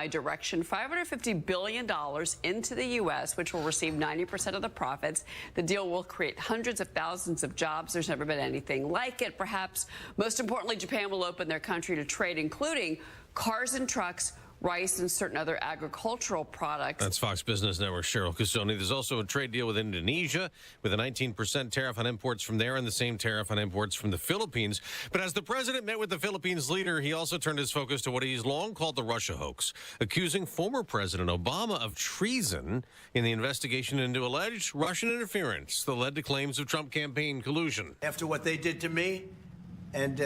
direction, $550 billion into the U.S., which will receive 90% of the profits. The deal will create hundreds of thousands of jobs. There's never been anything like it. Perhaps most importantly, Japan will open their country to trade, including cars and trucks, rice, and certain other agricultural products. That's Fox Business Network Cheryl Casoni. There's also a trade deal with Indonesia with a 19% tariff on imports from there and the same tariff on imports from the Philippines. But as the president met with the Philippines leader, he also turned his focus to what he's long called the Russia hoax, accusing former President Obama of treason in the investigation into alleged Russian interference that led to claims of Trump campaign collusion. After what they did to me, and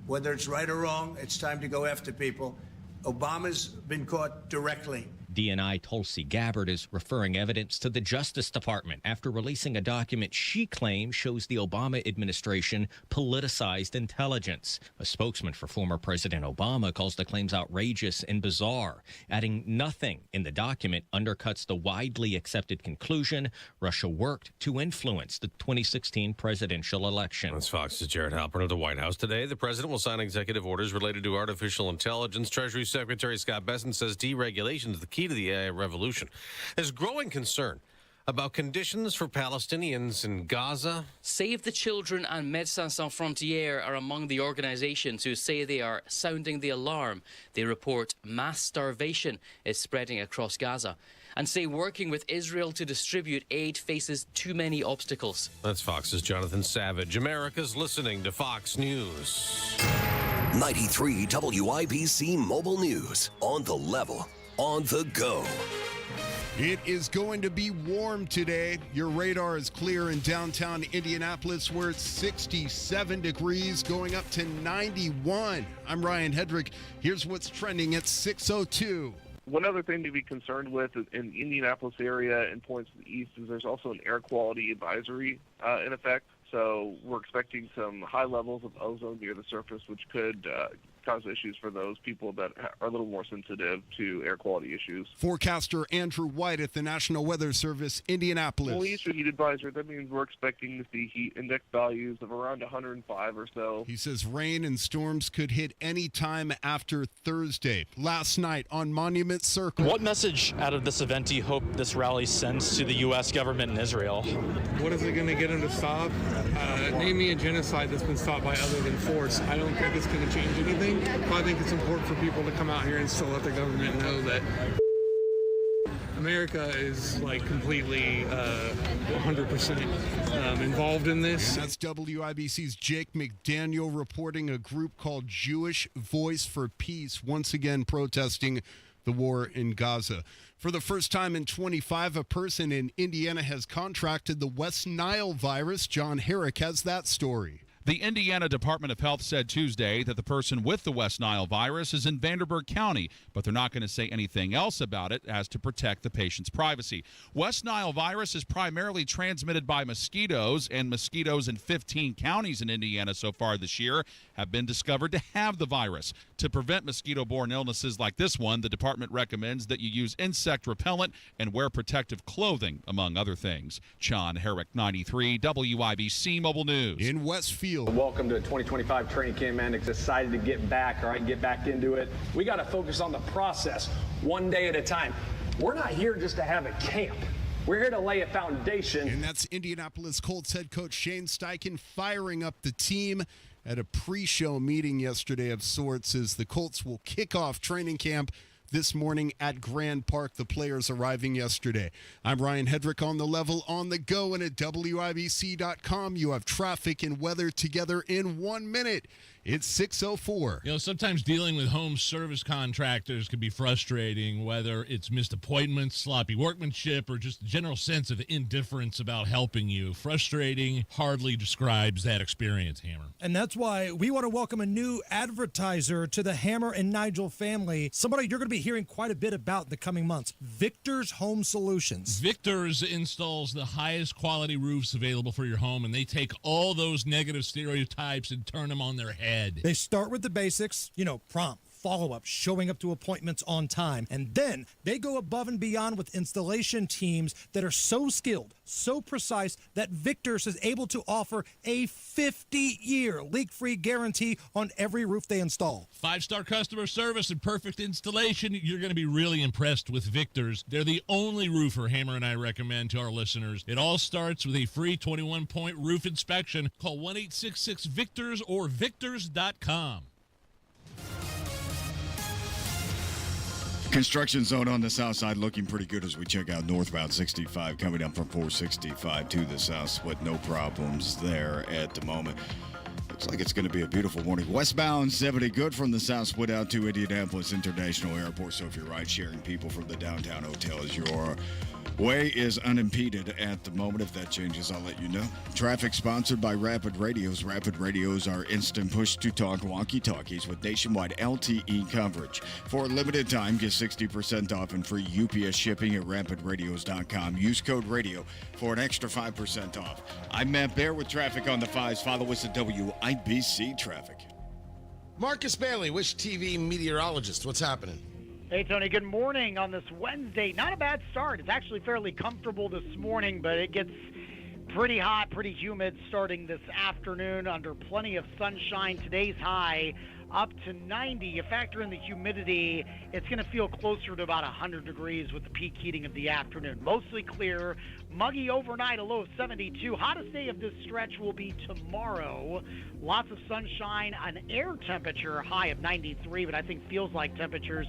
whether it's right or wrong, it's time to go after people. Obama's been caught directly. DNI Tulsi Gabbard is referring evidence to the Justice Department after releasing a document she claims shows the Obama administration politicized intelligence. A spokesman for former President Obama calls the claims outrageous and bizarre, adding nothing in the document undercuts the widely accepted conclusion Russia worked to influence the 2016 presidential election. That's Fox's Jared Halpern of the White House. Today, the president will sign executive orders related to artificial intelligence. Treasury Secretary Scott Bessent says deregulation is the key to the AI revolution. There's growing concern about conditions for Palestinians in Gaza. Save the Children and Médecins Sans Frontières are among the organizations who say they are sounding the alarm. They report mass starvation is spreading across Gaza and say working with Israel to distribute aid faces too many obstacles. That's Fox's Jonathan Savage. America's listening to Fox News. 93 WIBC Mobile News. On the level. On the go. It is going to be warm today. Your radar is clear in downtown Indianapolis, where it's 67 degrees, going up to 91. I'm Ryan Hedrick. Here's what's trending at 6:02. One other thing to be concerned with in the Indianapolis area and points to the east is there's also an air quality advisory in effect. So we're expecting some high levels of ozone near the surface, which could cause issues for those people that are a little more sensitive to air quality issues. Forecaster Andrew White at the National Weather Service, Indianapolis. Well, eastern heat advisory, that means we're expecting to see heat index values of around 105 or so. He says rain and storms could hit any time after Thursday. Last night on Monument Circle. What message out of this event do you hope this rally sends to the U.S. government and Israel? What is it going to get them to stop? Name me a genocide that's been stopped by other than force. I don't think it's going to change anything. But I think it's important for people to come out here and still let the government know that America is like completely 100% involved in this. And that's WIBC's Jake McDaniel reporting a group called Jewish Voice for Peace once again protesting the war in Gaza. For the first time in 25, a person in Indiana has contracted the West Nile virus. John Herrick has that story. The Indiana Department of Health said Tuesday that the person with the West Nile virus is in Vanderburgh County, but they're not going to say anything else about it as to protect the patient's privacy. West Nile virus is primarily transmitted by mosquitoes, and mosquitoes in 15 counties in Indiana so far this year have been discovered to have the virus. To prevent mosquito-borne illnesses like this one, the department recommends that you use insect repellent and wear protective clothing, among other things. John Herrick, 93 WIBC Mobile News. In Westfield. Welcome to 2025 training camp, man. Excited to get back, all right, get back into it. We got to focus on the process, one day at a time. We're not here just to have a camp. We're here to lay a foundation. And that's Indianapolis Colts head coach Shane Steichen firing up the team at a pre-show meeting yesterday of sorts as the Colts will kick off training camp this morning at Grand Park. The players arriving yesterday. I'm Ryan Hedrick on the level, on the go, and at WIBC.com. You have traffic and weather together in 1 minute. It's 6:04. You know, sometimes dealing with home service contractors can be frustrating, whether it's missed appointments, sloppy workmanship, or just a general sense of indifference about helping you. Frustrating hardly describes that experience, Hammer. And that's why we want to welcome a new advertiser to the Hammer and Nigel family. Somebody you're going to be hearing quite a bit about in the coming months. Victor's Home Solutions. Victor's installs the highest quality roofs available for your home, and they take all those negative stereotypes and turn them on their head. They start with the basics, prompt, follow-up, showing up to appointments on time. And then they go above and beyond with installation teams that are so skilled, so precise, that Victor's is able to offer a 50-year leak-free guarantee on every roof they install. 5-star customer service and perfect installation. You're going to be really impressed with Victor's. They're the only roofer Hammer and I recommend to our listeners. It all starts with a free 21-point roof inspection. Call 1-866-VICTORS or victors.com. Construction zone on the south side looking pretty good as we check out northbound 65 coming up from 465 to the south split. No problems there at the moment. Looks like it's going to be a beautiful morning. Westbound 70 good from the south split out to Indianapolis International Airport. So if you're ride-sharing people from the downtown hotels, your way is unimpeded at the moment. If that changes, I'll let you know. Traffic sponsored by Rapid Radios. Rapid Radios are instant push-to-talk walkie-talkies with nationwide LTE coverage. For a limited time, get 60% off and free UPS shipping at rapidradios.com. Use code RADIO for an extra 5% off. I'm Matt Bear with traffic on the 5s. Follow us at WIBC Traffic. Marcus Bailey, Wish TV meteorologist. What's happening? Hey, Tony. Good morning on this Wednesday. Not a bad start. It's actually fairly comfortable this morning, but it gets pretty hot, pretty humid starting this afternoon under plenty of sunshine. Today's high up to 90. You factor in the humidity, it's going to feel closer to about 100 degrees with the peak heating of the afternoon. Mostly clear, muggy overnight, a low of 72. Hottest day of this stretch will be tomorrow. Lots of sunshine, an air temperature high of 93, but I think feels like temperatures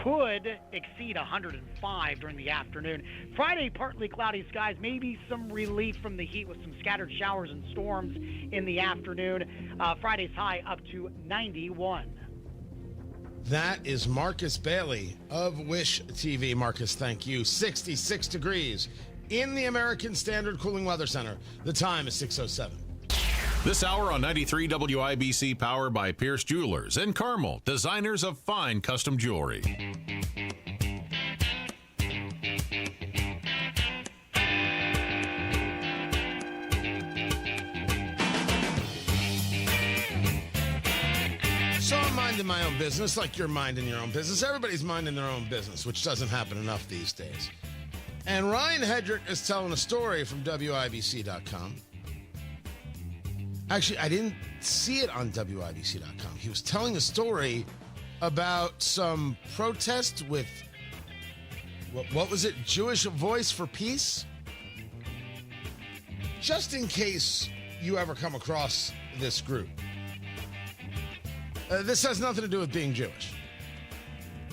could exceed 105 during the afternoon. Friday, partly cloudy skies, maybe some relief from the heat with some scattered showers and storms in the afternoon. Friday's high up to 91. That is Marcus Bailey of Wish TV. Marcus, thank you. 66 degrees in the American Standard Cooling Weather Center. The time is 6:07. This hour on 93 WIBC, powered by Pierce Jewelers and Carmel, designers of fine custom jewelry. So I'm minding my own business like you're minding your own business. Everybody's minding their own business, which doesn't happen enough these days. And Ryan Hedrick is telling a story from WIBC.com. Actually, I didn't see it on WIBC.com. He was telling a story about some protest with, what was it, Jewish Voice for Peace? Just in case you ever come across this group. This has nothing to do with being Jewish.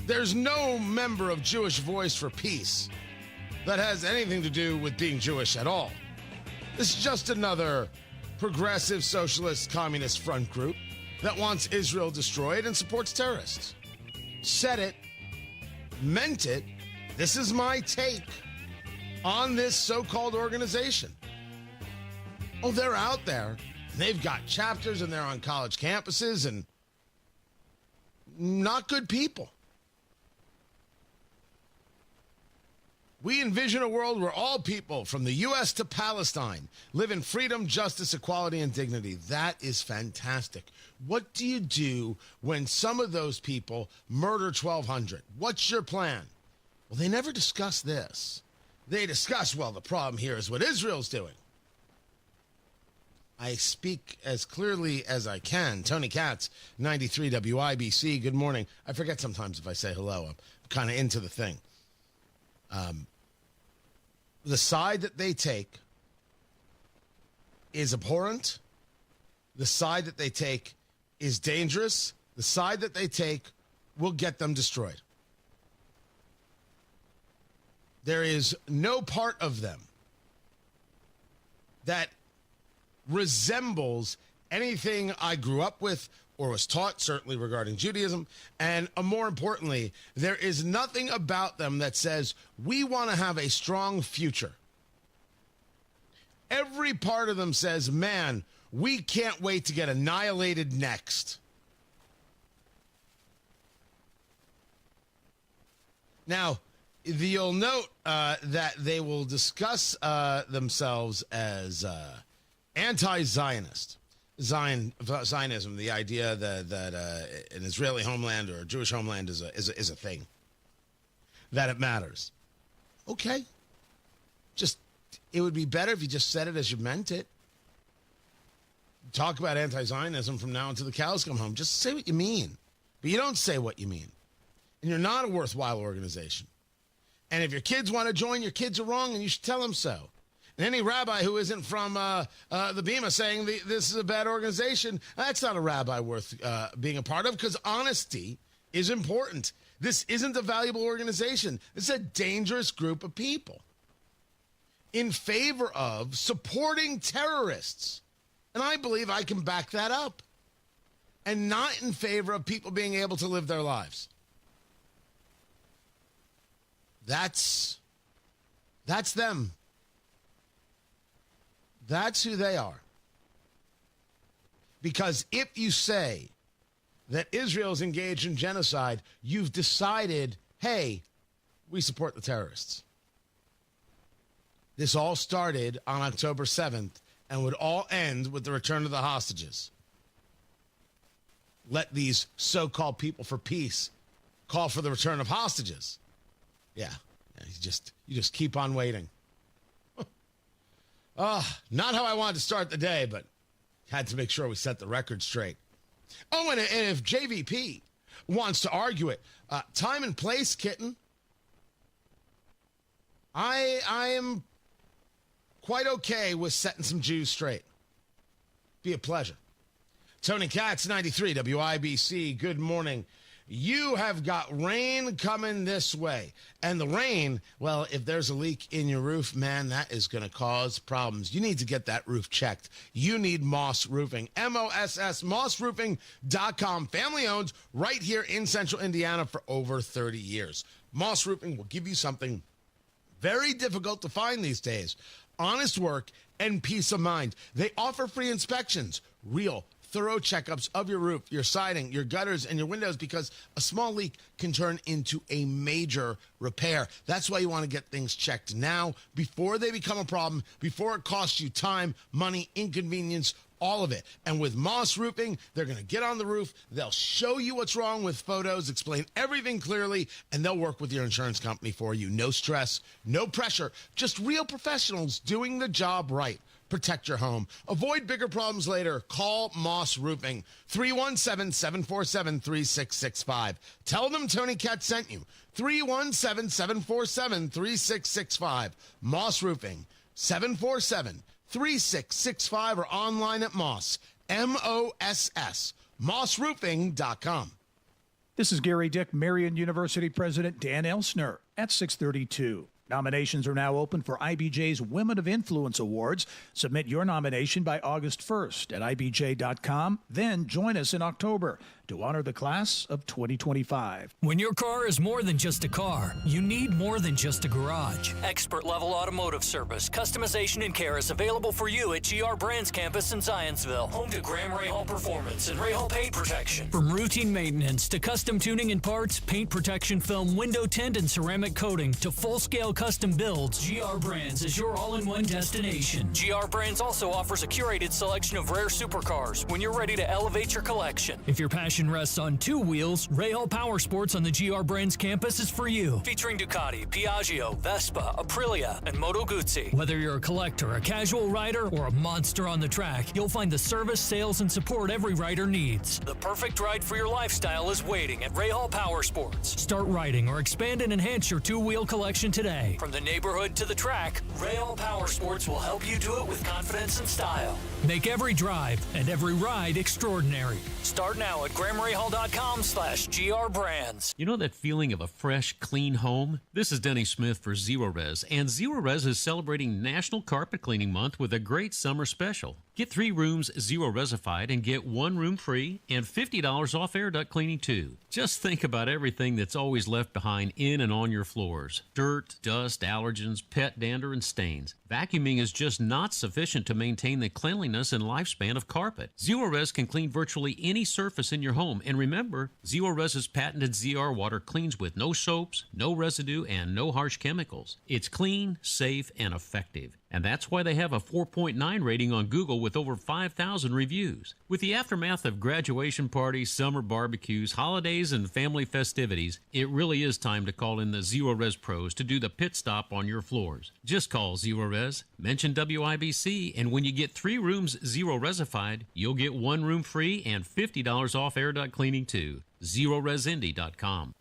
There's no member of Jewish Voice for Peace that has anything to do with being Jewish at all. This is just another progressive socialist communist front group that wants Israel destroyed and supports terrorists. Said it, meant it. This is my take on this so-called organization. Oh, they're out there. They've got chapters and they're on college campuses and not good people. We envision a world where all people, from the U.S. to Palestine, live in freedom, justice, equality, and dignity. That is fantastic. What do you do when some of those people murder 1,200? What's your plan? Well, they never discuss this. They discuss, well, the problem here is what Israel's doing. I speak as clearly as I can. Tony Katz, 93 WIBC. Good morning. I forget sometimes if I say hello. I'm kind of into the thing. The side that they take is abhorrent. The side that they take is dangerous. The side that they take will get them destroyed. There is no part of them that resembles anything I grew up with or was taught, certainly regarding Judaism. And more importantly, there is nothing about them that says, we want to have a strong future. Every part of them says, man, we can't wait to get annihilated next. Now, you'll note that they will discuss themselves as anti-Zionist. Zionism, the idea that an Israeli homeland or a Jewish homeland is a thing, that it matters. Okay. It would be better if you just said it as you meant it. Talk about anti-Zionism from now until the cows come home. Just say what you mean. But you don't say what you mean. And you're not a worthwhile organization. And if your kids want to join, your kids are wrong, and you should tell them so. And any rabbi who isn't from the Bema saying this is a bad organization, that's not a rabbi worth being a part of, because honesty is important. This isn't a valuable organization. This is a dangerous group of people in favor of supporting terrorists. And I believe I can back that up. And not in favor of people being able to live their lives. That's them. That's who they are. Because if you say that Israel is engaged in genocide, you've decided, hey, we support the terrorists. This all started on October 7th and would all end with the return of the hostages. Let these so-called people for peace call for the return of hostages. Yeah, you just keep on waiting. Not how I wanted to start the day, but had to make sure we set the record straight. Oh, and if JVP wants to argue it, time and place, kitten. I am quite okay with setting some Jews straight. Be a pleasure. Tony Katz, 93 WIBC. Good morning. You have got rain coming this way. And the rain, well, if there's a leak in your roof, man, that is going to cause problems. You need to get that roof checked. You need Moss Roofing. MOSS, mossroofing.com. Family owned right here in central Indiana for over 30 years. Moss Roofing will give you something very difficult to find these days. Honest work and peace of mind. They offer free inspections, real thorough checkups of your roof, your siding, your gutters, and your windows, because a small leak can turn into a major repair. That's why you want to get things checked now before they become a problem, before it costs you time, money, inconvenience, all of it. And with Moss Roofing, they're going to get on the roof, they'll show you what's wrong with photos, explain everything clearly, and they'll work with your insurance company for you. No stress, no pressure, just real professionals doing the job right. Protect your home. Avoid bigger problems later. Call Moss Roofing, 317-747-3665. Tell them Tony Katz sent you, 317-747-3665. Moss Roofing, 747-3665, or online at Moss, M-O-S-S, mossroofing.com. This is Gary Dick, Marion University President Dan Elsner at 632. Nominations are now open for IBJ's Women of Influence Awards. Submit your nomination by August 1st at IBJ.com. Then join us in October to honor the class of 2025. When your car is more than just a car, you need more than just a garage. Expert-level automotive service, customization, and care is available for you at GR Brands campus in Zionsville. Home to Graham Rahal Performance and Rahal Paint Protection. From routine maintenance to custom tuning and parts, paint protection film, window tint, and ceramic coating to full-scale custom builds, GR Brands is your all-in-one destination. GR Brands also offers a curated selection of rare supercars when you're ready to elevate your collection. If your passion rests on two wheels, Rahal Power Sports on the GR Brands campus is for you. Featuring Ducati, Piaggio, Vespa, Aprilia, and Moto Guzzi. Whether you're a collector, a casual rider, or a monster on the track, you'll find the service, sales, and support every rider needs. The perfect ride for your lifestyle is waiting at Rahal Power Sports. Start riding or expand and enhance your two-wheel collection today. From the neighborhood to the track, Rahal Power Sports will help you do it with confidence and style. Make every drive and every ride extraordinary. Start now at GrahamRahal.com/GRBrands. You know that feeling of a fresh, clean home? This is Denny Smith for Zero Res, and Zero Res is celebrating National Carpet Cleaning Month with a great summer special. Get 3 rooms Zero Resified and get 1 room free and $50 off air duct cleaning too. Just think about everything that's always left behind in and on your floors. Dirt, dust, allergens, pet dander, and stains. Vacuuming is just not sufficient to maintain the cleanliness and lifespan of carpet. Zero-Res can clean virtually any surface in your home. And remember, Zero-Res's patented ZR water cleans with no soaps, no residue, and no harsh chemicals. It's clean, safe, and effective. And that's why they have a 4.9 rating on Google with over 5,000 reviews. With the aftermath of graduation parties, summer barbecues, holidays, and family festivities, it really is time to call in the Zero-Res pros to do the pit stop on your floors. Just call Zero-Res, mention WIBC, and when you get 3 rooms Zero-Resified, you'll get 1 room free and $50 off air duct cleaning too. ZeroResIndy.com.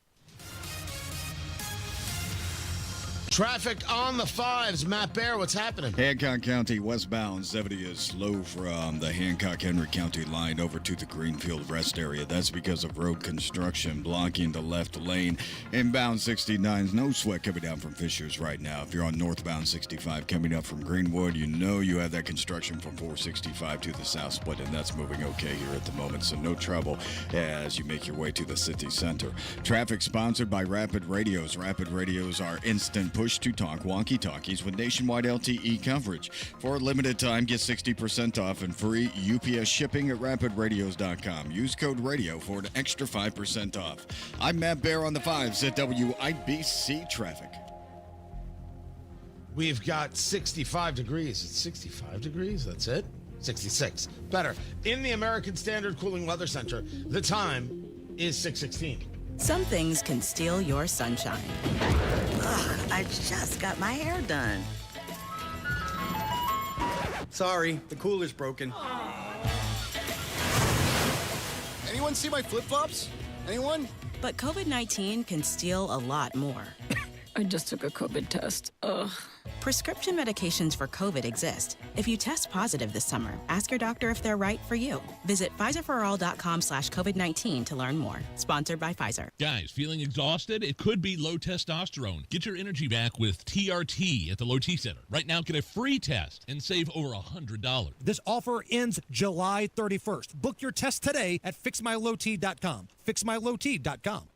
Traffic on the 5s. Matt Bear, what's happening? Hancock County westbound 70 is slow from the Hancock-Henry County line over to the Greenfield rest area. That's because of road construction blocking the left lane. Inbound 69, no sweat coming down from Fishers right now. If you're on northbound 65 coming up from Greenwood, you know you have that construction from 465 to the south split, and that's moving okay here at the moment, so no trouble as you make your way to the city center. Traffic sponsored by Rapid Radios. Rapid Radios are instant push-to-talk walkie-talkies with nationwide LTE coverage. For a limited time, get 60% off and free UPS shipping at rapidradios.com. Use code RADIO for an extra 5% off. I'm Matt Bear on the 5s at WIBC Traffic. We've got 65 degrees. It's 65 degrees? That's it? 66. Better. In the American Standard Cooling Weather Center, the time is 6:16. Some things can steal your sunshine. Ugh, I just got my hair done. Sorry, the cooler's broken. Anyone see my flip-flops? Anyone? But COVID-19 can steal a lot more. I just took a COVID test. Ugh. Prescription medications for COVID exist. If you test positive this summer, ask your doctor if they're right for you. Visit PfizerForAll.com/COVID-19 to learn more. Sponsored by Pfizer. Guys, feeling exhausted? It could be low testosterone. Get your energy back with TRT at the Low T Center. Right now, get a free test and save over $100. This offer ends July 31st. Book your test today at FixMyLowT.com. FixMyLowT.com.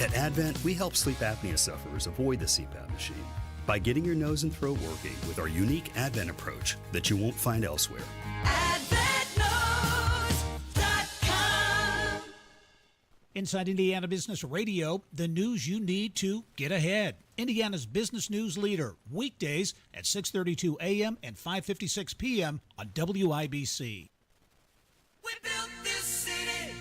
At Advent, we help sleep apnea sufferers avoid the CPAP machine by getting your nose and throat working with our unique Advent approach that you won't find elsewhere. AdventNose.com. Inside Indiana Business Radio, the news you need to get ahead. Indiana's business news leader, weekdays at 6:32 a.m. and 5:56 p.m. on WIBC. We built this city.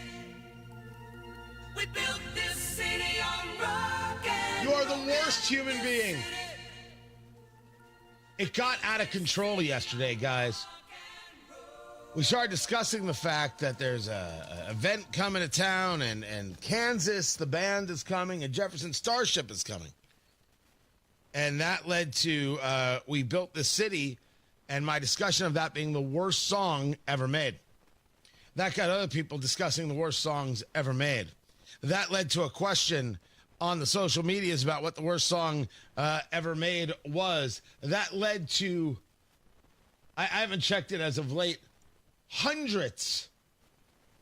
We built this city on rock and You are the worst human being. It got out of control yesterday, guys. We started discussing the fact that there's a event coming to town, and Kansas, the band is coming, and Jefferson Starship is coming. And that led to We Built This City, and my discussion of that being the worst song ever made. That got other people discussing the worst songs ever made. That led to a question on the social medias about what the worst song ever made was. That led to, I haven't checked it as of late, hundreds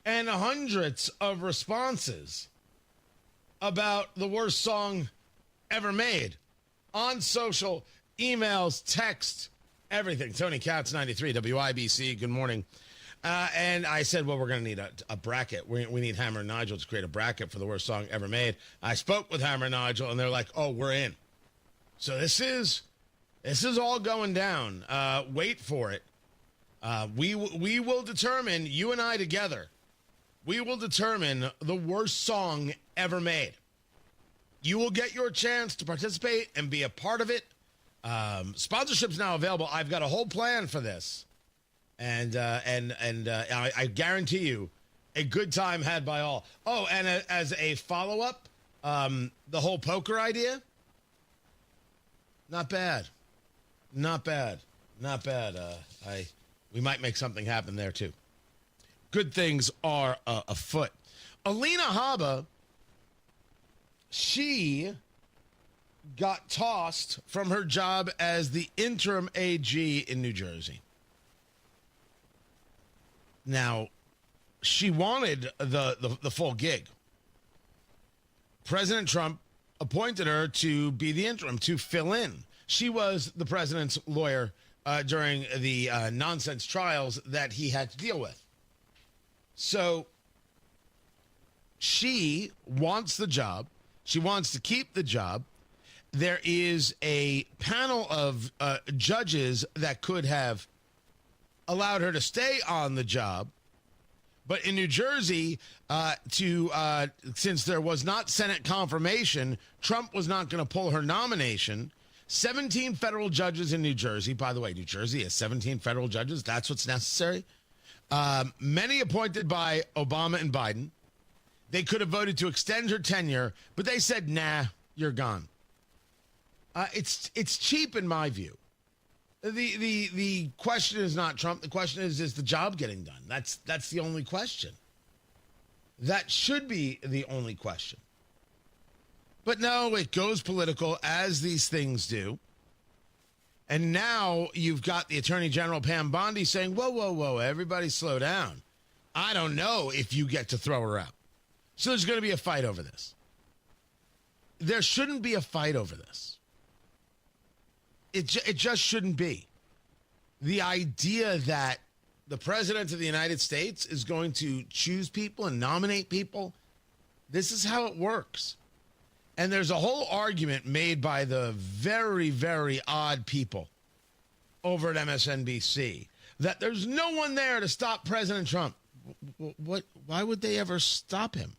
and hundreds of responses about the worst song ever made on social, emails, text, everything. Tony Katz, 93, WIBC, good morning. And I said, well, we're going to need a bracket. We need Hammer and Nigel to create a bracket for the worst song ever made. I spoke with Hammer and Nigel, and they're like, oh, we're in. So this is all going down. Wait for it. We will determine, you and I together, we will determine the worst song ever made. You will get your chance to participate and be a part of it. Sponsorship's now available. I've got a whole plan for this. And I guarantee you a good time had by all. Oh, and as a follow-up, the whole poker idea, not bad. Not bad. Not bad. We might make something happen there, too. Good things are afoot. Alina Habba, she got tossed from her job as the interim AG in New Jersey. Now, she wanted the full gig. President Trump appointed her to be the interim, to fill in. She was the president's lawyer during the nonsense trials that he had to deal with. So she wants the job. She wants to keep the job. There is a panel of judges that could have allowed her to stay on the job. But in New Jersey, since there was not Senate confirmation, Trump was not going to pull her nomination. 17 federal judges in New Jersey. By the way, New Jersey has 17 federal judges. That's what's necessary. Many appointed by Obama and Biden. They could have voted to extend her tenure, but they said, nah, you're gone. It's cheap in my view. The question is not Trump. The question is the job getting done? That's the only question. That should be the only question. But no, it goes political, as these things do. And now you've got the Attorney General, Pam Bondi, saying, whoa, everybody slow down. I don't know if you get to throw her out. So there's going to be a fight over this. There shouldn't be a fight over this. It just shouldn't be. The idea that the President of the United States is going to choose people and nominate people, this is how it works. And there's a whole argument made by the very, very odd people over at MSNBC that there's no one there to stop President Trump. What? Why would they ever stop him?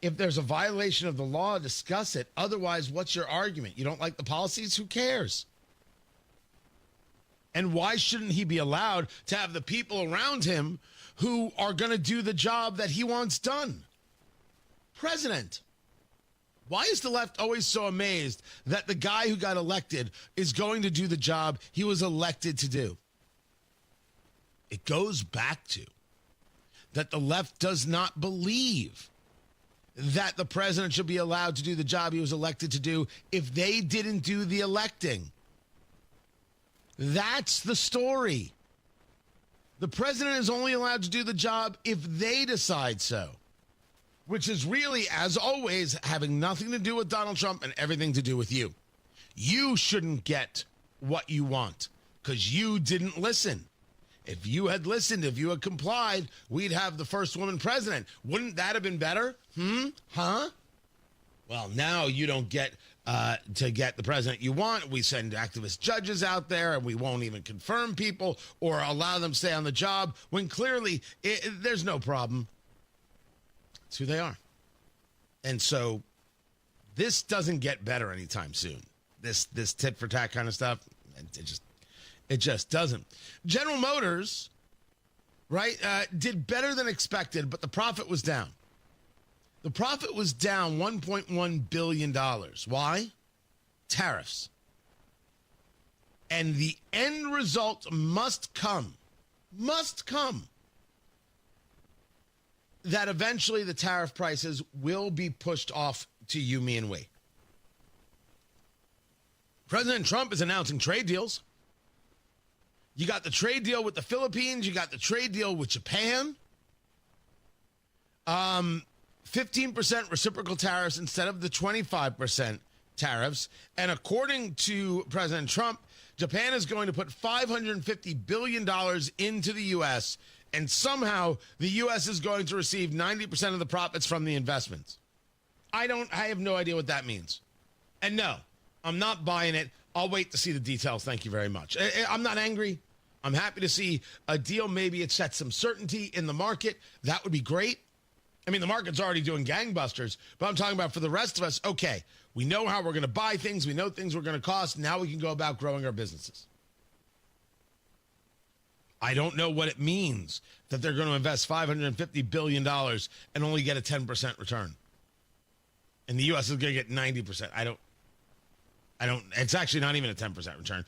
If there's a violation of the law, discuss it. Otherwise, what's your argument? You don't like the policies? Who cares? And why shouldn't he be allowed to have the people around him who are going to do the job that he wants done? President. Why is the left always so amazed that the guy who got elected is going to do the job he was elected to do? It goes back to that the left does not believe that the president should be allowed to do the job he was elected to do if they didn't do the electing. That's the story. The president is only allowed to do the job if they decide so, which is really, as always, having nothing to do with Donald Trump and everything to do with you. You shouldn't get what you want because you didn't listen. If you had listened, if you had complied, we'd have the first woman president. Wouldn't that have been better? Huh? Well, now you don't get to get the president you want. We send activist judges out there and we won't even confirm people or allow them to stay on the job when clearly there's no problem. It's who they are. And so this doesn't get better anytime soon. This tit for tat kind of stuff, it just doesn't. General Motors, right, did better than expected, but the profit was down. The profit was down $1.1 billion. Why? Tariffs. And the end result must come, that eventually the tariff prices will be pushed off to you, me, and we. President Trump is announcing trade deals. You got the trade deal with the Philippines. You got the trade deal with Japan. 15% reciprocal tariffs instead of the 25% tariffs. And according to President Trump, Japan is going to put $550 billion into the U.S., and somehow the U.S. is going to receive 90% of the profits from the investments. I have no idea what that means. And no, I'm not buying it. I'll wait to see the details. Thank you very much. I'm not angry. I'm happy to see a deal. Maybe it sets some certainty in the market. That would be great. I mean, the market's already doing gangbusters, but I'm talking about for the rest of us, okay, we know how we're going to buy things. We know things we're going to cost. Now we can go about growing our businesses. I don't know what it means that they're going to invest $550 billion and only get a 10% return. And the U.S. is going to get 90%. I don't, it's actually not even a 10% return.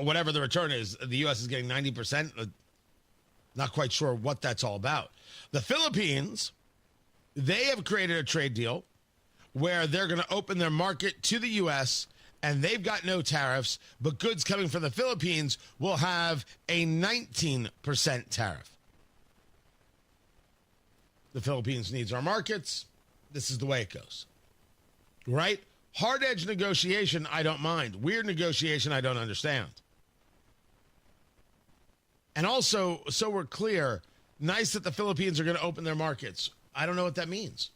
Whatever the return is, the U.S. is getting 90%. Not quite sure what that's all about. The Philippines, they have created a trade deal where they're going to open their market to the U.S., and they've got no tariffs, but goods coming from the Philippines will have a 19% tariff. The Philippines needs our markets. This is the way it goes. Right? Hard edge negotiation, I don't mind. Weird negotiation, I don't understand. And also, so we're clear, nice that the Philippines are going to open their markets. I don't know what that means.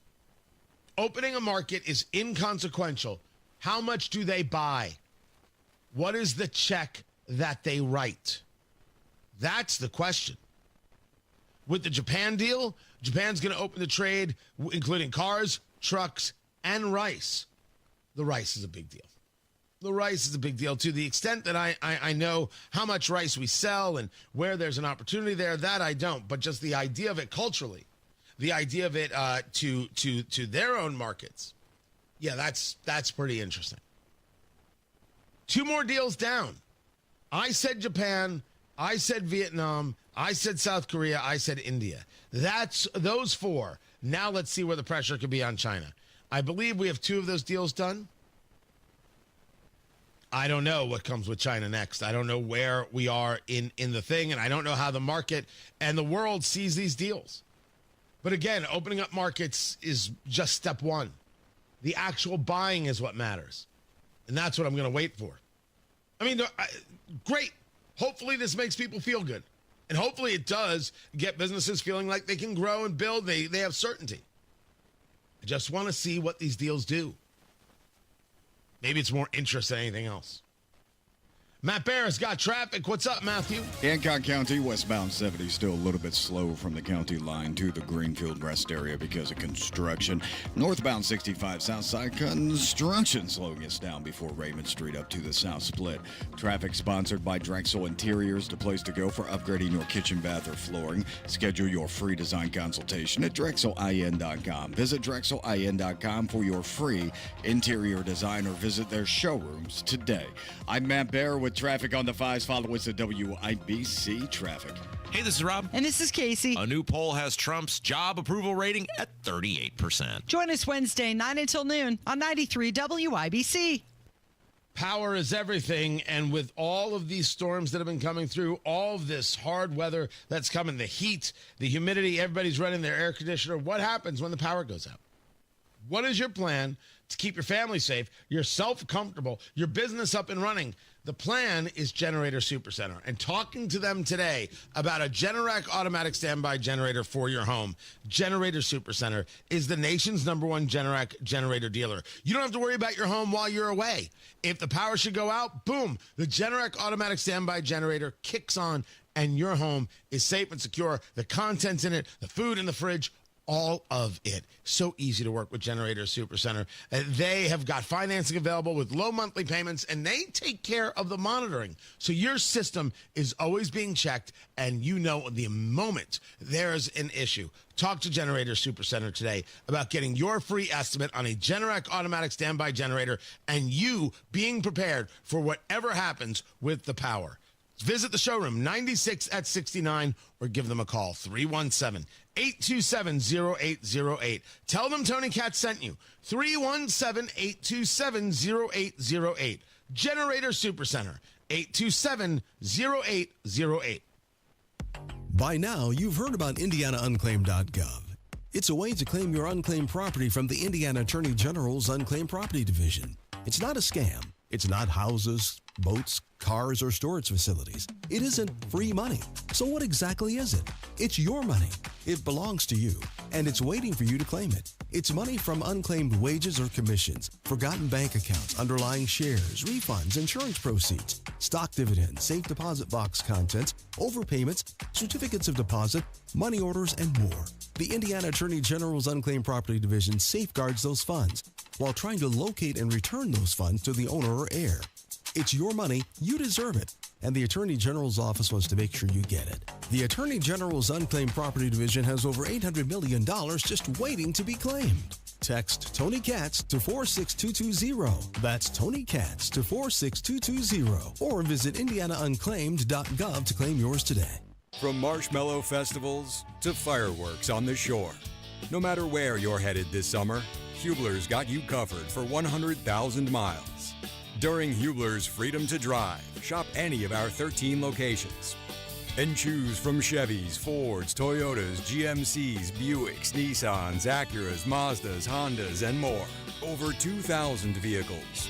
Opening a market is inconsequential. How much do they buy? What is the check that they write? That's the question. With the Japan deal, Japan's going to open the trade, including cars, trucks, and rice. The rice is a big deal. The rice is a big deal to the extent that I know how much rice we sell and where there's an opportunity there. That I don't. But just the idea of it culturally, the idea of it to their own markets, yeah, that's pretty interesting. 2 more deals down. I said Japan. I said Vietnam. I said South Korea. I said India. That's those 4. Now let's see where the pressure could be on China. I believe we have 2 of those deals done. I don't know what comes with China next. I don't know where we are in the thing, and I don't know how the market and the world sees these deals. But again, opening up markets is just step 1. The actual buying is what matters. And that's what I'm going to wait for. I mean, great. Hopefully this makes people feel good. And hopefully it does get businesses feeling like they can grow and build. They have certainty. I just want to see what these deals do. Maybe it's more interest than anything else. Matt Barrett's got traffic. What's up, Matthew? Hancock County, westbound 70, still a little bit slow from the county line to the Greenfield rest area because of construction. Northbound 65, south side, construction slowing us down before Raymond Street up to the south split. Traffic sponsored by Drexel Interiors, the place to go for upgrading your kitchen, bath, or flooring. Schedule your free design consultation at drexelin.com. Visit drexelin.com for your free interior design or visit their showrooms today. I'm Matt Barrett with traffic on the 5s. Follow us at WIBC Traffic. Hey, this is Rob. And this is Casey. A new poll has Trump's job approval rating at 38%. Join us Wednesday, 9 until noon on 93 WIBC. Power is everything, and with all of these storms that have been coming through, all of this hard weather that's coming, the heat, the humidity, everybody's running their air conditioner. What happens when the power goes out? What is your plan to keep your family safe, yourself comfortable, your business up and running? The plan is Generator Supercenter. And talking to them today about a Generac automatic standby generator for your home. Generator Supercenter is the nation's #1 Generac generator dealer. You don't have to worry about your home while you're away. If the power should go out, boom, the Generac automatic standby generator kicks on and your home is safe and secure. The contents in it, the food in the fridge, all of it. So easy to work with Generator Supercenter. They have got financing available with low monthly payments, and they take care of the monitoring. So your system is always being checked, and you know the moment there's an issue. Talk to Generator Supercenter today about getting your free estimate on a Generac automatic standby generator and you being prepared for whatever happens with the power. Visit the showroom, 96 at 69, or give them a call, 317-827-0808. Tell them Tony Katz sent you, 317-827-0808. Generator Supercenter, 827-0808. By now, you've heard about IndianaUnclaimed.gov. It's a way to claim your unclaimed property from the Indiana Attorney General's Unclaimed Property Division. It's not a scam. It's not houses, boats, cars, or storage facilities. It isn't free money. So what exactly is it? It's your money. It belongs to you, and it's waiting for you to claim it. It's money from unclaimed wages or commissions, forgotten bank accounts, underlying shares, refunds, insurance proceeds, stock dividends, safe deposit box contents, overpayments, certificates of deposit, money orders, and more. The Indiana Attorney General's Unclaimed Property Division safeguards those funds while trying to locate and return those funds to the owner or heir. It's your money, you deserve it, and the Attorney General's office wants to make sure you get it. The Attorney General's Unclaimed Property Division has over $800 million just waiting to be claimed. Text Tony Katz to 46220. That's Tony Katz to 46220. Or visit IndianaUnclaimed.gov to claim yours today. From marshmallow festivals to fireworks on the shore. No matter where you're headed this summer, Hubler's got you covered for 100,000 miles. During Hubler's Freedom to Drive, shop any of our 13 locations and choose from Chevys, Fords, Toyotas, GMCs, Buicks, Nissans, Acuras, Mazdas, Hondas, and more. over 2,000 vehicles.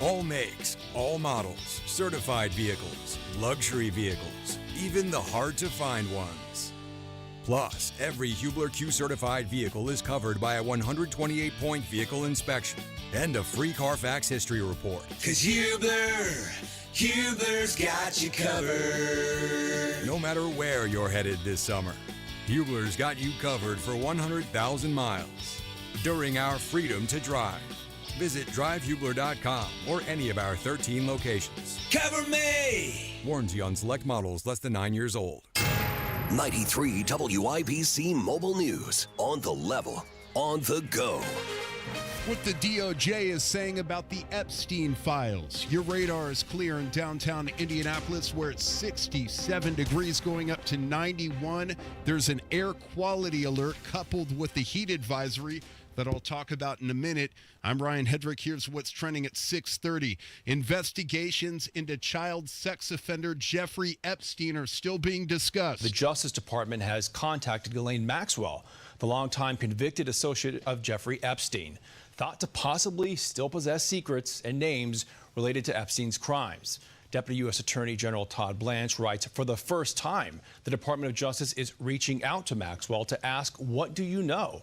All makes, all models, certified vehicles, luxury vehicles, even the hard-to-find ones. Plus, every Hubler Q-certified vehicle is covered by a 128-point vehicle inspection and a free Carfax history report. 'Cause Hubler's got you covered. No matter where you're headed this summer, Hubler's got you covered for 100,000 miles during our Freedom to Drive. Visit drivehubler.com or any of our 13 locations. Cover me! Warranty on select models less than 9 years old. 93 WIBC Mobile News. On the level, on the go. What the DOJ is saying about the Epstein files. Your radar is clear in downtown Indianapolis where it's 67 degrees going up to 91. There's an air quality alert coupled with the heat advisory that I'll talk about in a minute. I'm Ryan Hedrick. Here's what's trending at 6:30. Investigations into child sex offender Jeffrey Epstein are still being discussed. The Justice Department has contacted Ghislaine Maxwell, the longtime convicted associate of Jeffrey Epstein, thought to possibly still possess secrets and names related to Epstein's crimes. Deputy U.S. Attorney General Todd Blanche writes, for the first time, the Department of Justice is reaching out to Maxwell to ask, what do you know?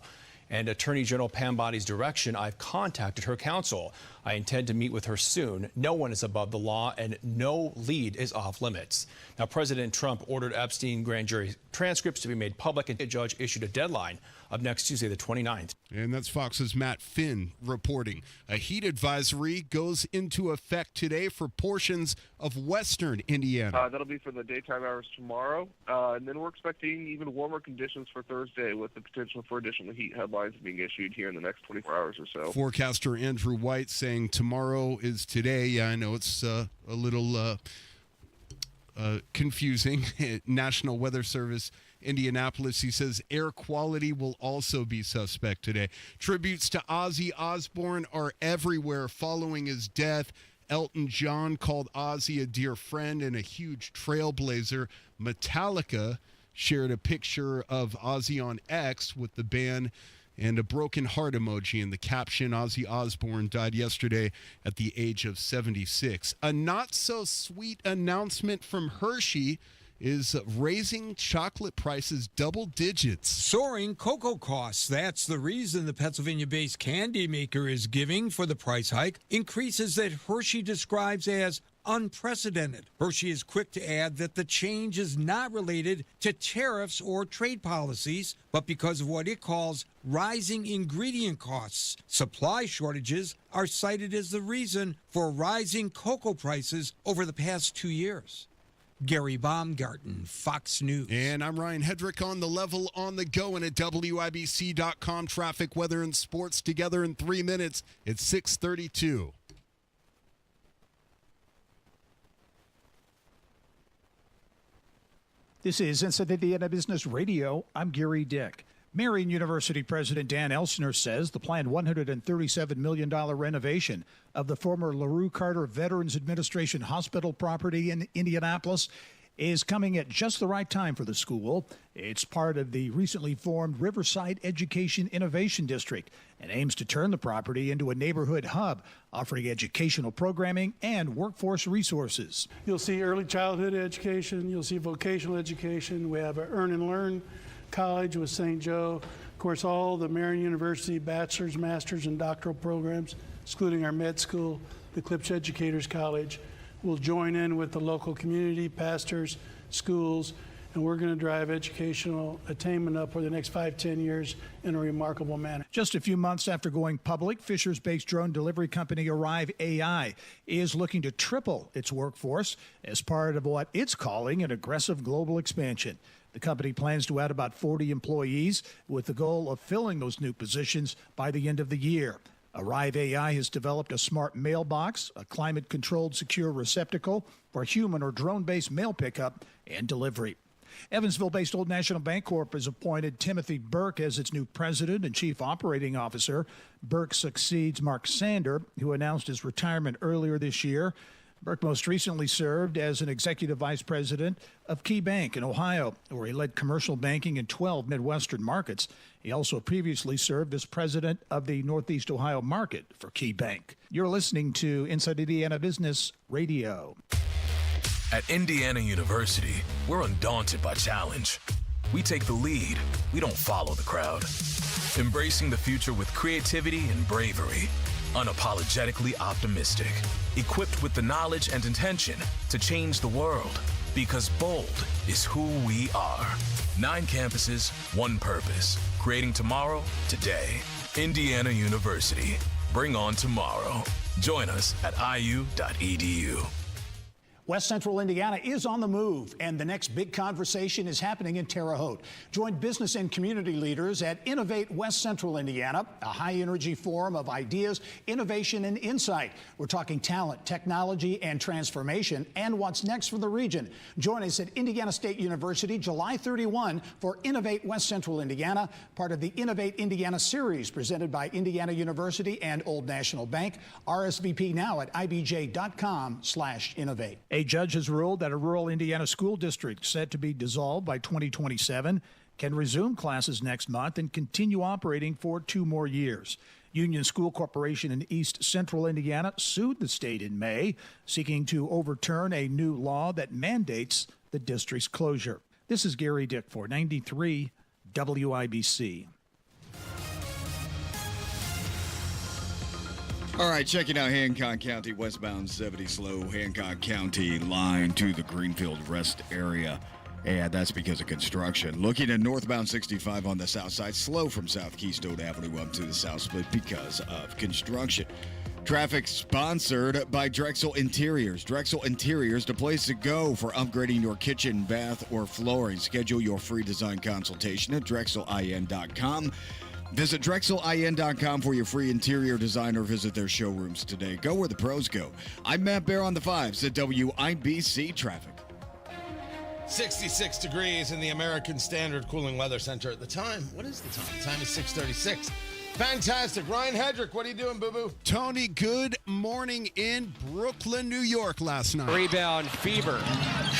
And Attorney General Pam Boddy's direction, I've contacted her counsel. I intend to meet with her soon. No one is above the law and no lead is off limits. Now, President Trump ordered Epstein grand jury transcripts to be made public, and a judge issued a deadline of next Tuesday, the 29th. And that's Fox's Matt Finn reporting. A heat advisory goes into effect today for portions of western Indiana. That'll be for the daytime hours tomorrow. And then we're expecting even warmer conditions for Thursday with the potential for additional heat headlines being issued here in the next 24 hours or so. Forecaster Andrew White saying tomorrow is today. Yeah, I know it's a little confusing. National Weather Service Indianapolis, he says air quality will also be suspect today. Tributes to Ozzy Osbourne are everywhere following his death. Elton John called Ozzy a dear friend and a huge trailblazer. Metallica shared a picture of Ozzy on X with the band and a broken heart emoji in the caption. Ozzy Osbourne died yesterday at the age of 76. A not-so-sweet announcement from Hershey is raising chocolate prices double digits. Soaring cocoa costs. That's the reason the Pennsylvania-based candy maker is giving for the price hike. Increases that Hershey describes as unprecedented. Hershey is quick to add that the change is not related to tariffs or trade policies, but because of what it calls rising ingredient costs. Supply shortages are cited as the reason for rising cocoa prices over the past 2 years. Gary Baumgarten, Fox News. And I'm Ryan Hedrick on the level, on the go, and at WIBC.com. Traffic, weather, and sports together in 3 minutes. It's 6:32. This is Inside Indiana Business Radio. I'm Gary Dick. Marian University President Dan Elsner says the planned $137 million renovation of the former LaRue Carter Veterans Administration Hospital property in Indianapolis is coming at just the right time for the school. It's part of the recently formed Riverside Education Innovation District and aims to turn the property into a neighborhood hub, offering educational programming and workforce resources. You'll see early childhood education. You'll see vocational education. We have an Earn and Learn College with St. Joe. Of course, all the Marian University bachelor's, master's, and doctoral programs, excluding our med school, the Klipsch Educators College, will join in with the local community, pastors, schools, and we're going to drive educational attainment up for the next 5-10 years in a remarkable manner. Just a few months after going public, Fishers-based drone delivery company Arrive AI is looking to triple its workforce as part of what it's calling an aggressive global expansion. The company plans to add about 40 employees with the goal of filling those new positions by the end of the year. Arrive AI has developed a smart mailbox, a climate-controlled secure receptacle for human or drone-based mail pickup and delivery. Evansville-based Old National Bancorp has appointed Timothy Burke as its new president and chief operating officer. Burke succeeds Mark Sander, who announced his retirement earlier this year. Burke most recently served as an executive vice president of Key Bank in Ohio, where he led commercial banking in 12 Midwestern markets. He also previously served as president of the Northeast Ohio market for Key Bank. You're listening to Inside Indiana Business Radio. At Indiana University, we're undaunted by challenge. We take the lead. We don't follow the crowd. Embracing the future with creativity and bravery. Unapologetically optimistic. Equipped with the knowledge and intention to change the world. Because bold is who we are. 9 campuses, 1 purpose. Creating tomorrow, today. Indiana University. Bring on tomorrow. Join us at iu.edu. West Central Indiana is on the move, and the next big conversation is happening in Terre Haute. Join business and community leaders at Innovate West Central Indiana, a high-energy forum of ideas, innovation, and insight. We're talking talent, technology, and transformation, and what's next for the region. Join us at Indiana State University, July 31, for Innovate West Central Indiana, part of the Innovate Indiana series presented by Indiana University and Old National Bank. RSVP now at ibj.com/innovate. A judge has ruled that a rural Indiana school district set to be dissolved by 2027 can resume classes next month and continue operating for 2 more years. Union School Corporation in East Central Indiana sued the state in May, seeking to overturn a new law that mandates the district's closure. This is Gary Dick for 93 WIBC. All right, checking out Hancock County, westbound 70 slow, Hancock County line to the Greenfield Rest area. And that's because of construction. Looking at northbound 65 on the south side, slow from South Keystone Avenue up to the south split because of construction. Traffic sponsored by Drexel Interiors. Drexel Interiors, the place to go for upgrading your kitchen, bath, or flooring. Schedule your free design consultation at drexelin.com. Visit drexelin.com for your free interior design or visit their showrooms today. Go where the pros go. I'm Matt Bear on the 5s at WIBC Traffic. 66 degrees in the American Standard Cooling Weather Center at the time. What is the time? The time is 6:36. Fantastic. Ryan Hedrick, what are you doing, boo-boo? Tony, good morning in Brooklyn, New York last night. Rebound fever.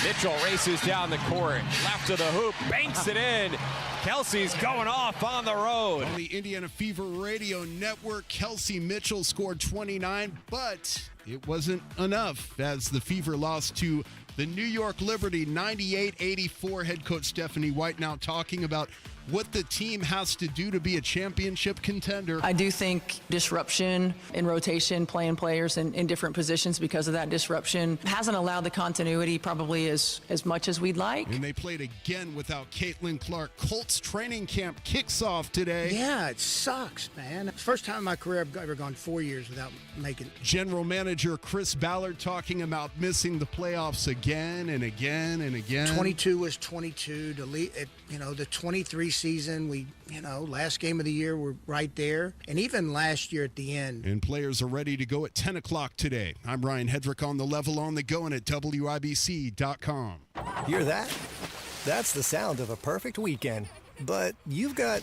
Mitchell races down the court. Left of the hoop. Banks it in. Kelsey's going off on the road. On the Indiana Fever Radio Network, Kelsey Mitchell scored 29, but it wasn't enough as the Fever lost to the New York Liberty 98-84. Head coach Stephanie White now talking about what the team has to do to be a championship contender. I do think disruption in rotation, playing players in different positions because of that disruption hasn't allowed the continuity probably as much as we'd like. And they played again without Caitlin Clark. Colts training camp kicks off today. Yeah, it sucks, man. First time in my career I've ever gone 4 years without making it. General Manager Chris Ballard talking about missing the playoffs again and again and again. 22 was 22. The 23 season, last game of the year, we're right there. And even last year at the end. And players are ready to go at 10 o'clock today. I'm Ryan Hedrick on the level on the go and at WIBC.com. Hear that? That's the sound of a perfect weekend. But you've got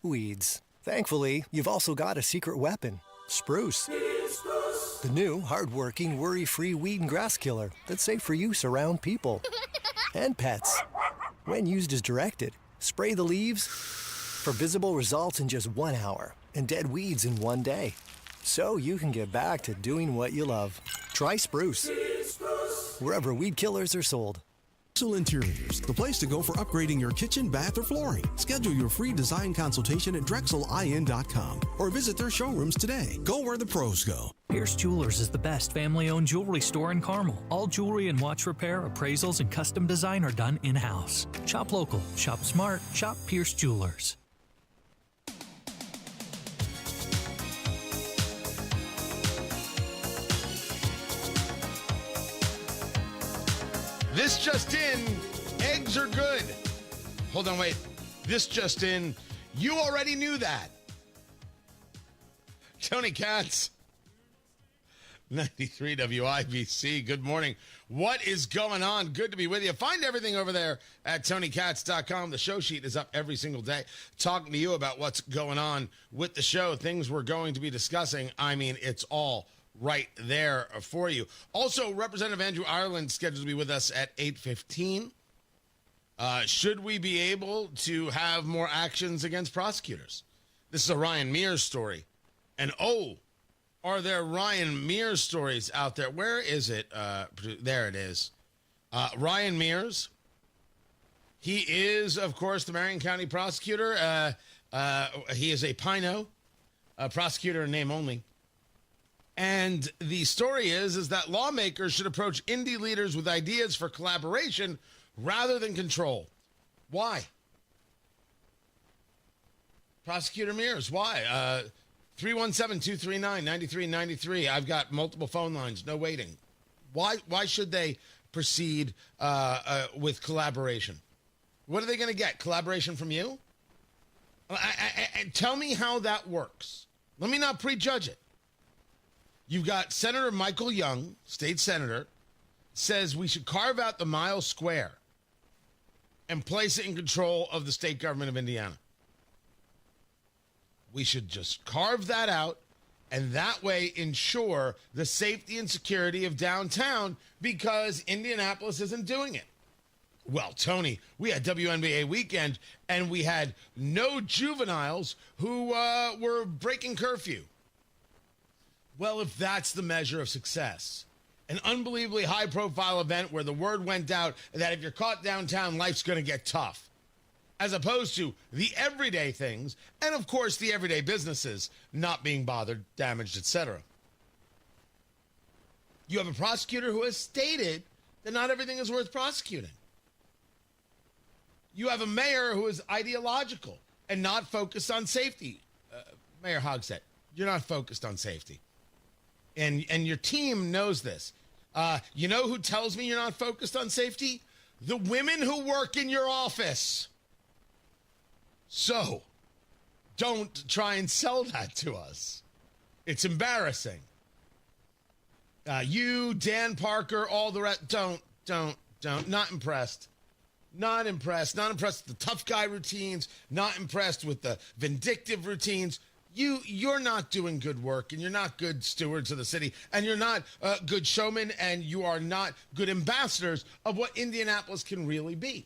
weeds. Thankfully, you've also got a secret weapon, Spruce. The new, hard-working, worry-free weed and grass killer that's safe for use around people and pets. When used as directed, spray the leaves for visible results in just 1 hour and dead weeds in 1 day. So you can get back to doing what you love. Try Spruce. Wherever weed killers are sold. Drexel Interiors, the place to go for upgrading your kitchen, bath, or flooring. Schedule your free design consultation at drexelin.com or visit their showrooms today. Go where the pros go. Pierce Jewelers is the best family-owned jewelry store in Carmel. All jewelry and watch repair, appraisals, and custom design are done in-house. Shop local, shop smart, shop Pierce Jewelers. This just in, eggs are good. Hold on, wait. This just in, you already knew that. Tony Katz, 93 WIBC. Good morning. What is going on? Good to be with you. Find everything over there at TonyKatz.com. The show sheet is up every single day, talking to you about what's going on with the show, things we're going to be discussing. I mean, it's all right there for you. Also, Representative Andrew Ireland scheduled to be with us at 8:15. Should we be able to have more actions against prosecutors? This is a Ryan Mears story. And are there Ryan Mears stories out there? Where is it? There it is. Ryan Mears. He is, of course, the Marion County prosecutor. He is a Pino, a prosecutor in name only. And the story is that lawmakers should approach indie leaders with ideas for collaboration rather than control. Why? Prosecutor Mears, why? 317-239-9393. I've got multiple phone lines, no waiting. Why should they proceed with collaboration? What are they going to get? Collaboration from you? Tell me how that works. Let me not prejudge it. You've got Senator Michael Young, state senator, says we should carve out the mile square and place it in control of the state government of Indiana. We should just carve that out and that way ensure the safety and security of downtown because Indianapolis isn't doing it. Well, Tony, we had WNBA weekend and we had no juveniles who were breaking curfew. Well, if that's the measure of success, an unbelievably high-profile event where the word went out that if you're caught downtown, life's going to get tough, as opposed to the everyday things and, of course, the everyday businesses not being bothered, damaged, etc. You have a prosecutor who has stated that not everything is worth prosecuting. You have a mayor who is ideological and not focused on safety. Mayor Hogsett, you're not focused on safety. And your team knows this. You know who tells me you're not focused on safety? The women who work in your office. So, don't try and sell that to us. It's embarrassing. You, Dan Parker, all the rest, don't. Not impressed. Not impressed. Not impressed with the tough guy routines. Not impressed with the vindictive routines. You're not doing good work, and you're not good stewards of the city, and you're not good showmen, and you are not good ambassadors of what Indianapolis can really be.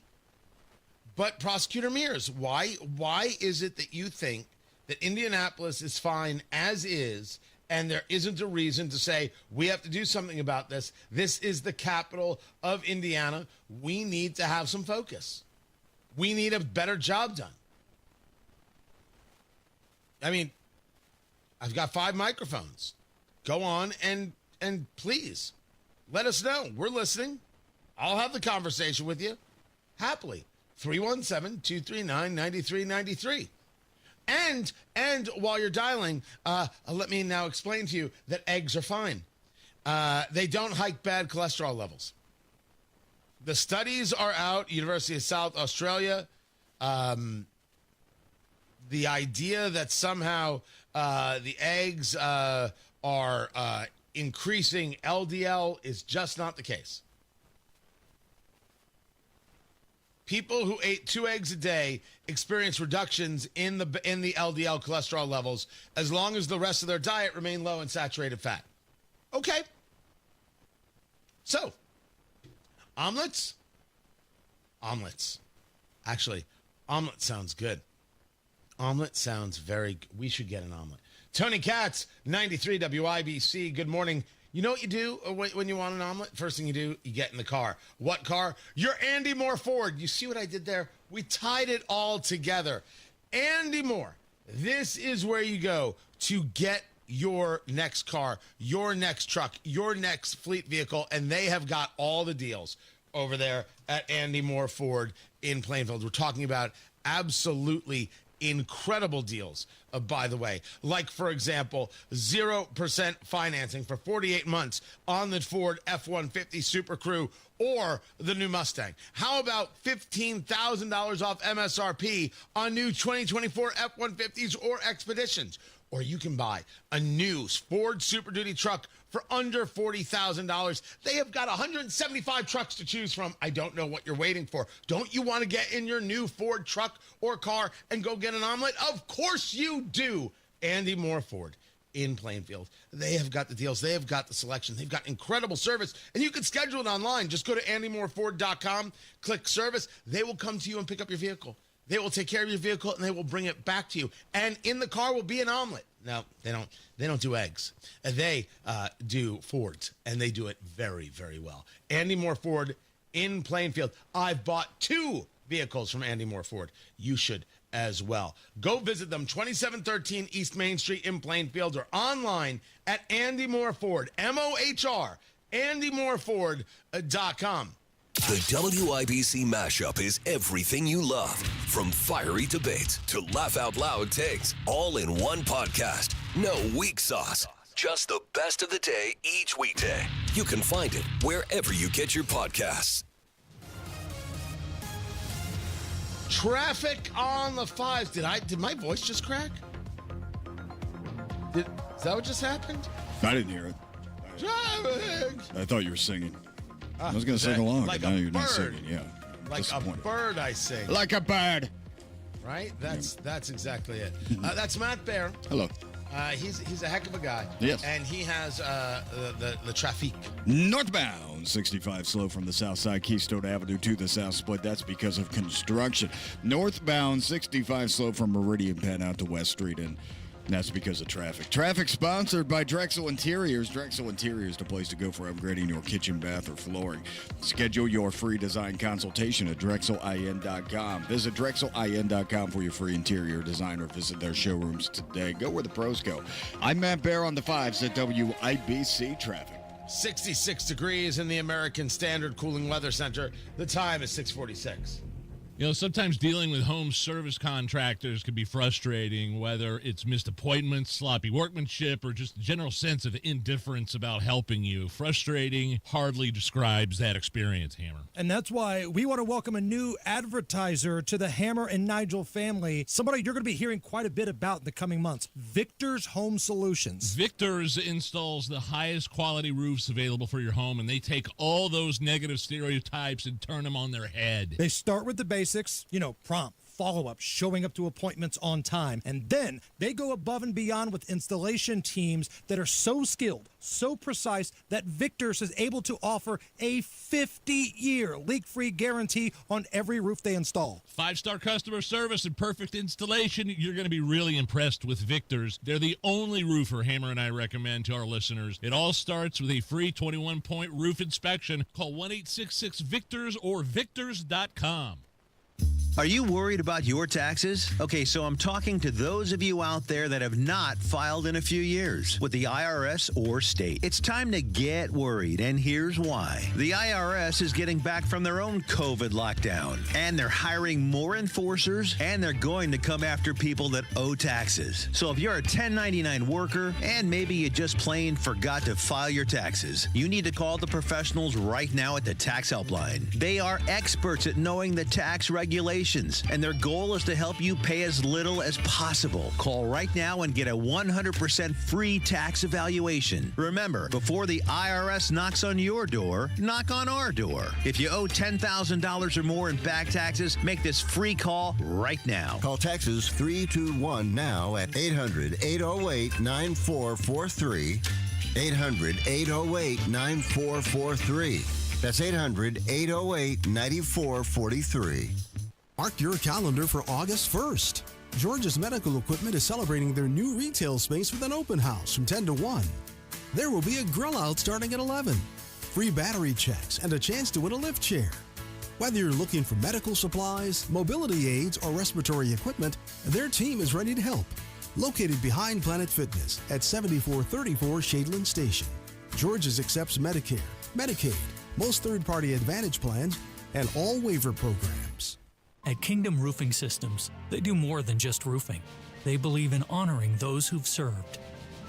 But Prosecutor Mears, why is it that you think that Indianapolis is fine as is, and there isn't a reason to say we have to do something about this? This is the capital of Indiana. We need to have some focus. We need a better job done. I mean, I've got 5 microphones. Go on and please let us know. We're listening. I'll have the conversation with you happily. 317-239-9393. And while you're dialing, let me now explain to you that eggs are fine. They don't hike bad cholesterol levels. The studies are out, University of South Australia. The idea that somehow the eggs are increasing LDL is just not the case. People who ate 2 eggs a day experience reductions in the LDL cholesterol levels as long as the rest of their diet remain low in saturated fat. Okay. So, omelets. Actually, omelet sounds good. Omelet sounds very good. We should get an omelet. Tony Katz, 93 WIBC. Good morning. You know what you do when you want an omelet? First thing you do, you get in the car. What car? Your Andy Moore Ford. You see what I did there? We tied it all together. Andy Moore. This is where you go to get your next car, your next truck, your next fleet vehicle, and they have got all the deals over there at Andy Moore Ford in Plainfield. We're talking about absolutely incredible deals, by the way. Like, for example, 0% financing for 48 months on the Ford F-150 Super Crew or the new Mustang. How about $15,000 off MSRP on new 2024 F-150s or Expeditions? Or you can buy a new Ford Super Duty truck for under $40,000. They have got 175 trucks to choose from. I don't know what you're waiting for. Don't you want to get in your new Ford truck or car and go get an omelet? Of course you do. Andy Moore Ford in Plainfield. They have got the deals. They have got the selection. They've got incredible service. And you can schedule it online. Just go to andymoreford.com, click service. They will come to you and pick up your vehicle. They will take care of your vehicle, and they will bring it back to you. And in the car will be an omelet. No, they don't do eggs. They do Fords, and they do it very, very well. Andy Moore Ford in Plainfield. I've bought 2 vehicles from Andy Moore Ford. You should as well. Go visit them, 2713 East Main Street in Plainfield, or online at Andy Moore Ford, M-O-H-R, AndyMooreFord.com. The WIBC mashup is everything you love, from fiery debates to laugh-out-loud takes, all in one podcast. No weak sauce, just the best of the day each weekday. You can find it wherever you get your podcasts. Traffic on the 5s. Did my voice just crack? Is that what just happened? I didn't hear it. Traffic! I thought you were singing. I was going to sing along, like but now a you're not bird. singing. Yeah. Like a bird, I sing. Like a bird. Right? That's exactly it. That's Matt Baer. Hello. He's a heck of a guy. Yes. And he has the traffic. Northbound 65 slow from the south side, Keystone Avenue to the south split. That's because of construction. Northbound 65 slow from Meridian Penn out to West Street, and that's because of traffic. Traffic sponsored by Drexel Interiors. Drexel Interiors, the place to go for upgrading your kitchen, bath, or flooring. Schedule your free design consultation at DrexelIN.com. Visit DrexelIN.com for your free interior design, or visit their showrooms today. Go where the pros go. I'm Matt Baer on the 5s at WIBC Traffic. 66 degrees in the American Standard Cooling Weather Center. The time is 6:46. You know, sometimes dealing with home service contractors can be frustrating, whether it's missed appointments, sloppy workmanship, or just a general sense of indifference about helping you. Frustrating hardly describes that experience, Hammer. And that's why we want to welcome a new advertiser to the Hammer and Nigel family, somebody you're going to be hearing quite a bit about in the coming months, Victor's Home Solutions. Victor's installs the highest quality roofs available for your home, and they take all those negative stereotypes and turn them on their head. They start with the basics, prompt, follow-up, showing up to appointments on time. And then they go above and beyond with installation teams that are so skilled, so precise, that Victor's is able to offer a 50-year leak-free guarantee on every roof they install. 5-star customer service and perfect installation. You're going to be really impressed with Victor's. They're the only roofer Hammer and I recommend to our listeners. It all starts with a free 21-point roof inspection. Call 1-866-VICTORS or victors.com. Are you worried about your taxes? Okay, so I'm talking to those of you out there that have not filed in a few years with the IRS or state. It's time to get worried, and here's why. The IRS is getting back from their own COVID lockdown, and they're hiring more enforcers, and they're going to come after people that owe taxes. So if you're a 1099 worker, and maybe you just plain forgot to file your taxes, you need to call the professionals right now at the Tax Helpline. They are experts at knowing the tax regulations, and their goal is to help you pay as little as possible. Call right now and get a 100% free tax evaluation. Remember, before the IRS knocks on your door, knock on our door. If you owe $10,000 or more in back taxes, make this free call right now. Call Texas 321 now at 800-808-9443. 800-808-9443. That's 800-808-9443. Mark your calendar for August 1st. George's Medical Equipment is celebrating their new retail space with an open house from 10 to 1. There will be a grill out starting at 11, free battery checks, and a chance to win a lift chair. Whether you're looking for medical supplies, mobility aids, or respiratory equipment, their team is ready to help. Located behind Planet Fitness at 7434 Shadeland Station. George's accepts Medicare, Medicaid, most third-party Advantage plans, and all waiver programs. At Kingdom Roofing Systems, they do more than just roofing. They believe in honoring those who've served.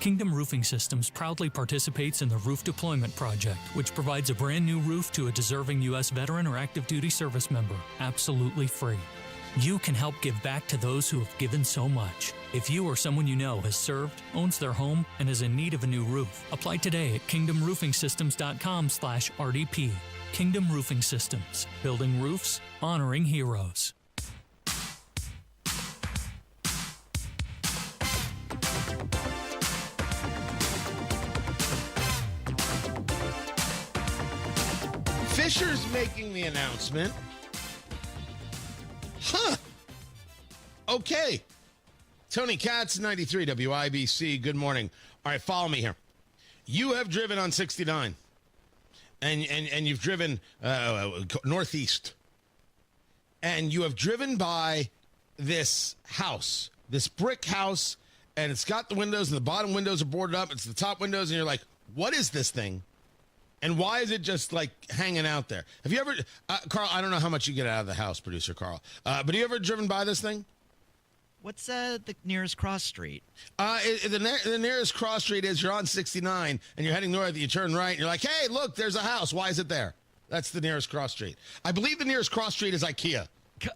Kingdom Roofing Systems proudly participates in the Roof Deployment Project, which provides a brand new roof to a deserving U.S. veteran or active duty service member, absolutely free. You can help give back to those who have given so much. If you or someone you know has served, owns their home, and is in need of a new roof, apply today at kingdomroofingsystems.com/RDP. Kingdom Roofing Systems, building roofs, honoring heroes. Fisher's making the announcement. Huh. Okay. Tony Katz, 93 WIBC. Good morning. All right, follow me here. You have driven on 69, and you've driven northeast, and you have driven by this house, this brick house, and it's got the windows, and the bottom windows are boarded up. It's the top windows, and you're like, what is this thing? And why is it just like hanging out there? Have you ever, Carl, I don't know how much you get out of the house, producer Carl, but have you ever driven by this thing? What's the nearest cross street? The nearest cross street is you're on 69 and you're heading north, you turn right, and you're like, hey, look, there's a house. Why is it there? That's the nearest cross street. I believe the nearest cross street is IKEA.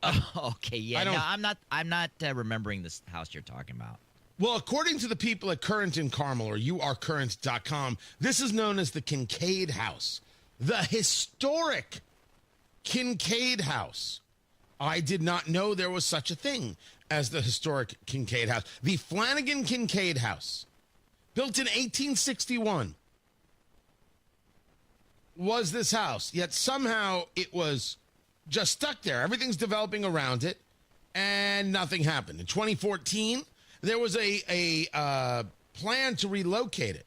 Oh, okay, yeah. No, I'm not remembering this house you're talking about. Well, according to the people at Current in Carmel, or youarecurrent.com, this is known as the Kincaid House. The historic Kincaid House. I did not know there was such a thing as the historic Kincaid House. The Flanagan Kincaid House, built in 1861, was this house. Yet somehow it was just stuck there. Everything's developing around it, and nothing happened. In 2014, there was a plan to relocate it,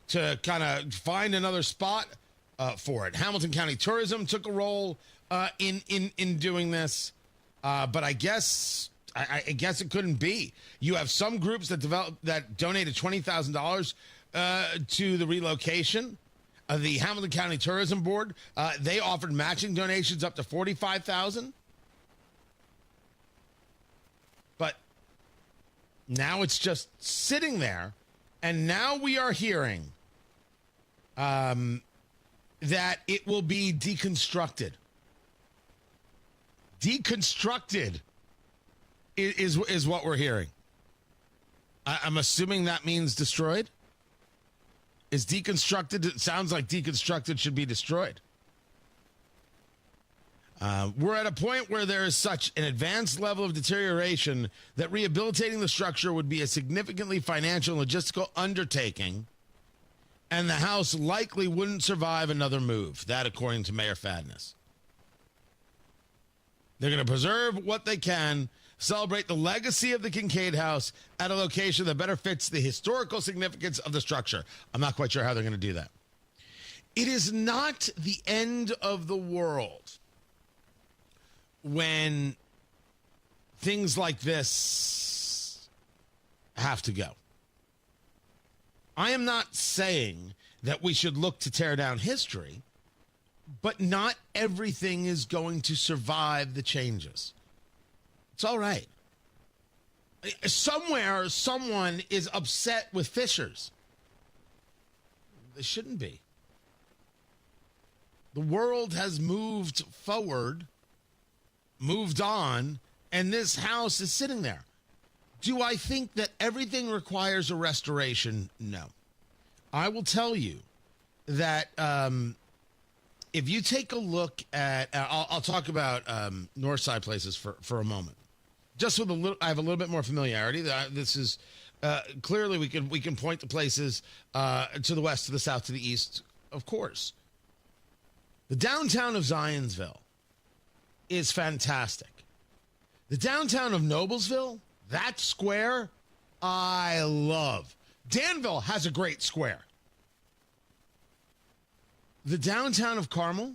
to kind of find another spot for it. Hamilton County Tourism took a role in doing this, but I guess it couldn't be. You have some groups that donated $20,000 to the relocation. The Hamilton County Tourism Board, they offered matching donations up to $45,000. But now it's just sitting there, and now we are hearing that it will be deconstructed. Deconstructed is what we're hearing. I'm assuming that means destroyed. Is deconstructed? It sounds like deconstructed should be destroyed. We're at a point where there is such an advanced level of deterioration that rehabilitating the structure would be a significantly financial and logistical undertaking, and the house likely wouldn't survive another move. That, according to Mayor Fadness. They're going to preserve what they can, celebrate the legacy of the Kincaid House at a location that better fits the historical significance of the structure. I'm not quite sure how they're going to do that. It is not the end of the world when things like this have to go. I am not saying that we should look to tear down history, but not everything is going to survive the changes. It's all right. Somewhere, someone is upset with Fishers. They shouldn't be. The world has moved forward, moved on, and this house is sitting there. Do I think that everything requires a restoration? No. I will tell you that if you take a look at, I'll talk about North Side places for a moment. Just with I have a little bit more familiarity. This is clearly we can point to places to the west, to the south, to the east, of course. The downtown of Zionsville is fantastic. The downtown of Noblesville, that square, I love. Danville has a great square. The downtown of Carmel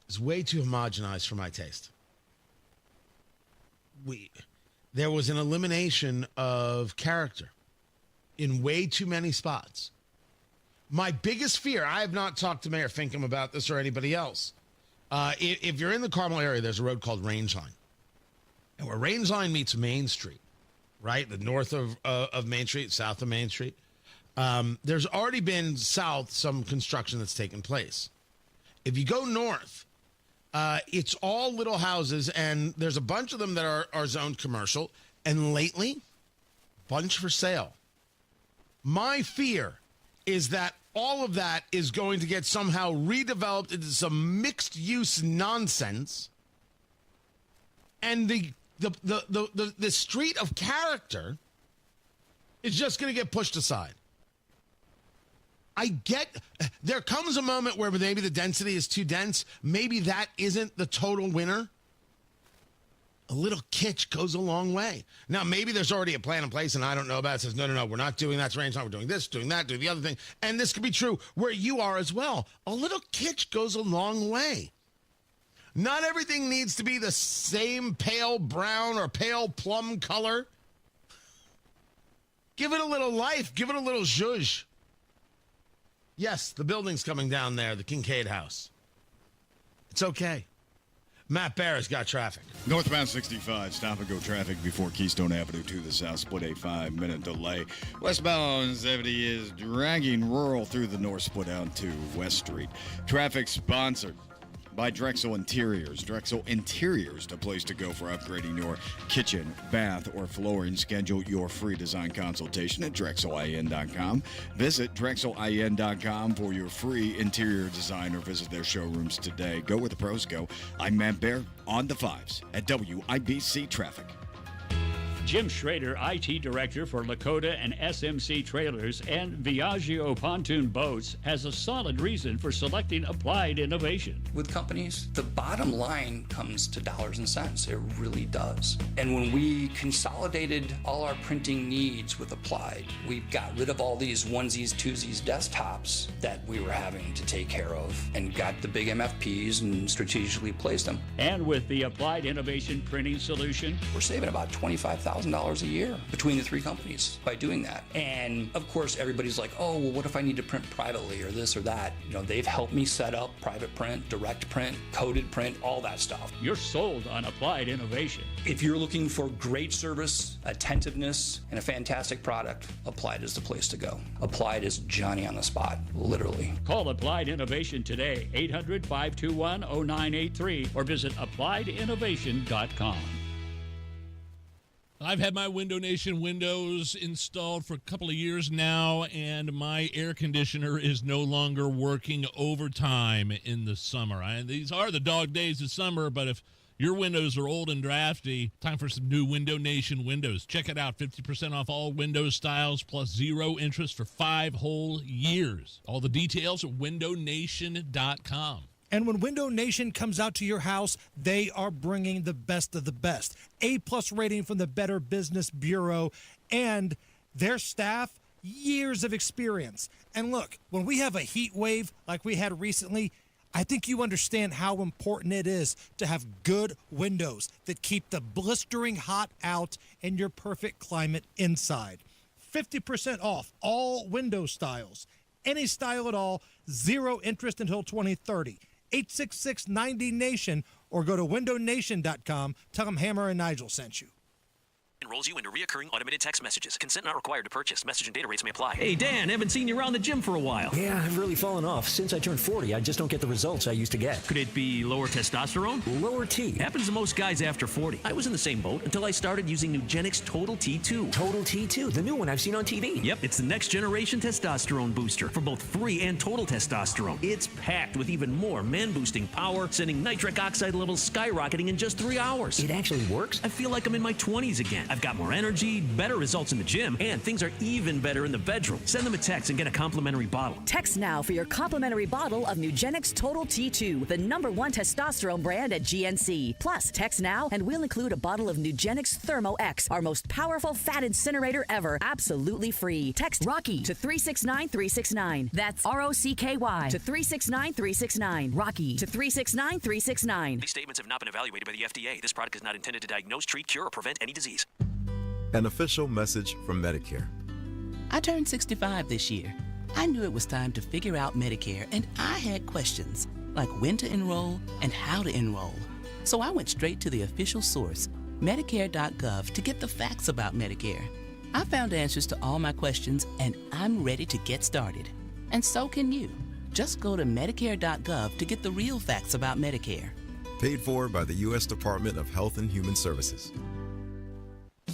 is way too homogenized for my taste. There was an elimination of character in way too many spots. My biggest fear, I have not talked to Mayor Finkham about this or anybody else. If you're in the Carmel area, there's a road called Rangeline. And where Rangeline meets Main Street, right? The north of Main Street, south of Main Street. There's already been south some construction that's taken place. If you go north, it's all little houses, and there's a bunch of them that are zoned commercial, and lately, bunch for sale. My fear is that all of that is going to get somehow redeveloped into some mixed-use nonsense, and the street of character is just going to get pushed aside. there comes a moment where maybe the density is too dense. Maybe that isn't the total winner. A little kitsch goes a long way. Now, maybe there's already a plan in place, and I don't know about it. It says, no, we're not doing that range. We're doing this, doing that, doing the other thing. And this could be true where you are as well. A little kitsch goes a long way. Not everything needs to be the same pale brown or pale plum color. Give it a little life. Give it a little zhuzh. Yes, the building's coming down there, the Kincaid House. It's okay. Matt Barrett's got traffic. Northbound 65, stop-and-go traffic before Keystone Avenue to the south, split a 5-minute delay. Westbound 70 is dragging rural through the north, split out to West Street. Traffic sponsored by Drexel Interiors. Drexel Interiors, the place to go for upgrading your kitchen, bath, or flooring. Schedule your free design consultation at DrexelIN.com. Visit DrexelIN.com for your free interior design or visit their showrooms today. Go where the pros go. I'm Matt Bear on the 5s at WIBC Traffic. Jim Schrader, IT Director for Lakota and SMC Trailers and Viaggio Pontoon Boats, has a solid reason for selecting Applied Innovation. With companies, the bottom line comes to dollars and cents. It really does. And when we consolidated all our printing needs with Applied, we got rid of all these onesies, twosies desktops that we were having to take care of and got the big MFPs and strategically placed them. And with the Applied Innovation Printing Solution, we're saving about $25,000 a year between the three companies by doing that. And of course, everybody's like, oh, well, what if I need to print privately or this or that? You know, they've helped me set up private print, direct print, coded print, all that stuff. You're sold on Applied Innovation. If you're looking for great service, attentiveness, and a fantastic product, Applied is the place to go. Applied is Johnny on the spot, literally. Call Applied Innovation today, 800-521-0983, or visit appliedinnovation.com. I've had my Window Nation windows installed for a couple of years now, and my air conditioner is no longer working overtime in the summer. These are the dog days of summer, but if your windows are old and drafty, time for some new Window Nation windows. Check it out, 50% off all window styles plus 0 interest for 5 whole years. All the details at windownation.com. And when Window Nation comes out to your house, they are bringing the best of the best. A-plus rating from the Better Business Bureau, and their staff, years of experience. And look, when we have a heat wave like we had recently, I think you understand how important it is to have good windows that keep the blistering hot out and your perfect climate inside. 50% off all window styles. Any style at all, 0 interest until 2030. 866-90-NATION or go to windownation.com. Tell them Hammer and Nigel sent you. Enrolls you into reoccurring automated text messages. Consent not required to purchase. Message and data rates may apply. Hey, Dan, haven't seen you around the gym for a while. Yeah, I've really fallen off. Since I turned 40, I just don't get the results I used to get. Could it be lower testosterone? Lower T. Happens to most guys after 40. I was in the same boat until I started using Nugenix Total T2. Total T2, the new one I've seen on TV. Yep, it's the next generation testosterone booster for both free and total testosterone. It's packed with even more man-boosting power, sending nitric oxide levels skyrocketing in just 3 hours. It actually works? I feel like I'm in my 20s again. I've got more energy, better results in the gym, and things are even better in the bedroom. Send them a text and get a complimentary bottle. Text now for your complimentary bottle of Nugenix Total T2, the #1 testosterone brand at GNC. Plus, text now and we'll include a bottle of Nugenix Thermo X, our most powerful fat incinerator ever, absolutely free. Text Rocky to 369-369. That's ROCKY to 369-369. Rocky to 369-369. These statements have not been evaluated by the FDA. This product is not intended to diagnose, treat, cure, or prevent any disease. An official message from Medicare. I turned 65 this year. I knew it was time to figure out Medicare, and I had questions, like when to enroll and how to enroll. So I went straight to the official source, Medicare.gov, to get the facts about Medicare. I found answers to all my questions, and I'm ready to get started. And so can you. Just go to Medicare.gov to get the real facts about Medicare. Paid for by the U.S. Department of Health and Human Services.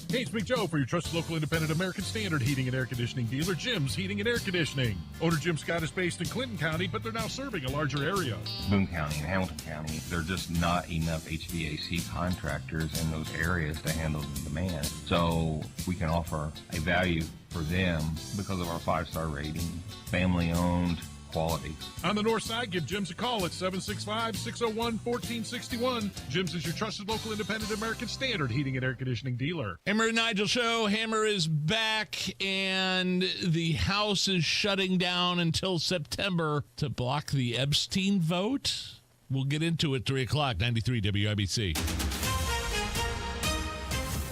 Hey, it's Big Joe for your trusted local independent American Standard heating and air conditioning dealer, Jim's Heating and Air Conditioning. Owner Jim Scott is based in Clinton County, but they're now serving a larger area. Boone County and Hamilton County, there are just not enough HVAC contractors in those areas to handle the demand. So we can offer a value for them because of our 5-star rating, family-owned, quality. On the north side, give Jim's a call at 765-601-1461. Jim's is your trusted local independent American Standard heating and air conditioning dealer. Hammer and Nigel Show. Hammer is back, and the House is shutting down until September to block the Epstein vote. We'll get into it 3 o'clock, 93 WIBC.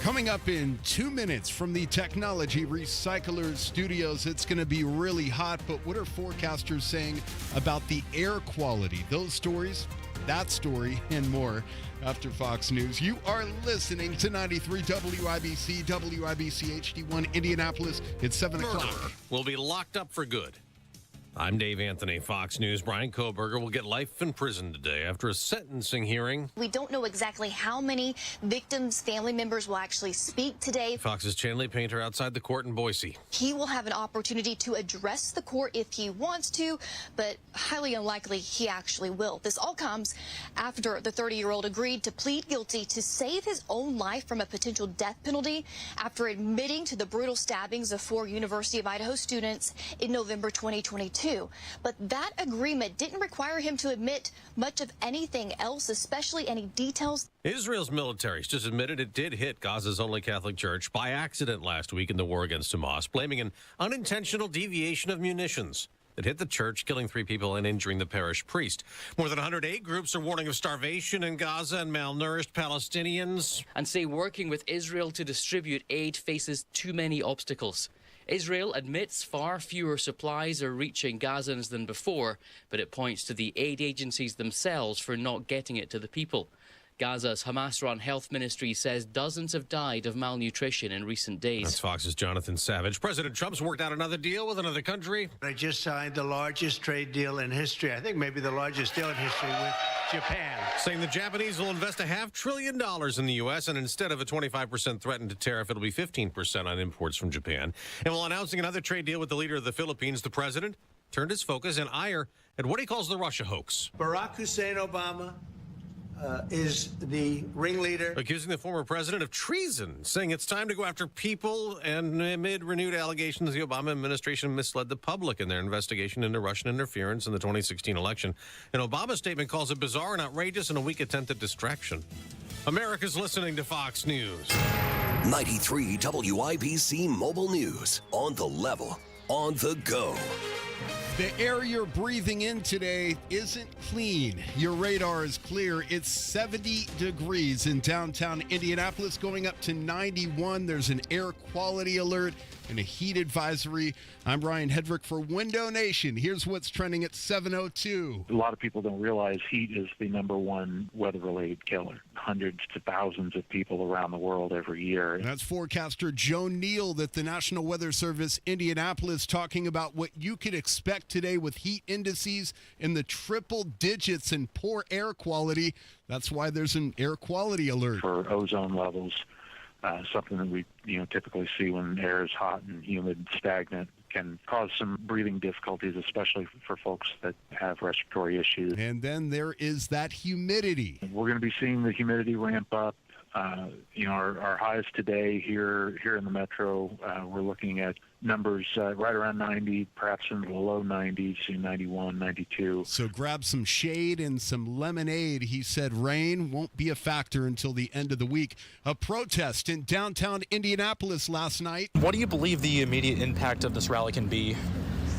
Coming up in 2 minutes from the Technology Recyclers Studios, it's going to be really hot, but what are forecasters saying about the air quality? Those stories, that story, and more after Fox News. You are listening to 93 WIBC, WIBC HD1 Indianapolis. It's 7 o'clock. Will be locked up for good. I'm Dave Anthony, Fox News. Brian Kohberger will get life in prison today after a sentencing hearing. We don't know exactly how many victims' family members will actually speak today. Fox's Chanley Painter outside the court in Boise. He will have an opportunity to address the court if he wants to, but highly unlikely he actually will. This all comes after the 30-year-old agreed to plead guilty to save his own life from a potential death penalty after admitting to the brutal stabbings of 4 University of Idaho students in November 2022. But that agreement didn't require him to admit much of anything else, especially any details. Israel's military just admitted it did hit Gaza's only Catholic church by accident last week in the war against Hamas, blaming an unintentional deviation of munitions. It hit the church, killing 3 people and injuring the parish priest. More than 100 aid groups are warning of starvation in Gaza and malnourished Palestinians. And say working with Israel to distribute aid faces too many obstacles. Israel admits far fewer supplies are reaching Gazans than before, but it points to the aid agencies themselves for not getting it to the people. Gaza's Hamas-run health ministry says dozens have died of malnutrition in recent days. That's Fox's Jonathan Savage. President Trump's worked out another deal with another country. I just signed the largest trade deal in history. I think maybe the largest deal in history with Japan. Saying the Japanese will invest $500 billion in the U.S., and instead of a 25% threatened tariff, it'll be 15% on imports from Japan. And while announcing another trade deal with the leader of the Philippines, the president turned his focus and ire at what he calls the Russia hoax. Barack Hussein Obama is the ringleader. Accusing the former president of treason, saying it's time to go after people, and amid renewed allegations the Obama administration misled the public in their investigation into Russian interference in the 2016 election. An Obama statement calls it bizarre and outrageous and a weak attempt at distraction. America's listening to Fox News. 93 WIBC Mobile News. On the level, on the go. The air you're breathing in today isn't clean. Your radar is clear. It's 70 degrees in downtown Indianapolis, going up to 91. There's an air quality alert and a heat advisory. I'm Ryan Hedrick for Window Nation. Here's what's trending at 7:02. A lot of people don't realize heat is the number one weather-related killer. Hundreds to thousands of people around the world every year. That's forecaster Joe Neal at the National Weather Service Indianapolis talking about what you could expect today with heat indices in the triple digits and poor air quality. That's why there's an air quality alert. For ozone levels, something that we typically see when air is hot and humid, stagnant, can cause some breathing difficulties, especially for folks that have respiratory issues. And then there is that humidity. We're going to be seeing the humidity ramp up. Our highs today here in the metro, we're looking at numbers right around 90, perhaps in the low 90s, 91, 92. So grab some shade and some lemonade. He said rain won't be a factor until the end of the week. A protest in downtown Indianapolis last night. What do you believe the immediate impact of this rally can be?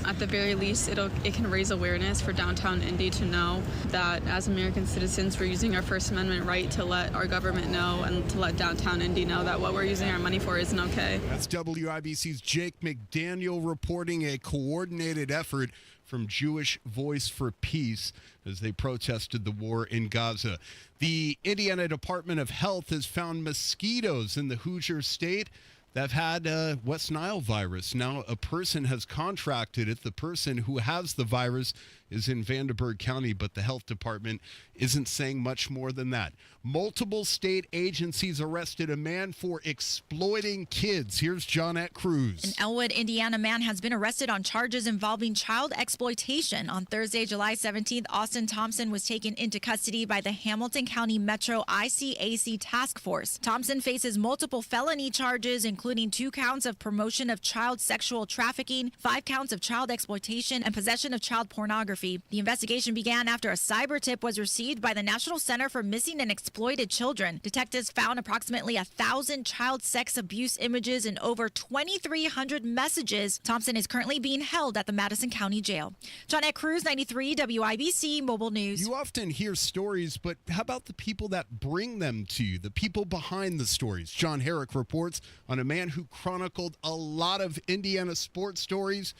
At the very least, it can raise awareness for downtown Indy to know that as American citizens, we're using our First Amendment right to let our government know and to let downtown Indy know that what we're using our money for isn't okay. That's WIBC's Jake McDaniel reporting a coordinated effort from Jewish Voice for Peace as they protested the war in Gaza. The Indiana Department of Health has found mosquitoes in the Hoosier State that have had West Nile virus. Now a person has contracted it. The person who has the virus is in Vanderburgh County, but the health department isn't saying much more than that. Multiple state agencies arrested a man for exploiting kids. Here's Johnette Cruz. An Elwood, Indiana man has been arrested on charges involving child exploitation. On Thursday, July 17th, Austin Thompson was taken into custody by the Hamilton County Metro ICAC Task Force. Thompson faces multiple felony charges, including 2 counts of promotion of child sexual trafficking, 5 counts of child exploitation, and possession of child pornography. The investigation began after a cyber tip was received by the National Center for Missing and Exploited Children. Detectives found approximately 1,000 child sex abuse images and over 2,300 messages. Thompson is currently being held at the Madison County Jail. Johnette Cruz, 93 WIBC Mobile News. You often hear stories, but how about the people that bring them to you, the people behind the stories? John Herrick reports on a man who chronicled a lot of Indiana sports stories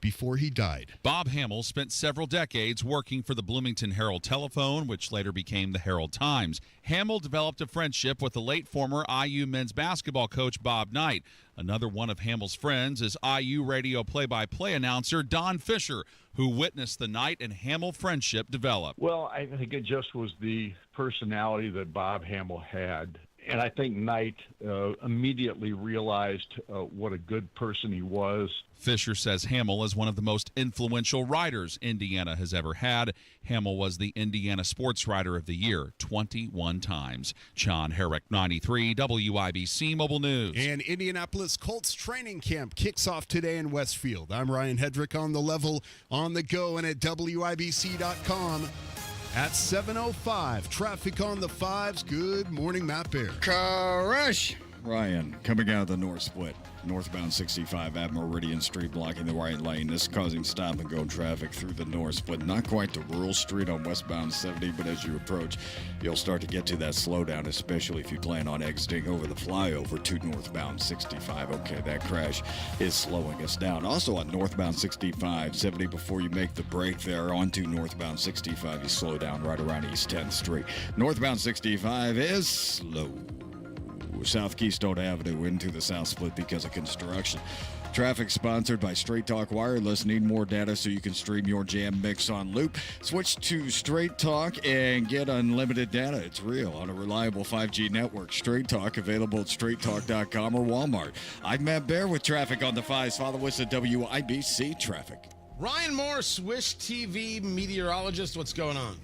before he died. Bob Hamill spent several decades working for the Bloomington Herald Telephone, which later became the Herald Times. Hamill developed a friendship with the late former IU men's basketball coach Bob Knight. Another one of Hamill's friends is IU radio play-by-play announcer Don Fisher, who witnessed the Knight and Hamill friendship develop. Well, I think it just was the personality that Bob Hamill had. And I think Knight immediately realized what a good person he was. Fisher says Hamill is one of the most influential writers Indiana has ever had. Hamill was the Indiana Sports Writer of the Year 21 times. John Herrick, 93 WIBC Mobile News. And Indianapolis Colts training camp kicks off today in Westfield. I'm Ryan Hedrick on the level, on the go, and at WIBC.com. At 7:05, traffic on the 5s. Good morning, Matt Bear. Crush! Ryan, coming out of the north split. Northbound 65 at Meridian Street blocking the right lane. This is causing stop-and-go traffic through the north split. Not quite to Rural Street on westbound 70, but as you approach, you'll start to get to that slowdown, especially if you plan on exiting over the flyover to northbound 65. Okay, that crash is slowing us down. Also on northbound 65, 70 before you make the break there onto northbound 65, you slow down right around East 10th Street. Northbound 65 is slow. South Keystone Avenue into the south split because of construction. Traffic sponsored by Straight Talk Wireless. Need more data so you can stream your jam mix on loop? Switch to Straight Talk and get unlimited data. It's real on a reliable 5G network. Straight Talk available at straighttalk.com or Walmart. I'm Matt Bear with traffic on the 5s. Follow us at WIBC Traffic. Ryan Morse, Wish TV meteorologist. What's going on?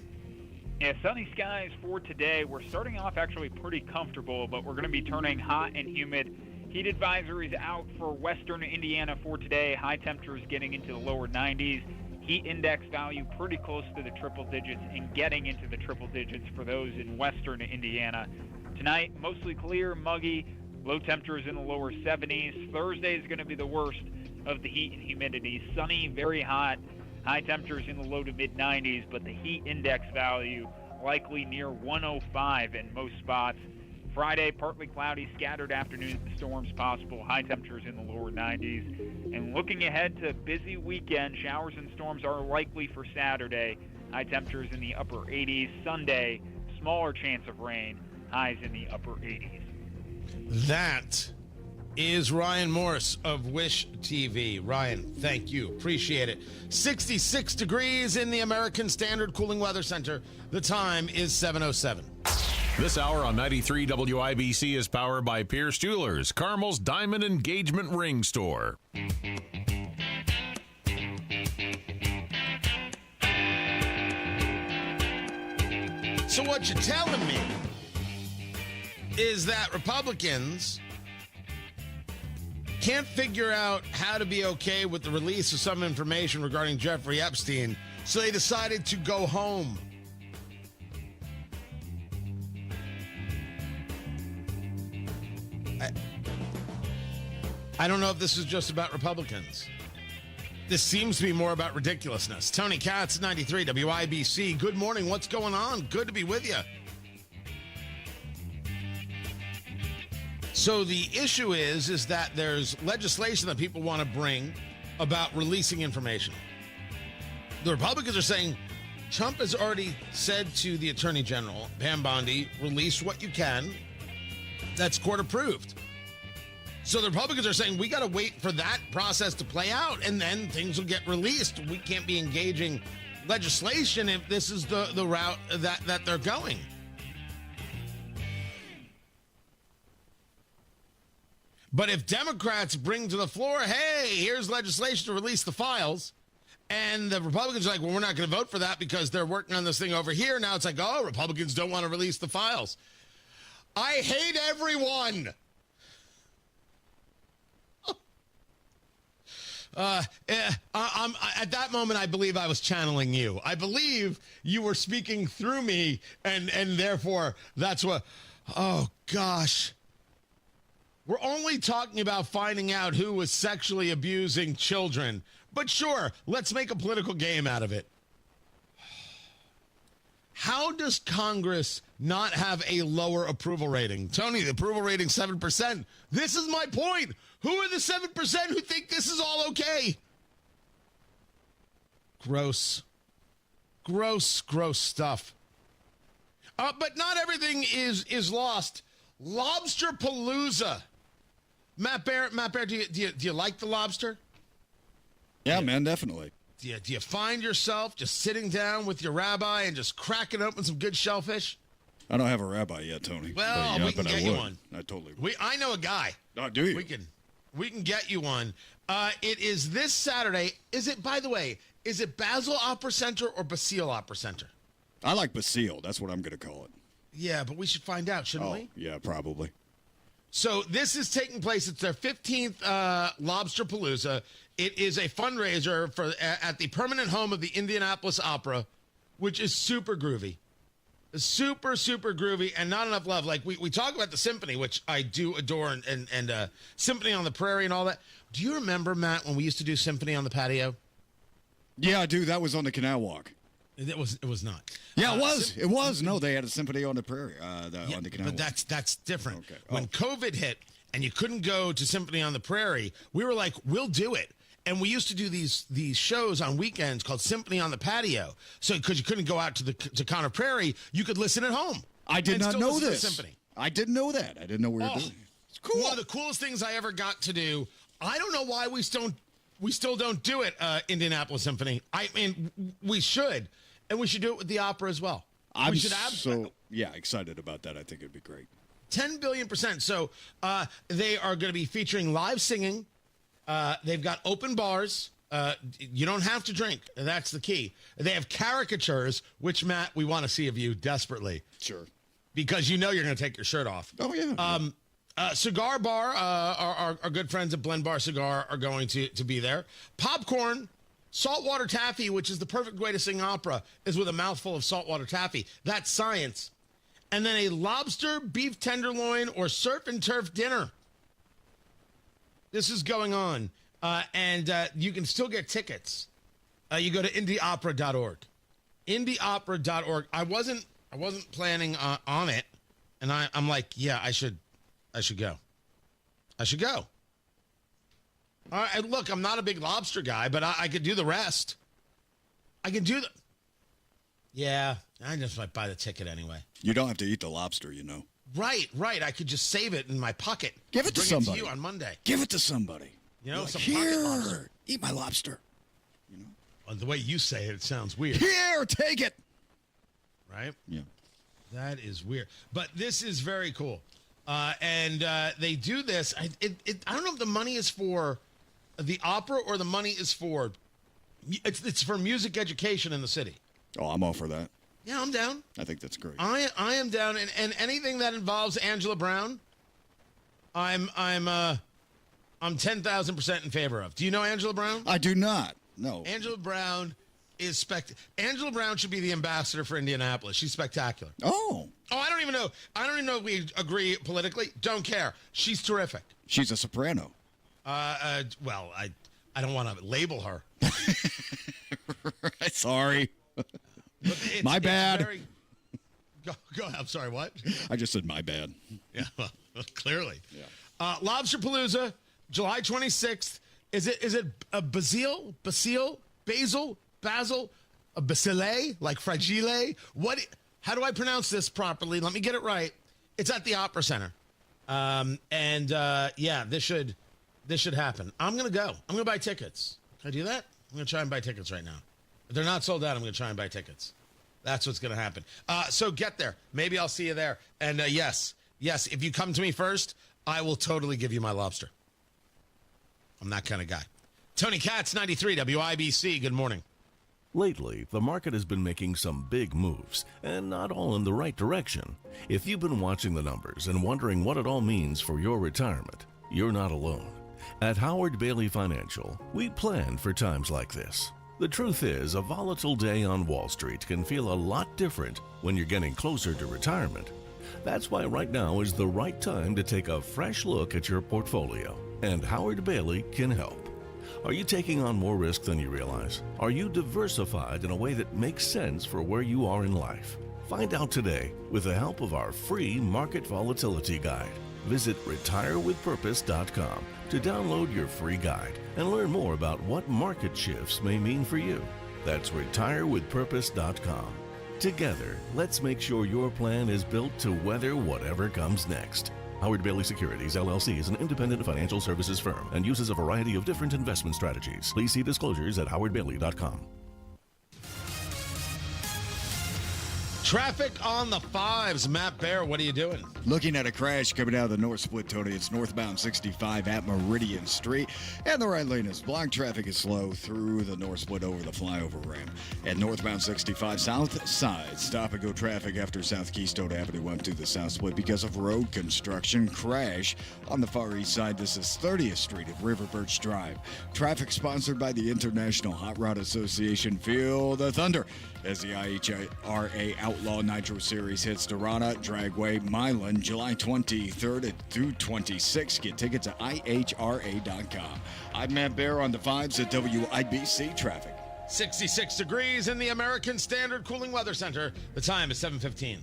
Yeah, sunny skies for today. We're starting off actually pretty comfortable, but we're going to be turning hot and humid. Heat advisories out for western Indiana for today. High temperatures getting into the lower 90s. Heat index value pretty close to the triple digits and getting into the triple digits for those in western Indiana. Tonight, mostly clear, muggy, low temperatures in the lower 70s. Thursday is going to be the worst of the heat and humidity. Sunny, very hot. High temperatures in the low to mid 90s, but the heat index value likely near 105 in most spots. Friday, partly cloudy, scattered afternoon storms possible. High temperatures in the lower 90s. And looking ahead to a busy weekend, showers and storms are likely for Saturday. High temperatures in the upper 80s. Sunday, smaller chance of rain. Highs in the upper 80s. That is Ryan Morse of Wish TV. Ryan, thank you. Appreciate it. 66 degrees in the American Standard Cooling Weather Center. The time is 7:07. This hour on 93 WIBC is powered by Pierce Jewelers, Carmel's Diamond Engagement Ring Store. So what you're telling me is that Republicans can't figure out how to be okay with the release of some information regarding Jeffrey Epstein, so they decided to go home. I don't know if this is just about Republicans. This seems to be more about ridiculousness. Tony Katz, 93 WIBC. Good morning. What's going on? Good to be with you. So the issue is that there's legislation that people want to bring about releasing information. The Republicans are saying Trump has already said to the Attorney General, Pam Bondi, release what you can. That's court approved. So the Republicans are saying we got to wait for that process to play out and then things will get released. We can't be engaging legislation if this is the route that they're going. But if Democrats bring to the floor, hey, here's legislation to release the files, and the Republicans are like, well, we're not going to vote for that because they're working on this thing over here. Now it's like, oh, Republicans don't want to release the files. I hate everyone. I'm at that moment, I believe I was channeling you. I believe you were speaking through me, and therefore that's what. Oh gosh, we're only talking about finding out who was sexually abusing children. But sure, let's make a political game out of it. How does Congress not have a lower approval rating? Tony, the approval rating 7%. This is my point. Who are the 7% who think this is all okay? Gross. Gross stuff. But not everything is lost. Lobster Palooza. Matt Bear, do you like the lobster? Yeah, man, definitely. Do you find yourself just sitting down with your rabbi and just cracking open some good shellfish? I don't have a rabbi yet, Tony. Well, we can get you one. I totally would. I know a guy. Oh, do you? We can get you one. It is this Saturday. By the way, is it Basel Opera Center or Basile Opera Center? I like Basile. That's what I'm going to call it. Yeah, but we should find out, shouldn't we? Yeah, probably. So this is taking place. It's their 15th Lobster Palooza. It is a fundraiser at the permanent home of the Indianapolis Opera, which is super groovy. Super, super groovy and not enough love. Like we talk about the symphony, which I do adore, and Symphony on the Prairie and all that. Do you remember, Matt, when we used to do Symphony on the Patio? Yeah, I do. That was on the Canal Walk. It was not. Yeah, it was. It was. No, they had a Symphony on the Prairie, on the Canal Walk. But that's different. Okay. When COVID hit and you couldn't go to Symphony on the Prairie, we were like, we'll do it. And we used to do these shows on weekends called Symphony on the Patio. So because you couldn't go out to Conner Prairie, you could listen at home. I did not know this. Symphony. I didn't know that. I didn't know we were doing it. It's cool. One of the coolest things I ever got to do. I don't know why we still don't do it, Indianapolis Symphony. I mean, we should. And we should do it with the opera as well. I'm excited about that. I think it'd be great. 10 billion%. So they are going to be featuring live singing. They've got open bars. You don't have to drink. That's the key. They have caricatures, which, Matt, we want to see of you desperately. Sure. Because you know you're going to take your shirt off. Oh, yeah. Cigar Bar, our good friends at Blend Bar Cigar are going to be there. Popcorn, saltwater taffy, which is the perfect way to sing opera, is with a mouthful of saltwater taffy. That's science. And then a lobster, beef tenderloin, or surf and turf dinner. This is going on, and you can still get tickets. You go to indieopera.org. Indieopera.org. I wasn't planning on it, and I'm like, yeah, I should go. I should go. All right, look, I'm not a big lobster guy, but I could do the rest. I can do the. Yeah, I just might buy the ticket anyway. You don't have to eat the lobster, you know. Right. I could just save it in my pocket. Give it to somebody. It to you on Monday. Give it to somebody. You know, like, some here, pocket lobster. Eat my lobster. You know, well, the way you say it, it sounds weird. Here, take it. Right? Yeah. That is weird. But this is very cool. And they do this. I don't know if the money is for the opera or the money is for. It's for music education in the city. Oh, I'm all for that. Yeah, I'm down. I think that's great. I am down, and anything that involves Angela Brown, I'm 10,000% in favor of. Do you know Angela Brown? I do not. No. Angela Brown is Angela Brown should be the ambassador for Indianapolis. She's spectacular. Oh. I don't even know. I don't even know if we agree politically. Don't care. She's terrific. She's a soprano. Well, I don't want to label her. Sorry. My bad. Go. I'm sorry. What? I just said my bad. Yeah. Well, clearly. Yeah. Lobster Palooza, July 26th. Is it a Basile, a Basile, like fragile? What? How do I pronounce this properly? Let me get it right. It's at the Opera Center. This should happen. I'm gonna go. I'm gonna buy tickets. Can I do that? I'm gonna try and buy tickets right now. If they're not sold out, I'm going to try and buy tickets. That's what's going to happen. So get there. Maybe I'll see you there. And yes, if you come to me first, I will totally give you my lobster. I'm that kind of guy. Tony Katz, 93 WIBC. Good morning. Lately, the market has been making some big moves, and not all in the right direction. If you've been watching the numbers and wondering what it all means for your retirement, you're not alone. At Howard Bailey Financial, we plan for times like this. The truth is, a volatile day on Wall Street can feel a lot different when you're getting closer to retirement. That's why right now is the right time to take a fresh look at your portfolio, and Howard Bailey can help. Are you taking on more risk than you realize? Are you diversified in a way that makes sense for where you are in life? Find out today with the help of our free Market Volatility Guide. Visit retirewithpurpose.com to download your free guide and learn more about what market shifts may mean for you. That's retirewithpurpose.com. Together, let's make sure your plan is built to weather whatever comes next. Howard Bailey Securities, LLC is an independent financial services firm and uses a variety of different investment strategies. Please see disclosures at howardbailey.com. Traffic on the 5s. Matt Bear, what are you doing? Looking at a crash coming out of the North Split, Tony. It's northbound 65 at Meridian Street. And the right lane is blocked. Traffic is slow through the North Split over the flyover ramp. At northbound 65 south side, stop-and-go traffic after South Keystone Avenue went to the South Split because of road construction. Crash on the far east side. This is 30th Street at River Birch Drive. Traffic sponsored by the International Hot Rod Association. Feel the thunder as the IHRA Outlaw Nitro Series hits Dorana, Dragway, Milan, July 23rd through 26th. Get tickets at IHRA.com. I'm Matt Bear on the 5s at WIBC Traffic. 66 degrees in the American Standard Cooling Weather Center. The time is 7:15.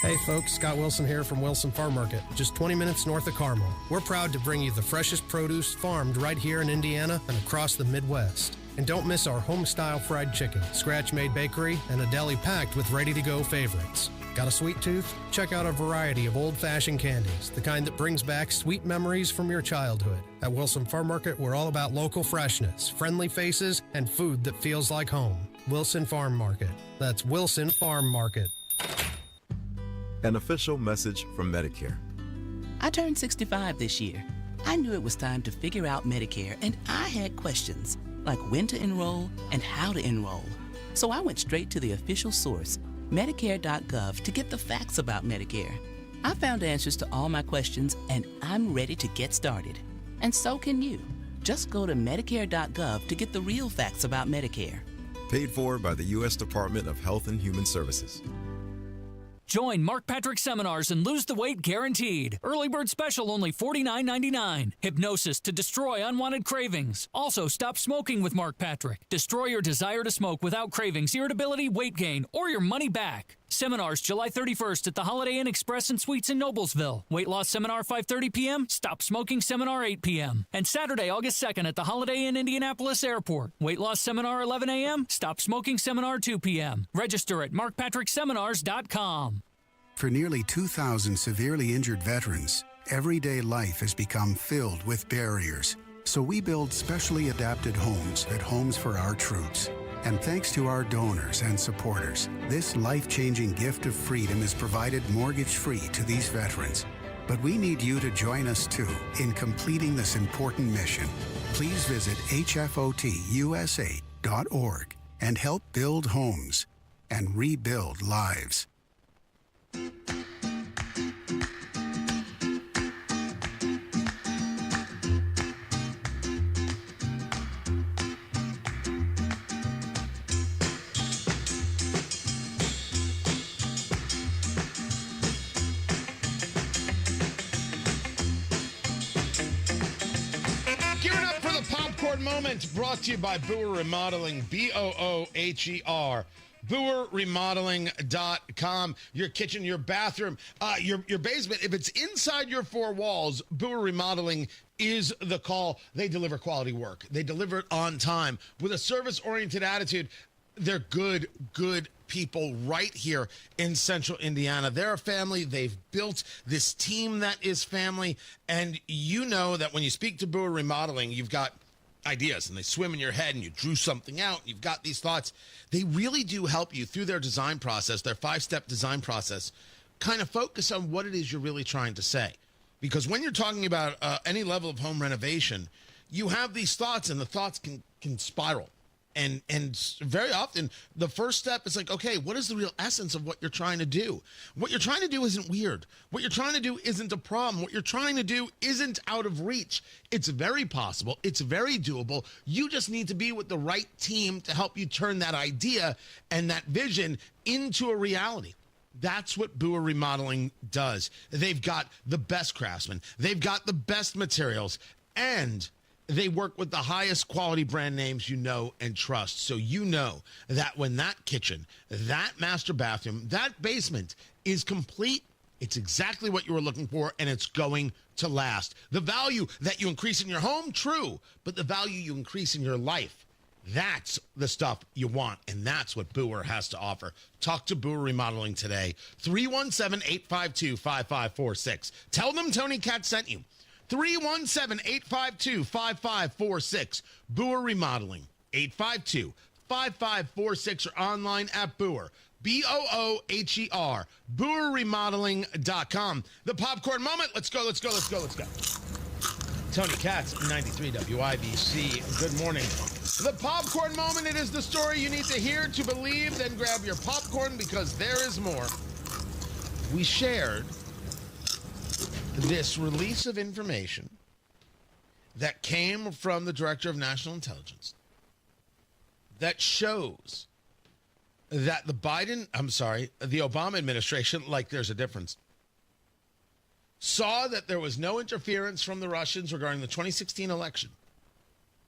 Hey folks, Scott Wilson here from Wilson Farm Market, just 20 minutes north of Carmel. We're proud to bring you the freshest produce farmed right here in Indiana and across the Midwest. And don't miss our home-style fried chicken, scratch-made bakery, and a deli packed with ready-to-go favorites. Got a sweet tooth? Check out our variety of old-fashioned candies, the kind that brings back sweet memories from your childhood. At Wilson Farm Market, we're all about local freshness, friendly faces, and food that feels like home. Wilson Farm Market. That's Wilson Farm Market. An official message from Medicare. I turned 65 this year. I knew it was time to figure out Medicare, and I had questions, like when to enroll and how to enroll. So I went straight to the official source, Medicare.gov, to get the facts about Medicare. I found answers to all my questions, and I'm ready to get started. And so can you. Just go to Medicare.gov to get the real facts about Medicare. Paid for by the U.S. Department of Health and Human Services. Join Mark Patrick Seminars and lose the weight guaranteed. Early bird special only $49.99. Hypnosis to destroy unwanted cravings. Also, stop smoking with Mark Patrick. Destroy your desire to smoke without cravings, irritability, weight gain, or your money back. Seminars July 31st at the Holiday Inn Express and Suites in Noblesville. Weight loss seminar 5:30 p.m. Stop smoking seminar 8 p.m. And Saturday, August 2nd at the Holiday Inn Indianapolis Airport. Weight loss seminar 11 a.m. Stop smoking seminar 2 p.m. Register at markpatrickseminars.com. For nearly 2,000 severely injured veterans, everyday life has become filled with barriers. So we build specially adapted homes at Homes for Our Troops. And thanks to our donors and supporters, this life-changing gift of freedom is provided mortgage-free to these veterans. But we need you to join us, too, in completing this important mission. Please visit hfotusa.org and help build homes and rebuild lives. Moment brought to you by Boer Remodeling, B-O-O-H-E-R. BoerRemodeling.com. Your kitchen, your bathroom, your basement. If it's inside your four walls, Boer Remodeling is the call. They deliver quality work. They deliver it on time with a service-oriented attitude. They're good people right here in central Indiana. They're a family. They've built this team that is family. And you know that when you speak to Boer Remodeling, you've got ideas, and they swim in your head, and you drew something out, and you've got these thoughts. They really do help you through their design process, their 5-step design process, kind of focus on what it is you're really trying to say. Because when you're talking about any level of home renovation, you have these thoughts, and the thoughts can spiral. And very often, the first step is like, okay, what is the real essence of what you're trying to do? What you're trying to do isn't weird. What you're trying to do isn't a problem. What you're trying to do isn't out of reach. It's very possible. It's very doable. You just need to be with the right team to help you turn that idea and that vision into a reality. That's what Boer Remodeling does. They've got the best craftsmen. They've got the best materials, and they work with the highest quality brand names you know and trust. So you know that when that kitchen, that master bathroom, that basement is complete, it's exactly what you were looking for, and it's going to last. The value that you increase in your home, true, but the value you increase in your life, that's the stuff you want, and that's what Boer has to offer. Talk to Boer Remodeling today. 317-852-5546. Tell them Tony Katz sent you. 317-852-5546. Boer Remodeling, 852-5546, or online at Boer, Booher, BoerRemodeling.com. The popcorn moment. Let's go. Tony Katz, 93 WIBC. Good morning. The popcorn moment. It is the story you need to hear to believe. Then grab your popcorn, because there is more. We shared this release of information that came from the Director of National Intelligence that shows that the Obama administration, like there's a difference, saw that there was no interference from the Russians regarding the 2016 election.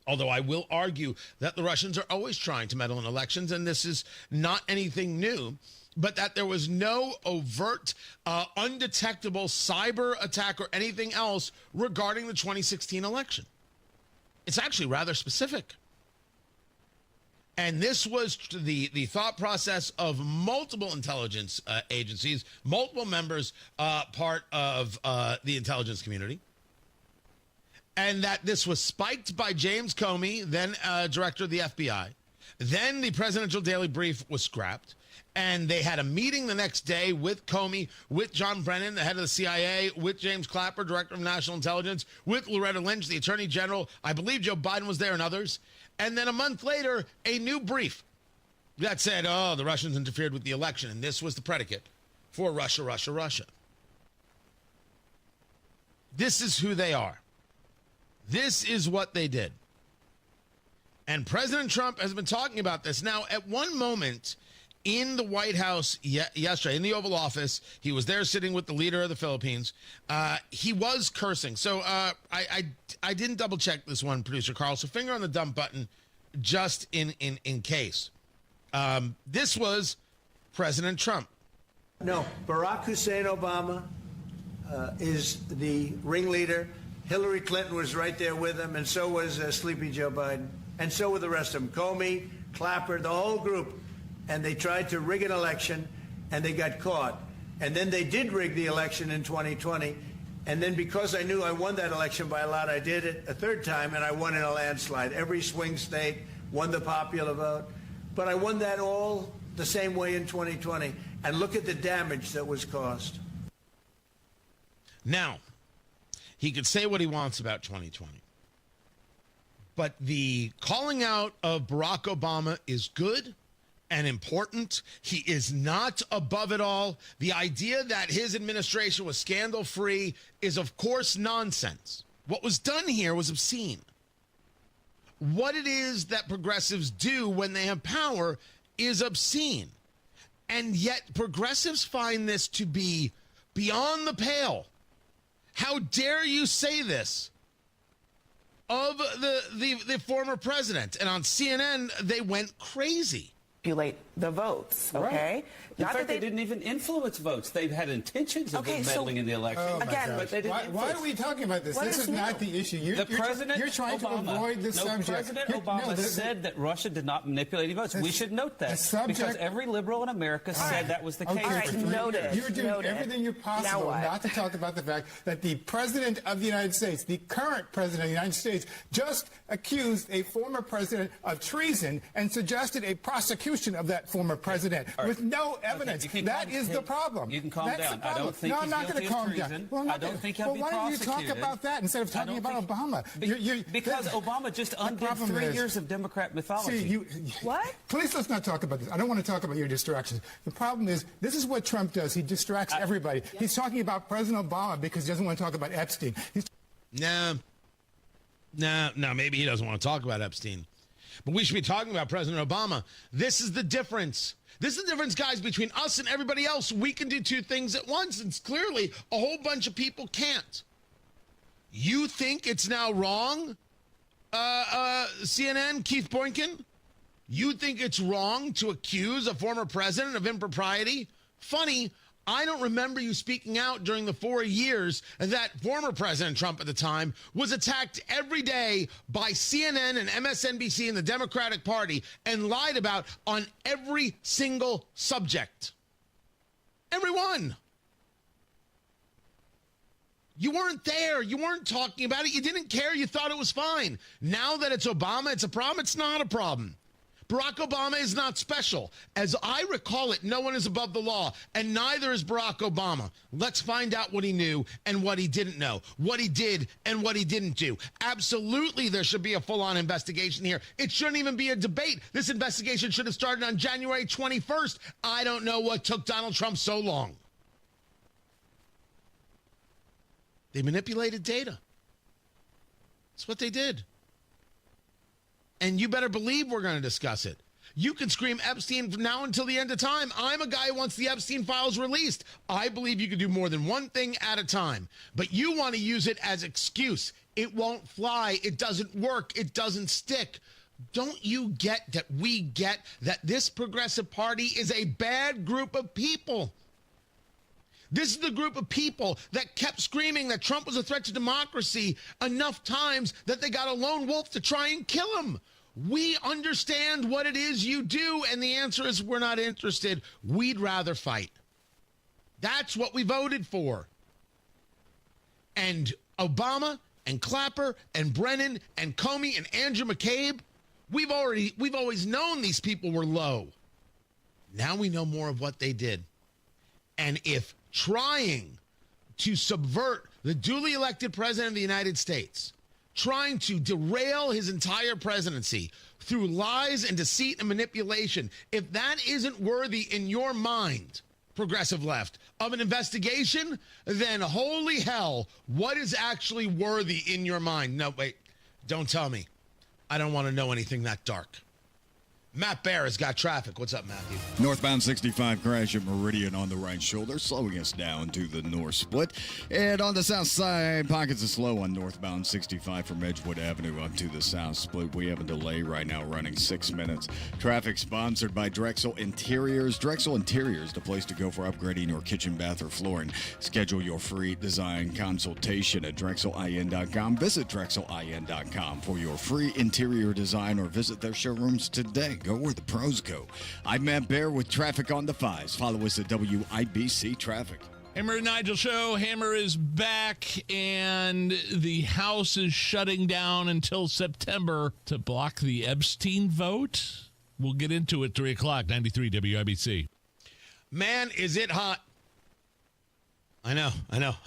Although I will argue that the Russians are always trying to meddle in elections, and this is not anything new, but that there was no overt, undetectable cyber attack or anything else regarding the 2016 election. It's actually rather specific. And this was the thought process of multiple intelligence agencies, multiple members, part of the intelligence community. And that this was spiked by James Comey, then director of the FBI. Then the presidential daily brief was scrapped. And they had a meeting the next day with Comey, with John Brennan, the head of the CIA, with James Clapper, director of national intelligence, with Loretta Lynch, the attorney general. I believe Joe Biden was there and others. And then a month later, a new brief that said, the Russians interfered with the election. And this was the predicate for Russia. This is who they are. This is what they did. And President Trump has been talking about this. Now, at one moment in the White House yesterday, in the Oval Office, he was there sitting with the leader of the Philippines. He was cursing. So I didn't double check this one, producer Carl. So finger on the dump button just in case. This was President Trump. No, Barack Hussein Obama is the ringleader. Hillary Clinton was right there with him, and so was Sleepy Joe Biden, and so were the rest of them. Comey, Clapper, the whole group. And they tried to rig an election, and they got caught. And then they did rig the election in 2020. And then because I knew I won that election by a lot, I did it a third time, and I won in a landslide. Every swing state won the popular vote. But I won that all the same way in 2020. And look at the damage that was caused. Now, he could say what he wants about 2020. But the calling out of Barack Obama is good and important. He is not above it all. The idea that his administration was scandal-free is, of course, nonsense. What was done here was obscene. What it is that progressives do when they have power is obscene. And yet progressives find this to be beyond the pale. How dare you say this of the former president? And on CNN, they went crazy. manipulate the votes, okay? Right. In fact, they didn't even influence votes. They've had intentions of meddling in the election. Again, but they didn't why are we talking about this? This is not the issue. You're trying to avoid the subject. President Obama said that Russia did not manipulate any votes. We should note that because every liberal in America said that was the case. All right, noted. You're doing everything you're possible not to talk about the fact that the President of the United States, the current President of the United States, just accused a former president of treason and suggested a prosecution of that former president with no evidence. That is the problem. You can calm down. I don't think I'm not going to calm down. I don't think he'll be why don't you prosecuted. talk about that instead of talking about Obama? Because Obama just undid 3 years of Democrat mythology. What? Please, let's not talk about this. I don't want to talk about your distractions. The problem is, this is what Trump does. He distracts everybody. He's talking about President Obama because he doesn't want to talk about Epstein. No, maybe he doesn't want to talk about Epstein. But we should be talking about President Obama. This is the difference. This is the difference, guys, between us and everybody else. We can do two things at once, and clearly a whole bunch of people can't. You think it's now wrong, CNN, Keith Boykin? You think it's wrong to accuse a former president of impropriety? Funny, I don't remember you speaking out during the 4 years that former President Trump at the time was attacked every day by CNN and MSNBC and the Democratic Party and lied about on every single subject. Every one. You weren't there. You weren't talking about it. You didn't care. You thought it was fine. Now that it's Obama, it's a problem. It's not a problem. Barack Obama is not special. As I recall it, no one is above the law, and neither is Barack Obama. Let's find out what he knew and what he didn't know, what he did and what he didn't do. Absolutely, there should be a full-on investigation here. It shouldn't even be a debate. This investigation should have started on January 21st. I don't know what took Donald Trump so long. They manipulated data. That's what they did. And you better believe we're going to discuss it. You can scream Epstein from now until the end of time. I'm a guy who wants the Epstein files released. I believe you can do more than one thing at a time. But you want to use it as excuse. It won't fly. It doesn't work. It doesn't stick. Don't you get that we get that this progressive party is a bad group of people? This is the group of people that kept screaming that Trump was a threat to democracy enough times that they got a lone wolf to try and kill him. We understand what it is you do, and the answer is we're not interested. We'd rather fight. That's what we voted for. And Obama and Clapper and Brennan and Comey and Andrew McCabe, we've always known these people were low. Now we know more of what they did. And if trying to subvert the duly elected president of the United States, trying to derail his entire presidency through lies and deceit and manipulation, if that isn't worthy in your mind, progressive left, of an investigation, then holy hell, what is actually worthy in your mind? No, wait, don't tell me. I don't want to know anything that dark. Matt Bear has got traffic. What's up, Matthew? Northbound 65 crash at Meridian on the right shoulder, slowing us down to the north split. And on the south side, pockets of slow on northbound 65 from Edgewood Avenue up to the south split. We have a delay right now running 6 minutes. Traffic sponsored by Drexel Interiors. Drexel Interiors, the place to go for upgrading your kitchen, bath, or flooring. Schedule your free design consultation at drexelin.com. Visit drexelin.com for your free interior design or visit their showrooms today. Go where the pros go. I'm Matt Bear with traffic on the 5s. Follow us at WIBC Traffic. Hammer and Nigel Show. Hammer is back, and the House is shutting down until September to block the Epstein vote. We'll get into it 3 o'clock, 93 WIBC. Man, is it hot. I know.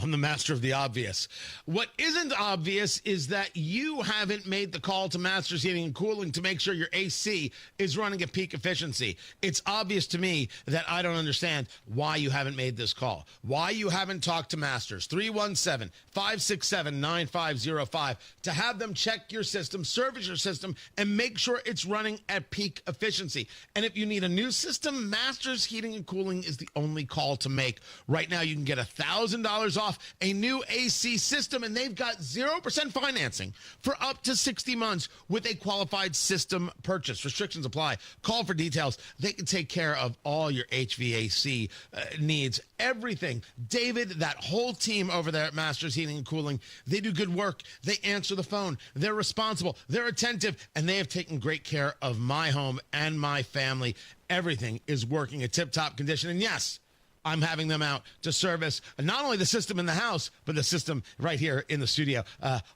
I'm the master of the obvious. What isn't obvious is that you haven't made the call to Masters Heating and Cooling to make sure your AC is running at peak efficiency. It's obvious to me that I don't understand why you haven't made this call, why you haven't talked to Masters. 317-567-9505 to have them check your system, service your system, and make sure it's running at peak efficiency. And if you need a new system, Masters Heating and Cooling is the only call to make. Right now, you can get $1,000 off a new AC system, and they've got 0% financing for up to 60 months with a qualified system purchase. Restrictions apply. Call for details. They can take care of all your HVAC needs, everything. David, that whole team over there at Masters Heating and Cooling, they do good work. They answer the phone. They're responsible. They're attentive, and they have taken great care of my home and my family. Everything is working in tip-top condition. And yes, I'm having them out to service not only the system in the house, but the system right here in the studio.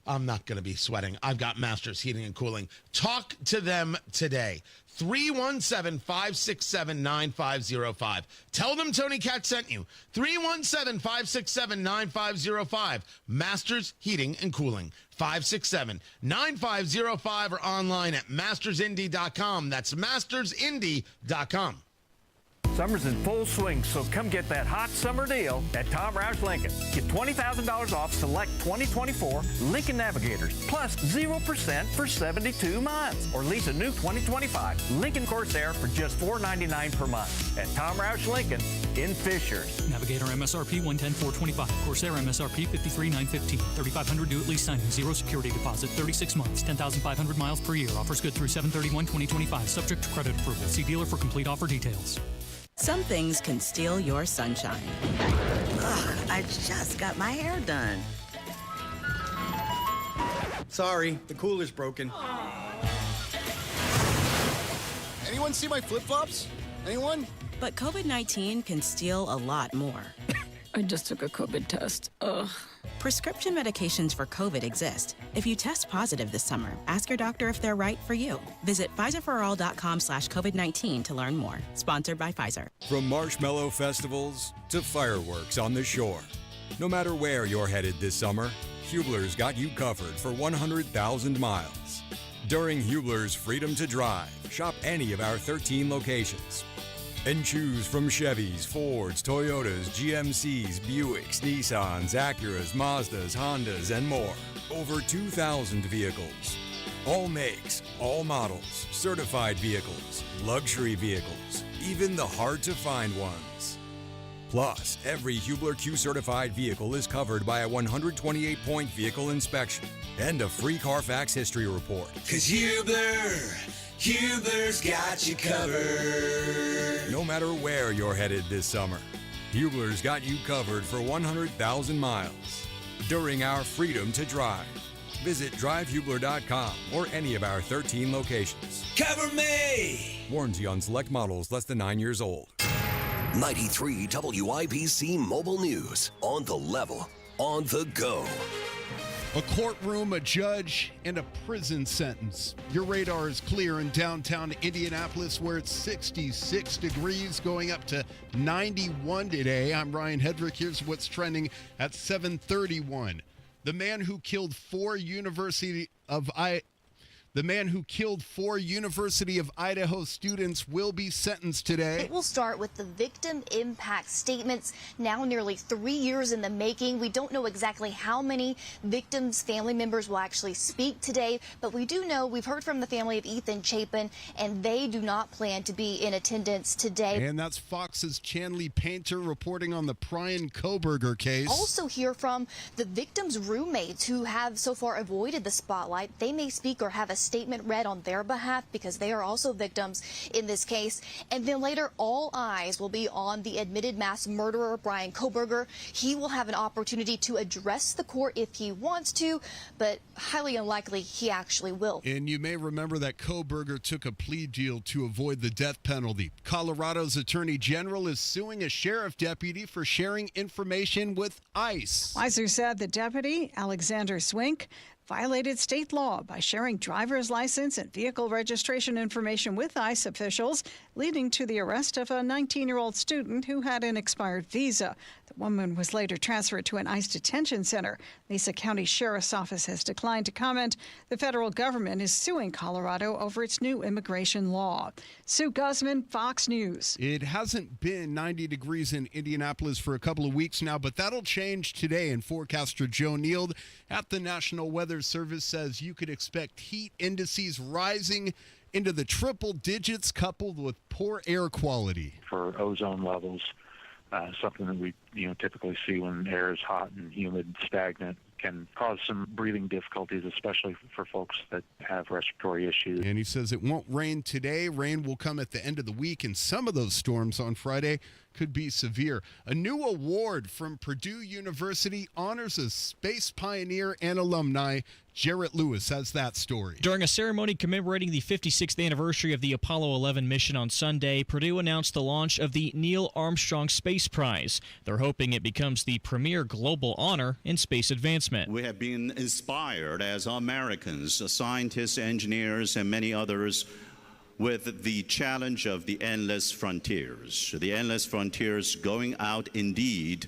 I'm not going to be sweating. I've got Masters Heating and Cooling. Talk to them today. 317-567-9505. Tell them Tony Katz sent you. 317-567-9505. Masters Heating and Cooling. 567-9505 or online at mastersindy.com. That's mastersindy.com. Summer's in full swing, so come get that hot summer deal at Tom Roush Lincoln. Get $20,000 off select 2024 Lincoln Navigators, plus 0% for 72 months. Or lease a new 2025 Lincoln Corsair for just $499 per month at Tom Roush Lincoln in Fishers. Navigator MSRP $110,425. Corsair MSRP $53,915. $3,500 due at lease signing. 0 security deposit. 36 months. 10,500 miles per year. Offers good through 7/31/2025. Subject to credit approval. See dealer for complete offer details. Some things can steal your sunshine. Ugh, I just got my hair done. Sorry, the cooler's broken. Anyone see my flip-flops? Anyone? But COVID-19 can steal a lot more. I just took a COVID test. Ugh. Prescription medications for COVID exist. If you test positive this summer, ask your doctor if they're right for you. Visit PfizerForAll.com/COVID-19 to learn more. Sponsored by Pfizer. From marshmallow festivals to fireworks on the shore. No matter where you're headed this summer, Hubler's got you covered for 100,000 miles. During Hubler's Freedom to Drive, shop any of our 13 locations. And choose from Chevys, Fords, Toyotas, GMCs, Buicks, Nissans, Acuras, Mazdas, Hondas, and more. Over 2,000 vehicles. All makes, all models, certified vehicles, luxury vehicles, even the hard-to-find ones. Plus, every Hubler Q-certified vehicle is covered by a 128-point vehicle inspection and a free Carfax history report. 'Cause Hubler's got you covered. No matter where you're headed this summer, Hubler's got you covered for 100,000 miles during our Freedom to Drive. Visit drivehubler.com or any of our 13 locations. Cover me! Warranty on select models less than 9 years old. 93 WIBC Mobile News. On the level, on the go. A courtroom, a judge, and a prison sentence. Your radar is clear in downtown Indianapolis, where it's 66 degrees, going up to 91 today. I'm Ryan Hedrick. Here's what's trending at 7:31. The man who killed four University of Idaho students will be sentenced today. It will start with the victim impact statements, now nearly 3 years in the making. We don't know exactly how many victims' family members will actually speak today, but we do know we've heard from the family of Ethan Chapin, and they do not plan to be in attendance today. And that's Fox's Chanley Painter reporting on the Brian Kohberger case. Also hear from the victims' roommates who have so far avoided the spotlight. They may speak or have a statement read on their behalf because they are also victims in this case. And then later, all eyes will be on the admitted mass murderer, Brian Kohberger. He will have an opportunity to address the court if he wants to, but highly unlikely he actually will. And you may remember that Kohberger took a plea deal to avoid the death penalty. Colorado's Attorney General is suing a sheriff deputy for sharing information with ICE. Weiser said the deputy, Alexander Swink, violated state law by sharing driver's license and vehicle registration information with ICE officials, leading to the arrest of a 19-year-old student who had an expired visa. The woman was later transferred to an ICE detention center. Mesa County Sheriff's Office has declined to comment. The federal government is suing Colorado over its new immigration law. Sue Guzman, Fox News. It hasn't been 90 degrees in Indianapolis for a couple of weeks now, but that'll change today. And forecaster Joe Neild at the National Weather Service says you could expect heat indices rising into the triple digits, coupled with poor air quality. For ozone levels, something that we typically see when air is hot and humid, stagnant, can cause some breathing difficulties, especially for folks that have respiratory issues. And he says it won't rain today. Rain will come at the end of the week, and some of those storms on Friday could be severe. A new award from Purdue University honors a space pioneer and alumni. Jarrett Lewis has that story. During a ceremony commemorating the 56th anniversary of the Apollo 11 mission on Sunday, Purdue announced the launch of the Neil Armstrong Space Prize. They're hoping it becomes the premier global honor in space advancement. We have been inspired as Americans, scientists, engineers, and many others, with the challenge of the endless frontiers. The endless frontiers going out indeed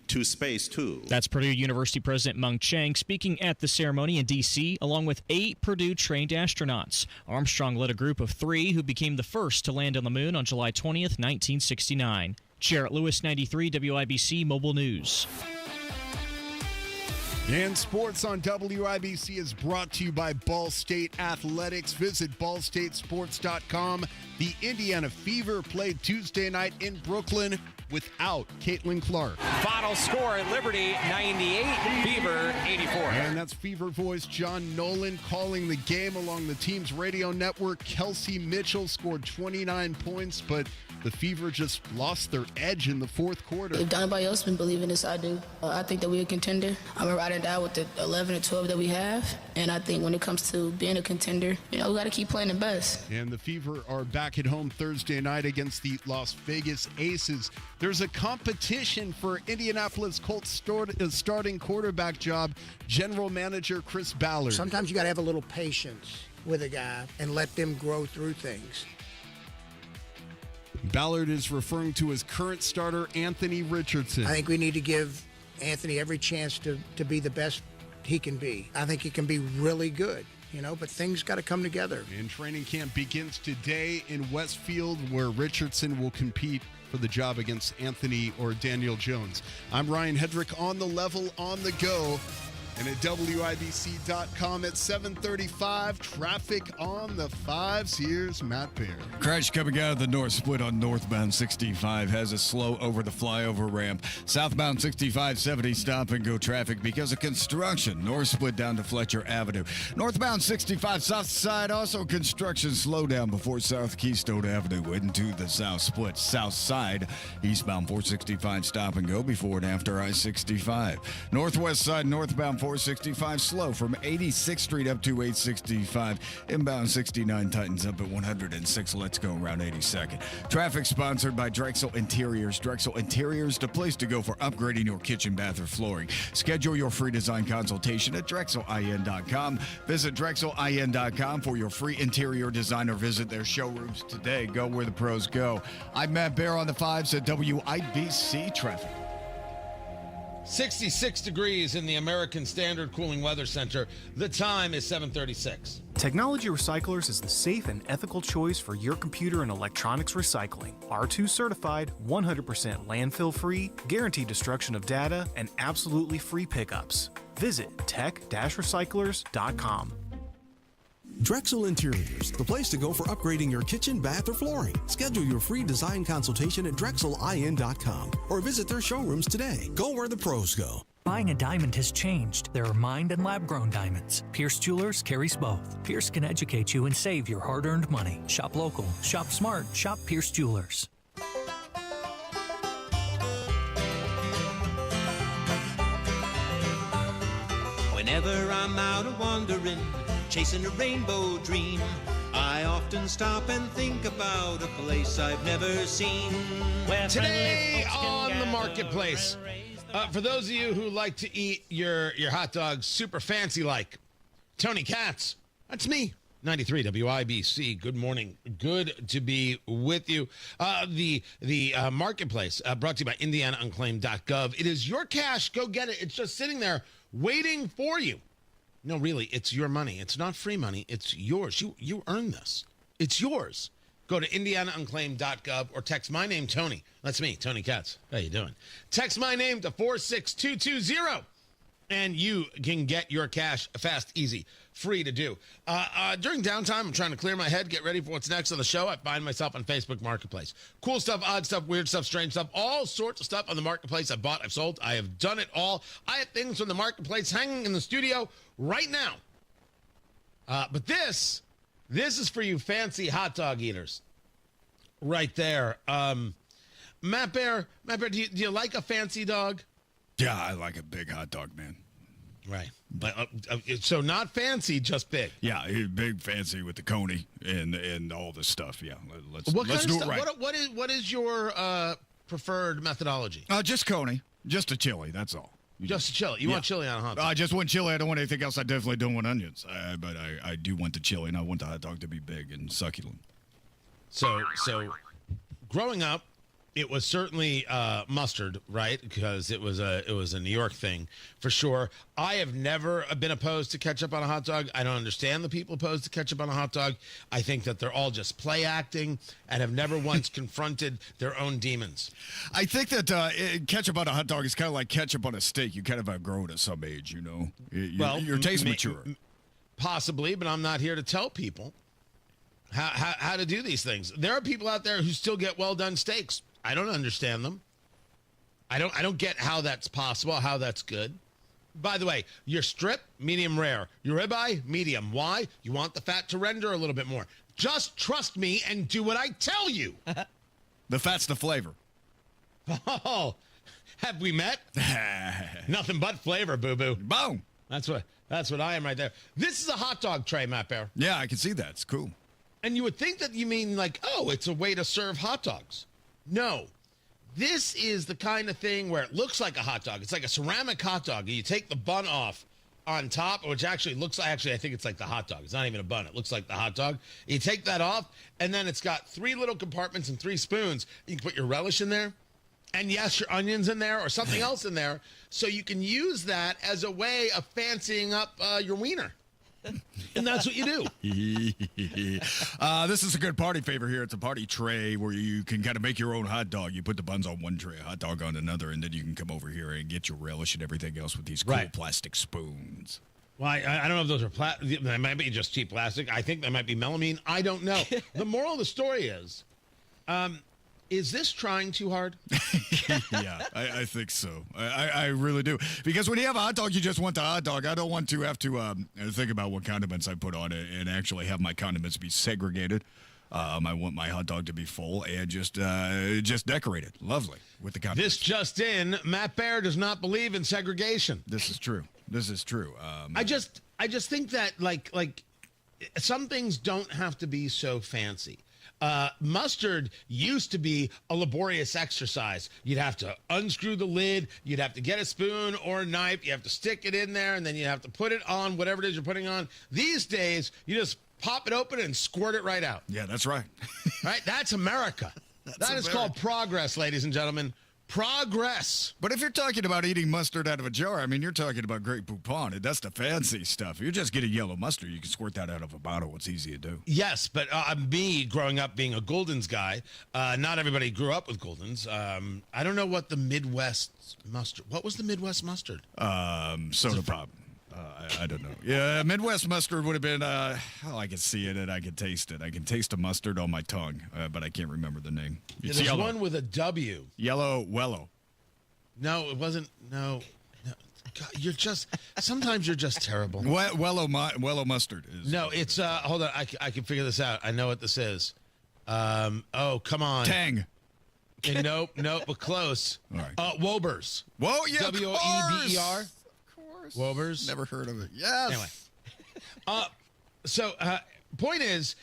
to space, too. That's Purdue University President Mung Chiang speaking at the ceremony in D.C., along with 8 Purdue-trained astronauts. Armstrong led a group of 3 who became the first to land on the moon on July 20th, 1969. Jarrett Lewis, 93 WIBC Mobile News. And sports on WIBC is brought to you by Ball State Athletics. Visit ballstatesports.com. The Indiana Fever played Tuesday night in Brooklyn without Caitlin Clark. Final score at Liberty, 98, Fever, 84. And that's Fever voice John Nolan calling the game along the team's radio network. Kelsey Mitchell scored 29 points, but the Fever just lost their edge in the fourth quarter. If anybody else been believing this, I do. I think that we're a contender. I'm going to ride it out with the 11 or 12 that we have. And I think when it comes to being a contender, we got to keep playing the best. And the Fever are back at home Thursday night against the Las Vegas Aces. There's a competition for Indianapolis Colts starting quarterback job. General Manager Chris Ballard. Sometimes you got to have a little patience with a guy and let them grow through things. Ballard is referring to his current starter, Anthony Richardson. I think we need to give Anthony every chance to be the best he can be. I think he can be really good, but things got to come together. And training camp begins today in Westfield, where Richardson will compete for the job against Anthony or Daniel Jones. I'm Ryan Hedrick on the level, on the go. And at WIBC.com at 7:35, traffic on the 5s. Here's Matt Bear. Crash coming out of the North Split on northbound 65 has a slow over the flyover ramp. Southbound 65-70 stop and go traffic because of construction. North Split down to Fletcher Avenue. Northbound 65 south side also construction slowdown before South Keystone Avenue into the South Split. South side eastbound 465 stop and go before and after I-65. Northwest side northbound 465 slow from 86th Street up to 865. Inbound 69 tightens up at 106. Let's go around 82nd. Traffic sponsored by Drexel Interiors. Drexel Interiors, the place to go for upgrading your kitchen, bath, or flooring. Schedule your free design consultation at DrexelIN.com. Visit DrexelIN.com for your free interior design or visit their showrooms today. Go where the pros go. I'm Matt Bear on the 5s at WIBC Traffic. 66 degrees in the American Standard Cooling Weather Center. The time is 7:36. Technology Recyclers is the safe and ethical choice for your computer and electronics recycling. R2 certified, 100% landfill free, guaranteed destruction of data, and absolutely free pickups. Visit tech-recyclers.com. Drexel Interiors, the place to go for upgrading your kitchen, bath, or flooring. Schedule your free design consultation at DrexelIN.com or visit their showrooms today. Go where the pros go. Buying a diamond has changed. There are mined and lab-grown diamonds. Pierce Jewelers carries both. Pierce can educate you and save your hard-earned money. Shop local, shop smart, shop Pierce Jewelers. Whenever I'm out wandering, chasing a rainbow dream, I often stop and think about a place I've never seen. Today on the marketplace, for those of you who like to eat your hot dogs super fancy like, Tony Katz, that's me. 93 WIBC. Good morning. Good to be with you. The marketplace brought to you by IndianaUnclaimed.gov. It is your cash. Go get it. It's just sitting there waiting for you. No, really, it's your money. It's not free money. It's yours. You earn this. It's yours. Go to IndianaUnclaimed.gov or text my name, Tony. That's me, Tony Katz. How you doing? Text my name to 46220. And you can get your cash fast, easy, free to do. During downtime, I'm trying to clear my head, get ready for what's next on the show. I find myself on Facebook Marketplace. Cool stuff, odd stuff, weird stuff, strange stuff, all sorts of stuff on the Marketplace. I've bought, I've sold, I have done it all. I have things from the Marketplace hanging in the studio right now. But this is for you fancy hot dog eaters. Right there. Matt Bear, do you like a fancy dog? Yeah, I like a big hot dog, man. Right. So not fancy, just big. Yeah, big, fancy with the coney and all this stuff. Yeah, let's do it right. What is your preferred methodology? Just coney, just a chili. That's all. Just a chili. You want chili on a hot dog? I just want chili. I don't want anything else. I definitely don't want onions. But I do want the chili, and I want the hot dog to be big and succulent. So growing up, it was certainly mustard, right? Because it was a New York thing for sure. I have never been opposed to ketchup on a hot dog. I don't understand the people opposed to ketchup on a hot dog. I think that they're all just play acting and have never once confronted their own demons. I think that ketchup on a hot dog is kind of like ketchup on a steak. You kind of outgrow it at some age, you know. Your taste mature. Possibly, but I'm not here to tell people how to do these things. There are people out there who still get well-done steaks. I don't understand them. I don't get how that's possible, how that's good. By the way, your strip, medium rare. Your ribeye, medium. Why? You want the fat to render a little bit more. Just trust me and do what I tell you. The fat's the flavor. Oh, have we met? Nothing but flavor, boo-boo. Boom. That's what I am right there. This is a hot dog tray, Matt Bear. Yeah, I can see that. It's cool. And you would think that you mean like, oh, it's a way to serve hot dogs. No, this is the kind of thing where it looks like a hot dog. It's like a ceramic hot dog. You take the bun off on top, which actually looks like, I think it's like the hot dog. It's not even a bun. It looks like the hot dog. You take that off, and then it's got 3 little compartments and 3 spoons. You can put your relish in there, and yes, your onions in there or something else in there. So you can use that as a way of fancying up your wiener. And that's what you do. This is a good party favor here. It's a party tray where you can kind of make your own hot dog. You put the buns on one tray, a hot dog on another, and then you can come over here and get your relish and everything else with these cool plastic spoons. Well, I don't know if those are plastic. They might be just cheap plastic. I think they might be melamine. I don't know. The moral of the story is this trying too hard? Yeah, I think so. I really do. Because when you have a hot dog, you just want the hot dog. I don't want to have to think about what condiments I put on it and actually have my condiments be segregated. I want my hot dog to be full and just decorated. Lovely with the condiments. This just in, Matt Bear does not believe in segregation. This is true. I just think that like some things don't have to be so fancy. Mustard used to be a laborious exercise. You'd have to unscrew the lid. You'd have to get a spoon or a knife. You have to stick it in there, and then you have to put it on whatever it is you're putting on. These days, you just pop it open and squirt it right out. Yeah, that's right. Right? That's America. That is called progress, ladies and gentlemen. Progress. But if you're talking about eating mustard out of a jar, I mean, you're talking about Grey Poupon. That's the fancy stuff. If you're just getting yellow mustard, you can squirt that out of a bottle. It's easy to do. Yes, but me growing up being a Gulden's guy, not everybody grew up with Gulden's. I don't know what the Midwest mustard. What was the Midwest mustard? Soda pop. I don't know. Yeah, Midwest mustard would have been, I can see it and I can taste it. I can taste the mustard on my tongue, but I can't remember the name. It's There's yellow. One with a W. Yellow Wello. No, it wasn't. No. God, sometimes you're just terrible. Wello mustard is. No, it's, hold on. I can figure this out. I know what this is. Oh, come on. Tang. Nope, but close. All right. Wobers. Whoa, yeah, W-O-E-B-E-R. Wobers. Never heard of it. Yes. Anyway. So point is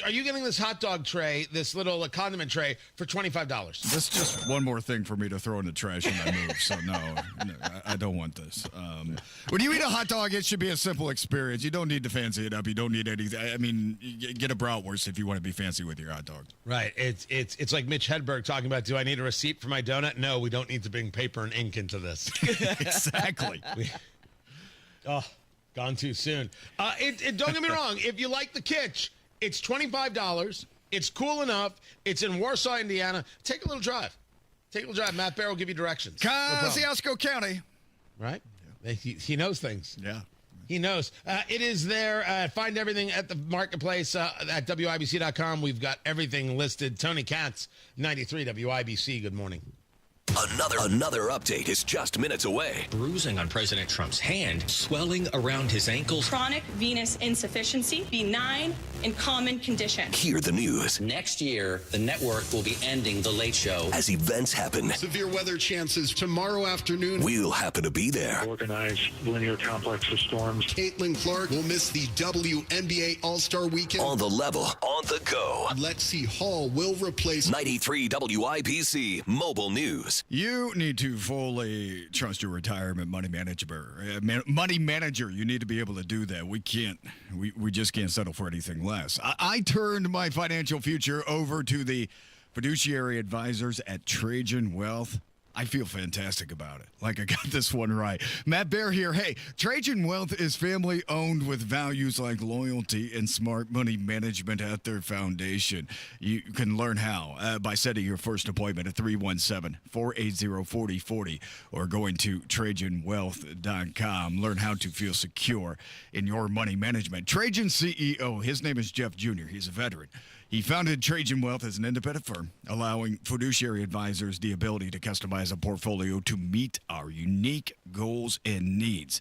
are you getting this hot dog tray, this little condiment tray, for $25? That's just one more thing for me to throw in the trash when I move. So no, I don't want this. When you eat a hot dog, it should be a simple experience. You don't need to fancy it up. You don't need anything. I mean, get a bratwurst if you want to be fancy with your hot dog. Right. It's like Mitch Hedberg talking about, do I need a receipt for my donut? No, we don't need to bring paper and ink into this. Exactly. Gone too soon. Don't get me wrong. If you like the kitsch, it's $25. It's cool enough. It's in Warsaw, Indiana. Take a little drive. Matt Bear will give you directions. Kosciuszko County. Right? Yeah. He knows things. Yeah. He knows. It is there. Find everything at the marketplace at WIBC.com. We've got everything listed. Tony Katz, 93 WIBC. Good morning. Another update is just minutes away. Bruising on President Trump's hand, swelling around his ankles. Chronic venous insufficiency, benign and common condition. Hear the news. Next year, the network will be ending The Late Show. As events happen. Severe weather chances tomorrow afternoon. We'll happen to be there. Organized linear complex of storms. Caitlin Clark will miss the WNBA All-Star Weekend. On the level, on the go. Lexi Hall will replace 93 WIBC Mobile News. You need to fully trust your retirement money manager. You need to be able to do that. We just can't settle for anything less. I turned my financial future over to the fiduciary advisors at Trajan Wealth. I feel fantastic about it. Like I got this one right. Matt Bear here. Hey, Trajan Wealth is family owned with values like loyalty and smart money management at their foundation. You can learn how by setting your first appointment at 317-480-4040 or going to TrajanWealth.com. Learn how to feel secure in your money management. Trajan CEO, his name is Jeff Jr. He's a veteran. He founded Trajan Wealth as an independent firm, allowing fiduciary advisors the ability to customize a portfolio to meet our unique goals and needs.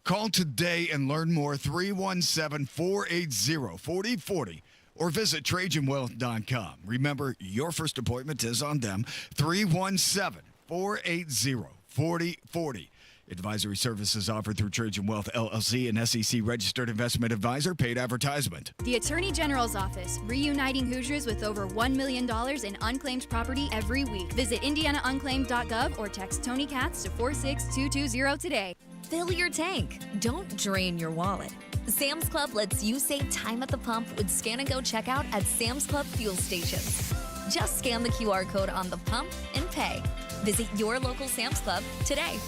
Call today and learn more, 317-480-4040, or visit TrajanWealth.com. Remember, your first appointment is on them, 317-480-4040. Advisory services offered through Trajan Wealth, LLC, an SEC-registered investment advisor. Paid advertisement. The Attorney General's Office, reuniting Hoosiers with over $1 million in unclaimed property every week. Visit IndianaUnclaimed.gov or text Tony Katz to 46220 today. Fill your tank. Don't drain your wallet. Sam's Club lets you save time at the pump with Scan and Go checkout at Sam's Club fuel stations. Just scan the QR code on the pump and pay. Visit your local Sam's Club today.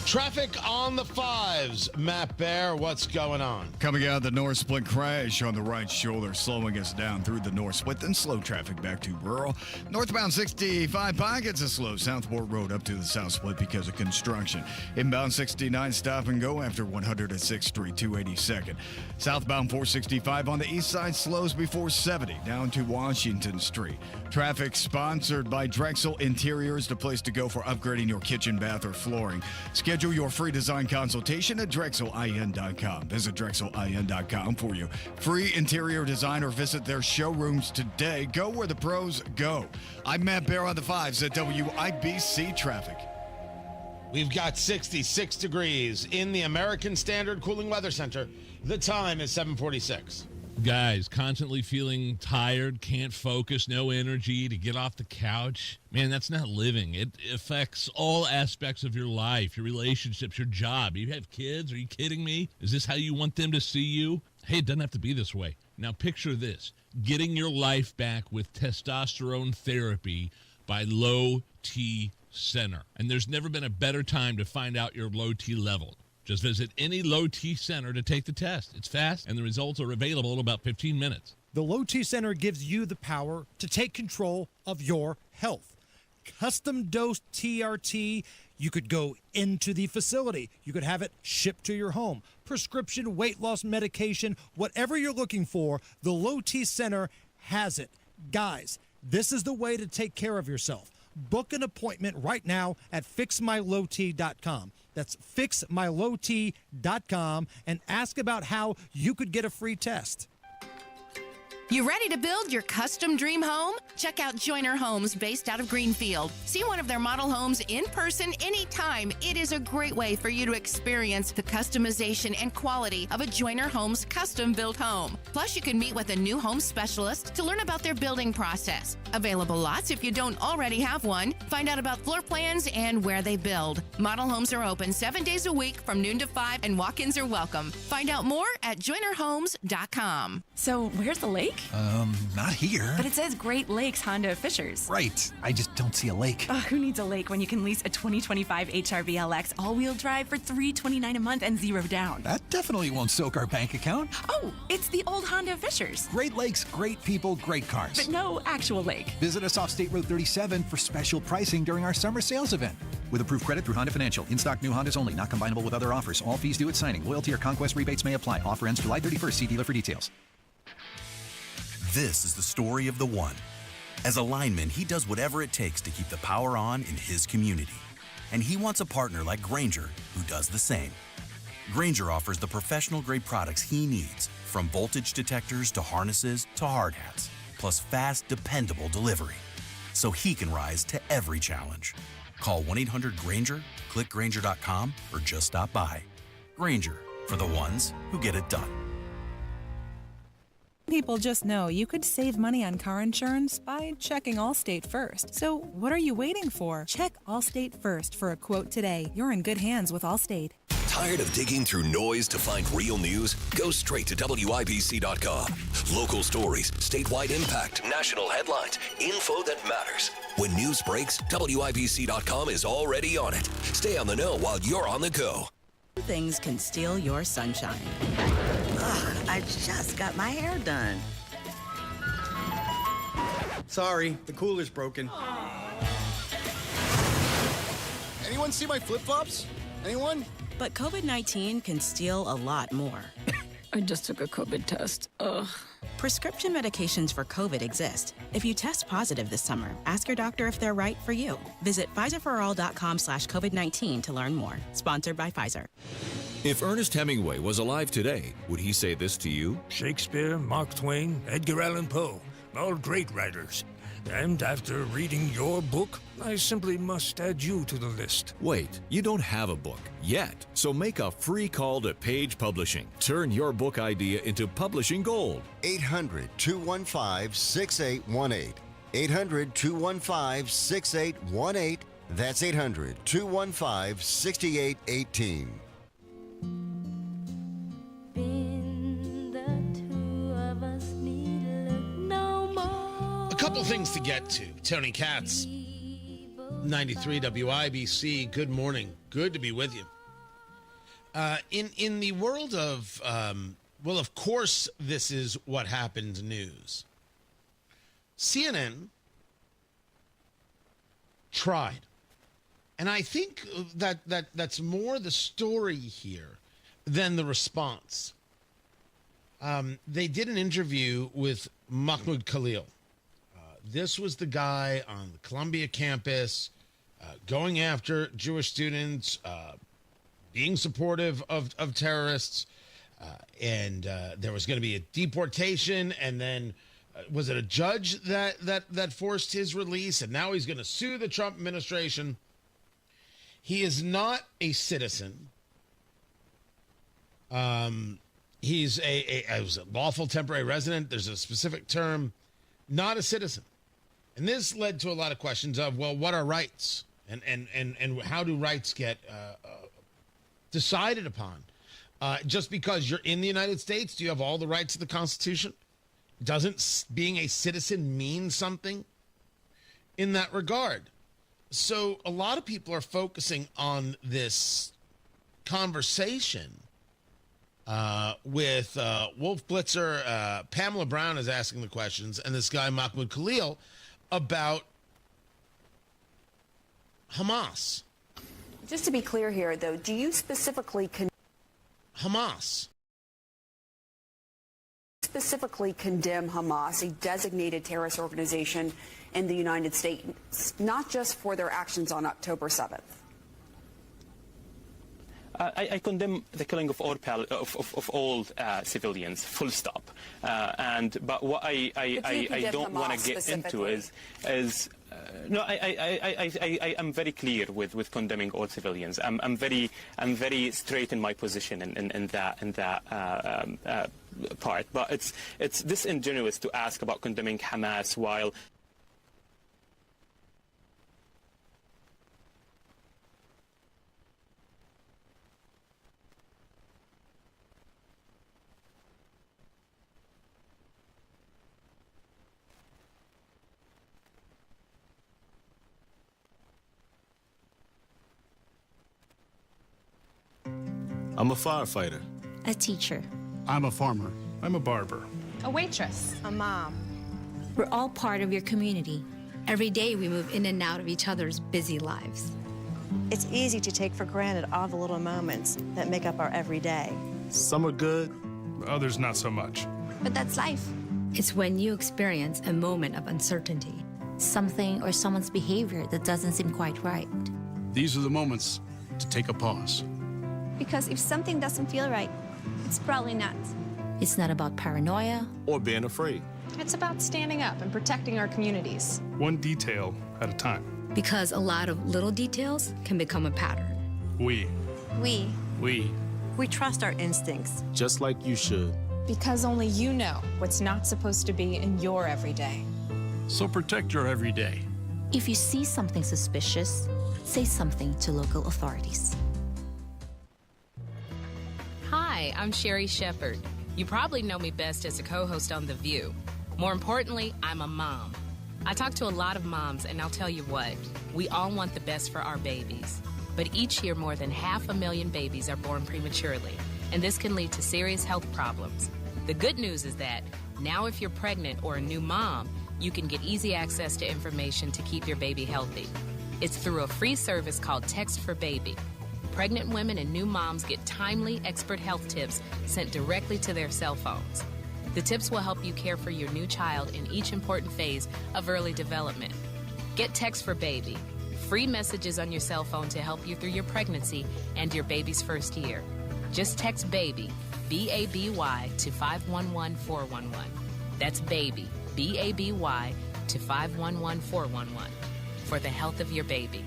Traffic on the fives. Matt Bear, what's going on? Coming out of the North Split, crash on the right shoulder, slowing us down through the North Split, then slow traffic back to rural. Northbound 65 pockets of slow. Southport Road up to the South Split because of construction. Inbound 69 stop and go after 106th Street, 282nd. Southbound 465 on the east side slows before 70 down to Washington Street. Traffic sponsored by Drexel Interiors, the place to go for upgrading your kitchen, bath, or flooring. Schedule your free design consultation at DrexelIN.com. Visit DrexelIN.com for your free interior design or visit their showrooms today. Go where the pros go. I'm Matt Bear on the fives at WIBC Traffic. We've got 66 degrees in the American Standard Cooling Weather Center. The time is 7:46. Guys, constantly feeling tired, can't focus, no energy to get off the couch. Man, that's not living. It affects all aspects of your life, your relationships, your job. You have kids? Are you kidding me? Is this how you want them to see you? Hey, it doesn't have to be this way. Now picture this, getting your life back with testosterone therapy by Low T Center. And there's never been a better time to find out your low T level. Just visit any Low T Center to take the test. It's fast, and the results are available in about 15 minutes. The Low T Center gives you the power to take control of your health. Custom dose TRT, you could go into the facility. You could have it shipped to your home. Prescription weight loss medication, whatever you're looking for, the Low T Center has it. Guys, this is the way to take care of yourself. Book an appointment right now at fixmylowt.com. That's fixmylowt.com and ask about how you could get a free test. You ready to build your custom dream home? Check out Joyner Homes based out of Greenfield. See one of their model homes in person anytime. It is a great way for you to experience the customization and quality of a Joyner Homes custom-built home. Plus, you can meet with a new home specialist to learn about their building process. Available lots if you don't already have one. Find out about floor plans and where they build. Model homes are open 7 days a week from noon to 5, and walk-ins are welcome. Find out more at joynerhomes.com. So, where's the lake? lake? Not here. But it says Great Lakes Honda of Fishers. Right. I just don't see a lake. Who needs a lake when you can lease a 2025 HRV LX all-wheel drive for $329 a month and 0 down? That definitely won't soak our bank account. Oh, it's the old Honda of Fishers. Great Lakes, great people, great cars. But no actual lake. Visit us off State Road 37 for special pricing during our summer sales event. With approved credit through Honda Financial. In-stock new Hondas only. Not combinable with other offers. All fees due at signing. Loyalty or conquest rebates may apply. Offer ends July 31st. See dealer for details. This is the story of the one. As a lineman, he does whatever it takes to keep the power on in his community. And he wants a partner like Grainger who does the same. Grainger offers the professional-grade products he needs, from voltage detectors to harnesses to hard hats, plus fast, dependable delivery, so he can rise to every challenge. Call 1-800-GRAINGER, click Grainger.com, or just stop by. Grainger, for the ones who get it done. People just know you could save money on car insurance by checking Allstate first. So what are you waiting for? Check Allstate first for a quote today. You're in good hands with Allstate. Tired of digging through noise to find real news? Go straight to WIBC.com. Local stories, statewide impact, national headlines, info that matters. When news breaks, WIBC.com is already on it. Stay on the know while you're on the go. Things can steal your sunshine. Ugh, I just got my hair done. Sorry, the cooler's broken. Anyone see my flip-flops? Anyone? But COVID-19 can steal a lot more. I just took a COVID test. Ugh. Prescription medications for COVID exist. If you test positive this summer, ask your doctor if they're right for you. Visit PfizerForAll.com/COVID-19 to learn more. Sponsored by Pfizer. If Ernest Hemingway was alive today, would he say this to you? Shakespeare, Mark Twain, Edgar Allan Poe, all great writers. And after reading your book, I simply must add you to the list. Wait, you don't have a book yet, so make a free call to Page Publishing. Turn your book idea into publishing gold. 800-215-6818. 800-215-6818. That's 800-215-6818. A couple things to get to. Tony Katz, 93 WIBC. Good morning. Good to be with you. In the world of, well, of course, this is what happened news. CNN tried. And I think that's more the story here than the response. They did an interview with Mahmoud Khalil. This was the guy on the Columbia campus going after Jewish students, being supportive of terrorists, and there was going to be a deportation, and then was it a judge that forced his release, and now he's going to sue the Trump administration. He is not a citizen. He's a lawful temporary resident. There's a specific term, not a citizen. And this led to a lot of questions of, well, what are rights? And how do rights get decided upon? Just because you're in the United States, do you have all the rights of the Constitution? Doesn't being a citizen mean something in that regard? So a lot of people are focusing on this conversation with Wolf Blitzer. Pamela Brown is asking the questions, and this guy, Mahmoud Khalil, about Hamas. Just to be clear here, though, do you specifically Hamas specifically condemn Hamas, a designated terrorist organization in the United States, not just for their actions on October 7th? I condemn the killing of all civilians, full stop. But what I don't want to get into is no, I am very clear with condemning all civilians. I'm very straight in my position in that part. But it's disingenuous to ask about condemning Hamas while I'm a firefighter. A teacher. I'm a farmer. I'm a barber. A waitress. A mom. We're all part of your community. Every day we move in and out of each other's busy lives. It's easy to take for granted all the little moments that make up our everyday. Some are good, others not so much. But that's life. It's when you experience a moment of uncertainty, something or someone's behavior that doesn't seem quite right. These are the moments to take a pause. Because if something doesn't feel right, it's probably not. It's not about paranoia or being afraid. It's about standing up and protecting our communities. One detail at a time. Because a lot of little details can become a pattern. We trust our instincts. Just like you should. Because only you know what's not supposed to be in your everyday. So protect your everyday. If you see something suspicious, say something to local authorities. Hi, I'm Sherry Shepard. You probably know me best as a co-host on The View. More importantly, I'm a mom. I talk to a lot of moms, and I'll tell you what, we all want the best for our babies. But each year, more than 500,000 babies are born prematurely, and this can lead to serious health problems. The good news is that now if you're pregnant or a new mom, you can get easy access to information to keep your baby healthy. It's through a free service called Text for Baby. Pregnant women and new moms get timely, expert health tips sent directly to their cell phones. The tips will help you care for your new child in each important phase of early development. Get Text for Baby. Free messages on your cell phone to help you through your pregnancy and your baby's first year. Just text BABY, B-A-B-Y, to 511-411. That's BABY, B-A-B-Y, to 511-411 for the health of your baby.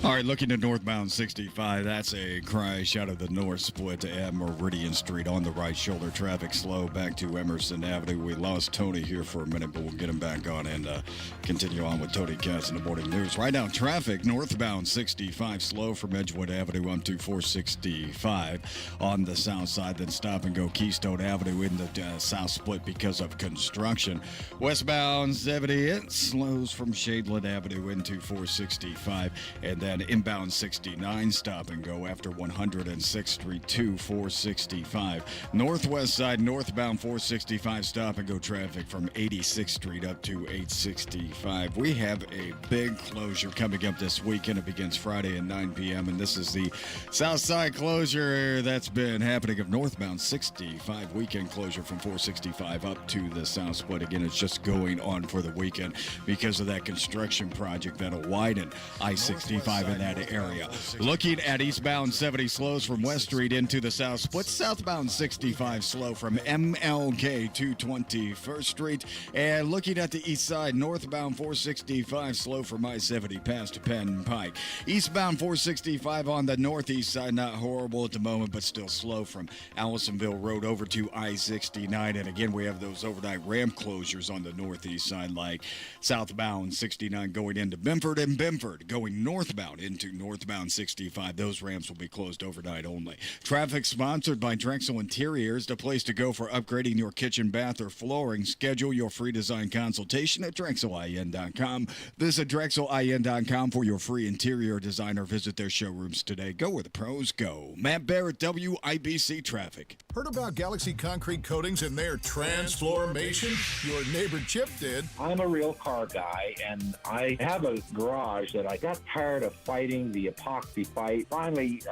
All right, looking at northbound 65, that's a crash out of the north split at Meridian Street on the right shoulder. Traffic slow back to Emerson Avenue. We lost Tony here for a minute, but we'll get him back on and continue on with Tony Katz in the morning news. Right now, traffic northbound 65 slow from Edgewood Avenue on to 465 on the south side. Then stop and go Keystone Avenue in the south split because of construction. Westbound 70, it slows from Shadeland Avenue into 465, and then inbound 69 stop and go after 106th Street to 465. Northwest side northbound 465 stop and go traffic from 86th Street up to 865. We have a big closure coming up this weekend. It begins Friday at 9 p.m. and this is the south side closure that's been happening of northbound 65 weekend closure from 465 up to the south split. Again, it's just going on for the weekend because of that construction project that'll widen I-65 in that area. Looking at eastbound 70 slows from West Street into the south split. Southbound 65 slow from MLK to 21st Street. And looking at the east side, northbound 465 slow from I-70 past Penn Pike. Eastbound 465 on the northeast side, not horrible at the moment, but still slow from Allisonville Road over to I-69. And again, we have those overnight ramp closures on the northeast side, like southbound 69 going into Benford and Benford going northbound into northbound 65. Those ramps will be closed overnight only. Traffic sponsored by Drexel Interiors, the place to go for upgrading your kitchen, bath, or flooring. Schedule your free design consultation at DrexelIN.com. Visit DrexelIN.com for your free interior design or visit their showrooms today. Go where the pros go. Matt Barrett, WIBC Traffic. Heard about Galaxy Concrete Coatings and their transformation? Your neighbor Chip did. I'm a real car guy, and I have a garage that I got tired of fighting the epoxy fight. Finally,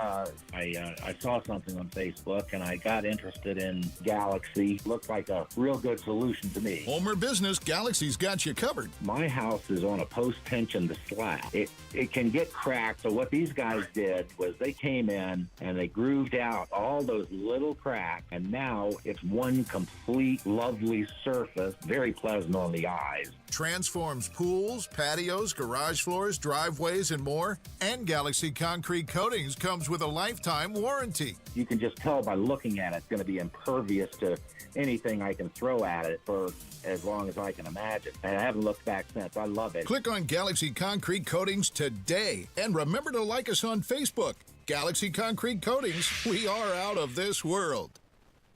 I saw something on Facebook, and I got interested in Galaxy. Looked like a real good solution to me. Homer business, Galaxy's got you covered. My house is on a post-tension slab. It can get cracked, so what these guys did was they came in and they grooved out all those little cracks, and now it's one complete lovely surface, very pleasant on the eyes. Transforms pools, patios, garage floors, driveways, and more. And Galaxy Concrete Coatings comes with a lifetime warranty. You can just tell by looking at it, it's going to be impervious to anything I can throw at it for as long as I can imagine. And I haven't looked back since. I love it. Click on Galaxy Concrete Coatings today. And remember to like us on Facebook. Galaxy Concrete Coatings, we are out of this world.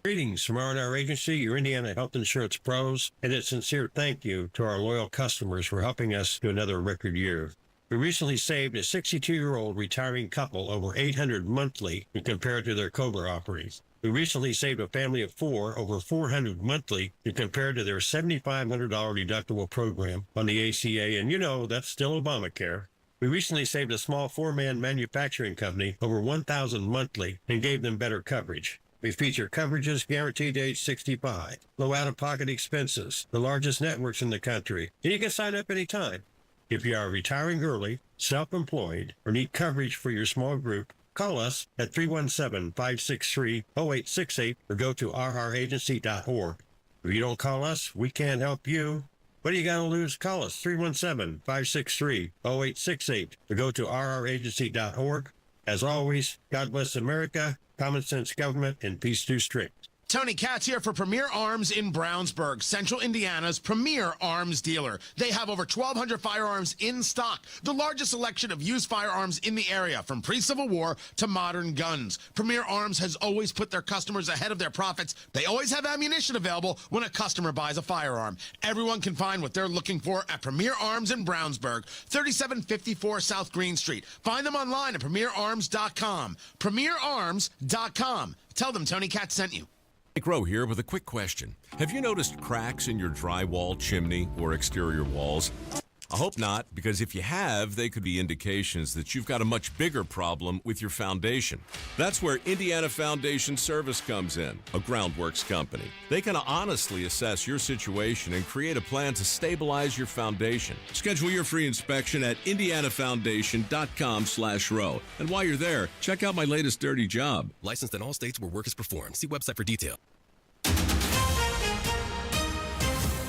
Greetings from R&R Agency, your Indiana health insurance pros, and a sincere thank you to our loyal customers for helping us to another record year. We recently saved a 62-year-old retiring couple over $800 monthly when compared to their COBRA offerings. We recently saved a family of 4 over $400 monthly when compared to their $7,500 deductible program on the ACA, and you know that's still Obamacare. We recently saved a small 4-man manufacturing company over $1,000 monthly and gave them better coverage. We feature coverages guaranteed to age 65, low out-of-pocket expenses, the largest networks in the country, and you can sign up anytime. If you are retiring early, self-employed, or need coverage for your small group, call us at 317-563-0868 or go to rragency.org. If you don't call us, we can't help you. What do you got to lose? Call us 317-563-0868 or go to rragency.org. As always, God bless America, common sense government, and peace through strict. Tony Katz here for Premier Arms in Brownsburg, Central Indiana's premier arms dealer. They have over 1,200 firearms in stock, the largest selection of used firearms in the area, from pre-Civil War to modern guns. Premier Arms has always put their customers ahead of their profits. They always have ammunition available when a customer buys a firearm. Everyone can find what they're looking for at Premier Arms in Brownsburg, 3754 South Green Street. Find them online at premierarms.com. Premierarms.com. Tell them Tony Katz sent you. Mike Rowe here with a quick question. Have you noticed cracks in your drywall, chimney, or exterior walls? I hope not, because if you have, they could be indications that you've got a much bigger problem with your foundation. That's where Indiana Foundation Service comes in, a groundworks company. They can honestly assess your situation and create a plan to stabilize your foundation. Schedule your free inspection at indianafoundation.com/row. And while you're there, check out my latest dirty job. Licensed in all states where work is performed. See website for detail.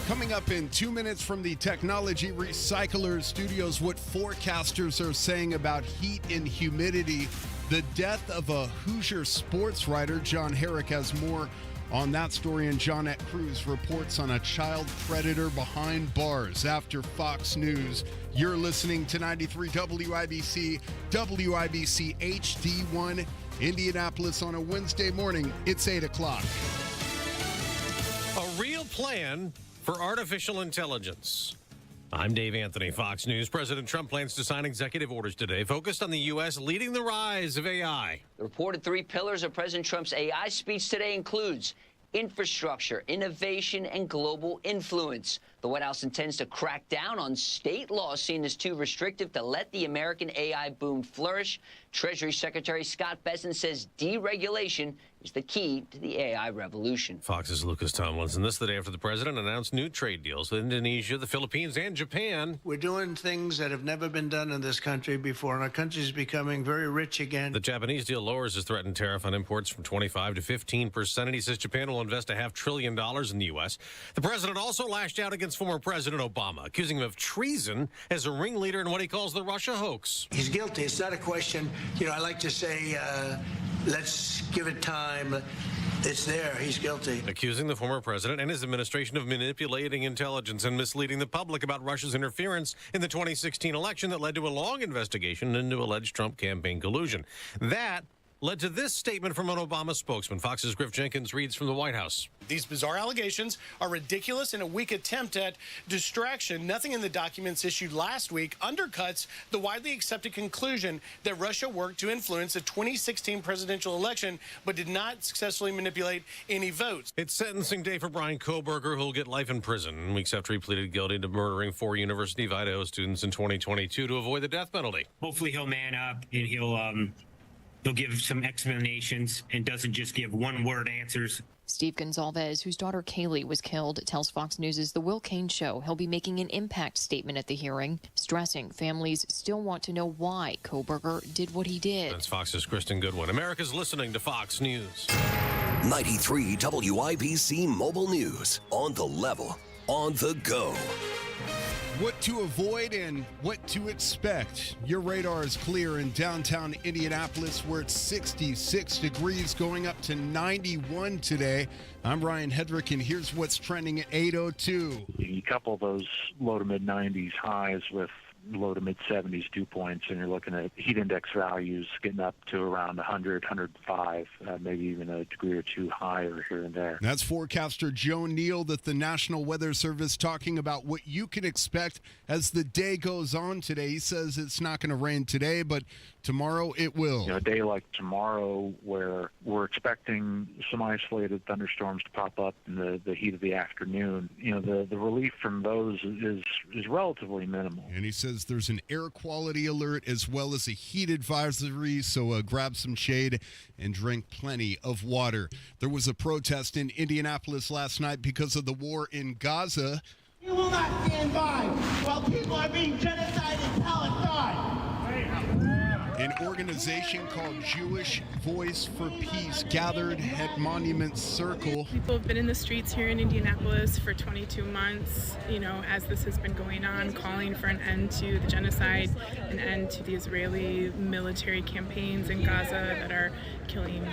Coming up in 2 minutes from the Technology Recyclers Studios, what forecasters are saying about heat and humidity, the death of a Hoosier sports writer. John Herrick has more on that story, and Johnette Cruz reports on a child predator behind bars. After Fox News, you're listening to 93 WIBC, WIBC HD1, Indianapolis on a Wednesday morning. It's 8 o'clock. A real plan for artificial intelligence. I'm Dave Anthony, Fox News. President Trump plans to sign executive orders today focused on the U.S. leading the rise of AI. The reported 3 pillars of President Trump's AI speech today includes infrastructure, innovation, and global influence. The White House intends to crack down on state laws seen as too restrictive to let the American AI boom flourish. Treasury Secretary Scott Bessent says deregulation is the key to the AI revolution. Fox's Lucas Tomlinson. This the day after the president announced new trade deals with Indonesia, the Philippines, and Japan. We're doing things that have never been done in this country before, and our country is becoming very rich again. The Japanese deal lowers his threatened tariff on imports from 25% to 15%, and he says Japan will invest $500 billion in the U.S. The president also lashed out against former President Obama, accusing him of treason as a ringleader in what he calls the Russia hoax. He's guilty. It's not a question, I like to say, let's give it time. It's there. He's guilty. Accusing the former president and his administration of manipulating intelligence and misleading the public about Russia's interference in the 2016 election that led to a long investigation into alleged Trump campaign collusion. That led to this statement from an Obama spokesman. Fox's Griff Jenkins reads from the White House. These bizarre allegations are ridiculous and a weak attempt at distraction. Nothing in the documents issued last week undercuts the widely accepted conclusion that Russia worked to influence the 2016 presidential election, but did not successfully manipulate any votes. It's sentencing day for Brian Kohberger, who'll get life in prison weeks after he pleaded guilty to murdering 4 University of Idaho students in 2022 to avoid the death penalty. Hopefully he'll man up and he'll give some explanations and doesn't just give one-word answers. Steve Gonzalez, whose daughter Kaylee was killed, tells Fox News' The Will Cain Show he'll be making an impact statement at the hearing, stressing families still want to know why Kohberger did what he did. That's Fox's Kristen Goodwin. America's listening to Fox News. 93 WIBC Mobile News. On the level, on the go. What to avoid and what to expect. Your radar is clear in downtown Indianapolis, where it's 66 degrees, going up to 91 today. I'm Ryan Hedrick, and here's what's trending at 8:02. You couple those low to mid 90s highs with low to mid 70s dew points, and you're looking at heat index values getting up to around 100, 105, maybe even a degree or two higher here and there. That's forecaster Joe Neal that the National Weather Service talking about what you can expect as the day goes on today. He says it's not going to rain today, but tomorrow it will. You know, a day like tomorrow where we're expecting some isolated thunderstorms to pop up in the heat of the afternoon, you know, the relief from those is relatively minimal. And he says there's an air quality alert as well as a heat advisory, so grab some shade and drink plenty of water. There was a protest in Indianapolis last night because of the war in Gaza. We will not stand by while people are being genocided in Palestine. An organization called Jewish Voice for Peace gathered at Monument Circle. People have been in the streets here in Indianapolis for 22 months, you know, as this has been going on, calling for an end to the genocide, an end to the Israeli military campaigns in Gaza that are killing,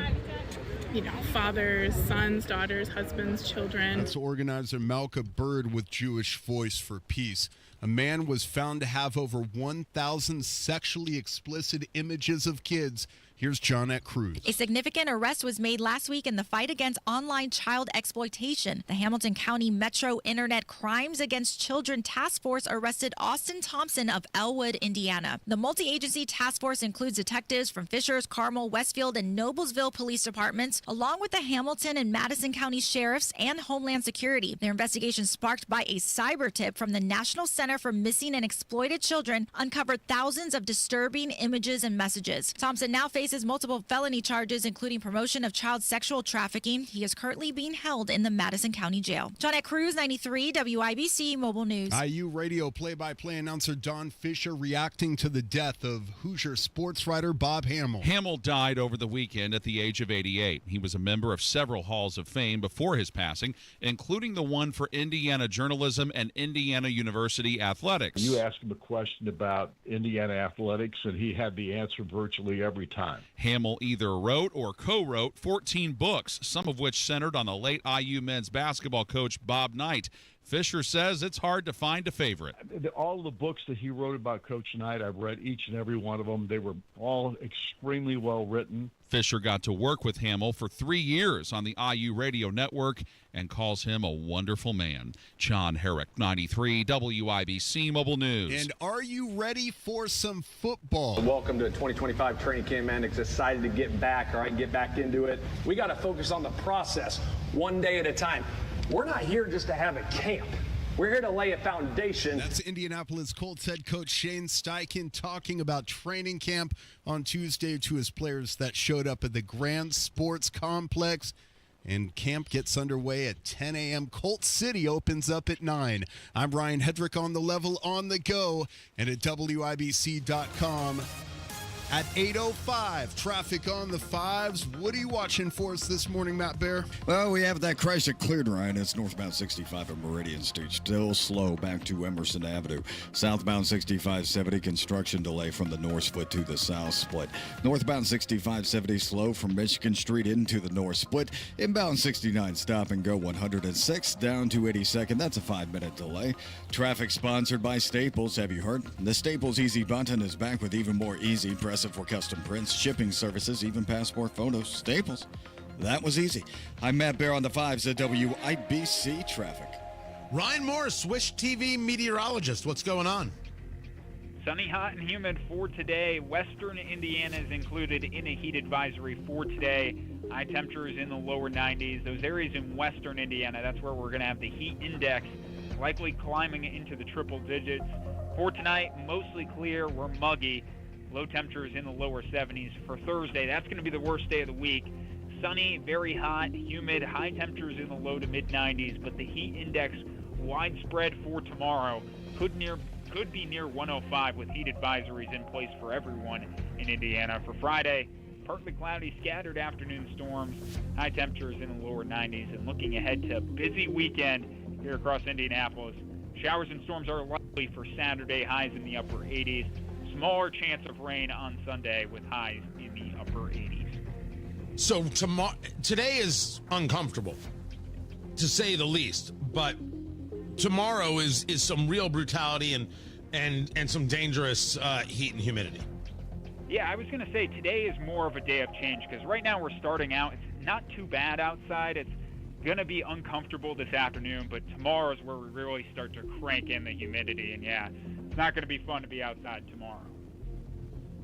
you know, fathers, sons, daughters, husbands, children. That's organizer Malka Bird with Jewish Voice for Peace. A man was found to have over 1,000 sexually explicit images of kids. Here's Johnette Cruz. A significant arrest was made last week in the fight against online child exploitation. The Hamilton County Metro Internet Crimes Against Children Task Force arrested Austin Thompson of Elwood, Indiana. The multi-agency task force includes detectives from Fishers, Carmel, Westfield, and Noblesville police departments, along with the Hamilton and Madison County sheriffs and Homeland Security. Their investigation, sparked by a cyber tip from the National Center for Missing and Exploited Children, uncovered thousands of disturbing images and messages. Thompson now faces multiple felony charges, including promotion of child sexual trafficking. He is currently being held in the Madison County Jail. Johnette Cruz, 93 WIBC Mobile News. IU radio play-by-play announcer Don Fisher reacting to the death of Hoosier sports writer Bob Hamill. Hamill died over the weekend at the age of 88. He was a member of several halls of fame before his passing, including the one for Indiana journalism and Indiana University athletics. You asked him a question about Indiana athletics, and he had the answer virtually every time. Hamill either wrote or co-wrote 14 books, some of which centered on the late IU men's basketball coach Bob Knight. Fisher says it's hard to find a favorite. All the books that he wrote about Coach Knight, I've read each and every one of them. They were all extremely well written. Fisher got to work with Hamill for 3 years on the IU radio network and calls him a wonderful man. John Herrick, 93 WIBC Mobile News. And are you ready for some football? Welcome to 2025 training camp, man. Excited to get back, all right, get back into it. We got to focus on the process, one day at a time. We're not here just to have a camp. We're here to lay a foundation. That's Indianapolis Colts head coach Shane Steichen talking about training camp on Tuesday to his players that showed up at the Grand Sports Complex. And camp gets underway at 10 a.m. Colt City opens up at 9. I'm Ryan Hedrick on the level on the go and at WIBC.com. At 8:05, traffic on the 5s. What are you watching for us this morning, Matt Bear? Well, we have that crash that cleared, Ryan. It's northbound 65 at Meridian Street. Still slow back to Emerson Avenue. Southbound 6570, construction delay from the north split to the south split. Northbound 6570, slow from Michigan Street into the north split. Inbound 69, stop and go 106 down to 82nd. That's a 5-minute delay. Traffic sponsored by Staples. Have you heard? The Staples Easy button is back with even more easy. Press it for custom prints, shipping services, even passport photos. Staples. That was easy. I'm Matt Bear on the 5s at WIBC Traffic. Ryan Morris, Swish TV meteorologist. What's going on? Sunny, hot, and humid for today. Western Indiana is included in a heat advisory for today. High temperatures in the lower 90s. Those areas in western Indiana, that's where we're going to have the heat index likely climbing into the triple digits. For tonight, mostly clear. We're muggy. Low temperatures in the lower 70s. For Thursday, that's going to be the worst day of the week. Sunny, very hot, humid, high temperatures in the low to mid 90s, but the heat index widespread for tomorrow could be near 105 with heat advisories in place for everyone in Indiana. For Friday, partly cloudy, scattered afternoon storms, high temperatures in the lower 90s, and looking ahead to a busy weekend here across Indianapolis. Showers and storms are likely for Saturday, highs in the upper 80s. Smaller chance of rain on Sunday with highs in the upper 80s. So today is uncomfortable, to say the least. But tomorrow is some real brutality, and and some dangerous heat and humidity. Yeah, I was going to say today is more of a day of change because right now we're starting out. It's not too bad outside. It's going to be uncomfortable this afternoon, but tomorrow is where we really start to crank in the humidity. And yeah, it's not going to be fun to be outside tomorrow.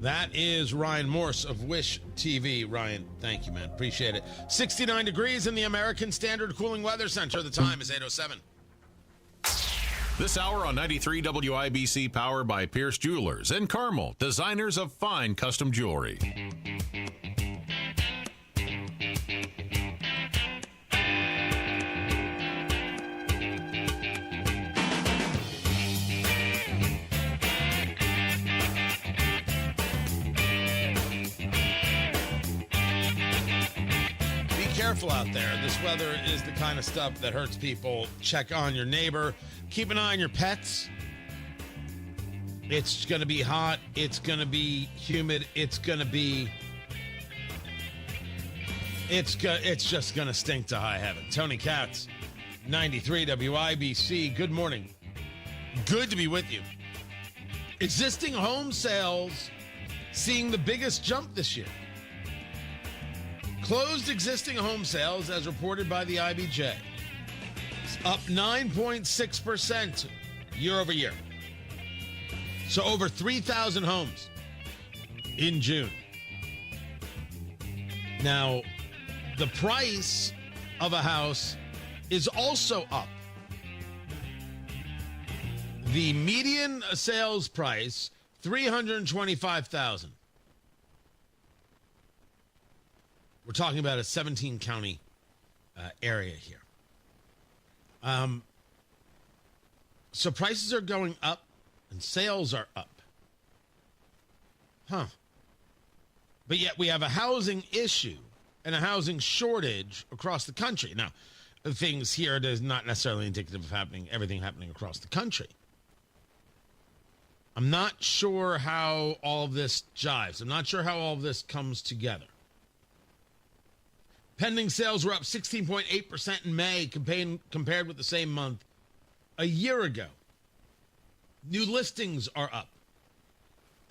That is Ryan Morse of Wish TV. Ryan, thank you, man. Appreciate it. 69 degrees in the American Standard Cooling Weather Center. The time is 8:07. This hour on 93 WIBC, powered by Pierce Jewelers and Carmel, designers of fine custom jewelry. Careful out there. This weather is the kind of stuff that hurts people. Check on your neighbor. Keep an eye on your pets. It's going to be hot. It's going to be humid. It's just going to stink to high heaven. Tony Katz, 93 WIBC. Good morning. Good to be with you. Existing home sales seeing the biggest jump this year. Closed existing home sales, as reported by the IBJ, up 9.6% year over year. So over 3,000 homes in June. Now, the price of a house is also up. The median sales price, $325,000. We're talking about a 17-county area here. So prices are going up and sales are up. Huh. But yet we have a housing issue and a housing shortage across the country. Now, things here is not necessarily indicative of everything happening across the country. I'm not sure how all of this jives. I'm not sure how all of this comes together. Pending sales were up 16.8% in May compared with the same month a year ago. New listings are up.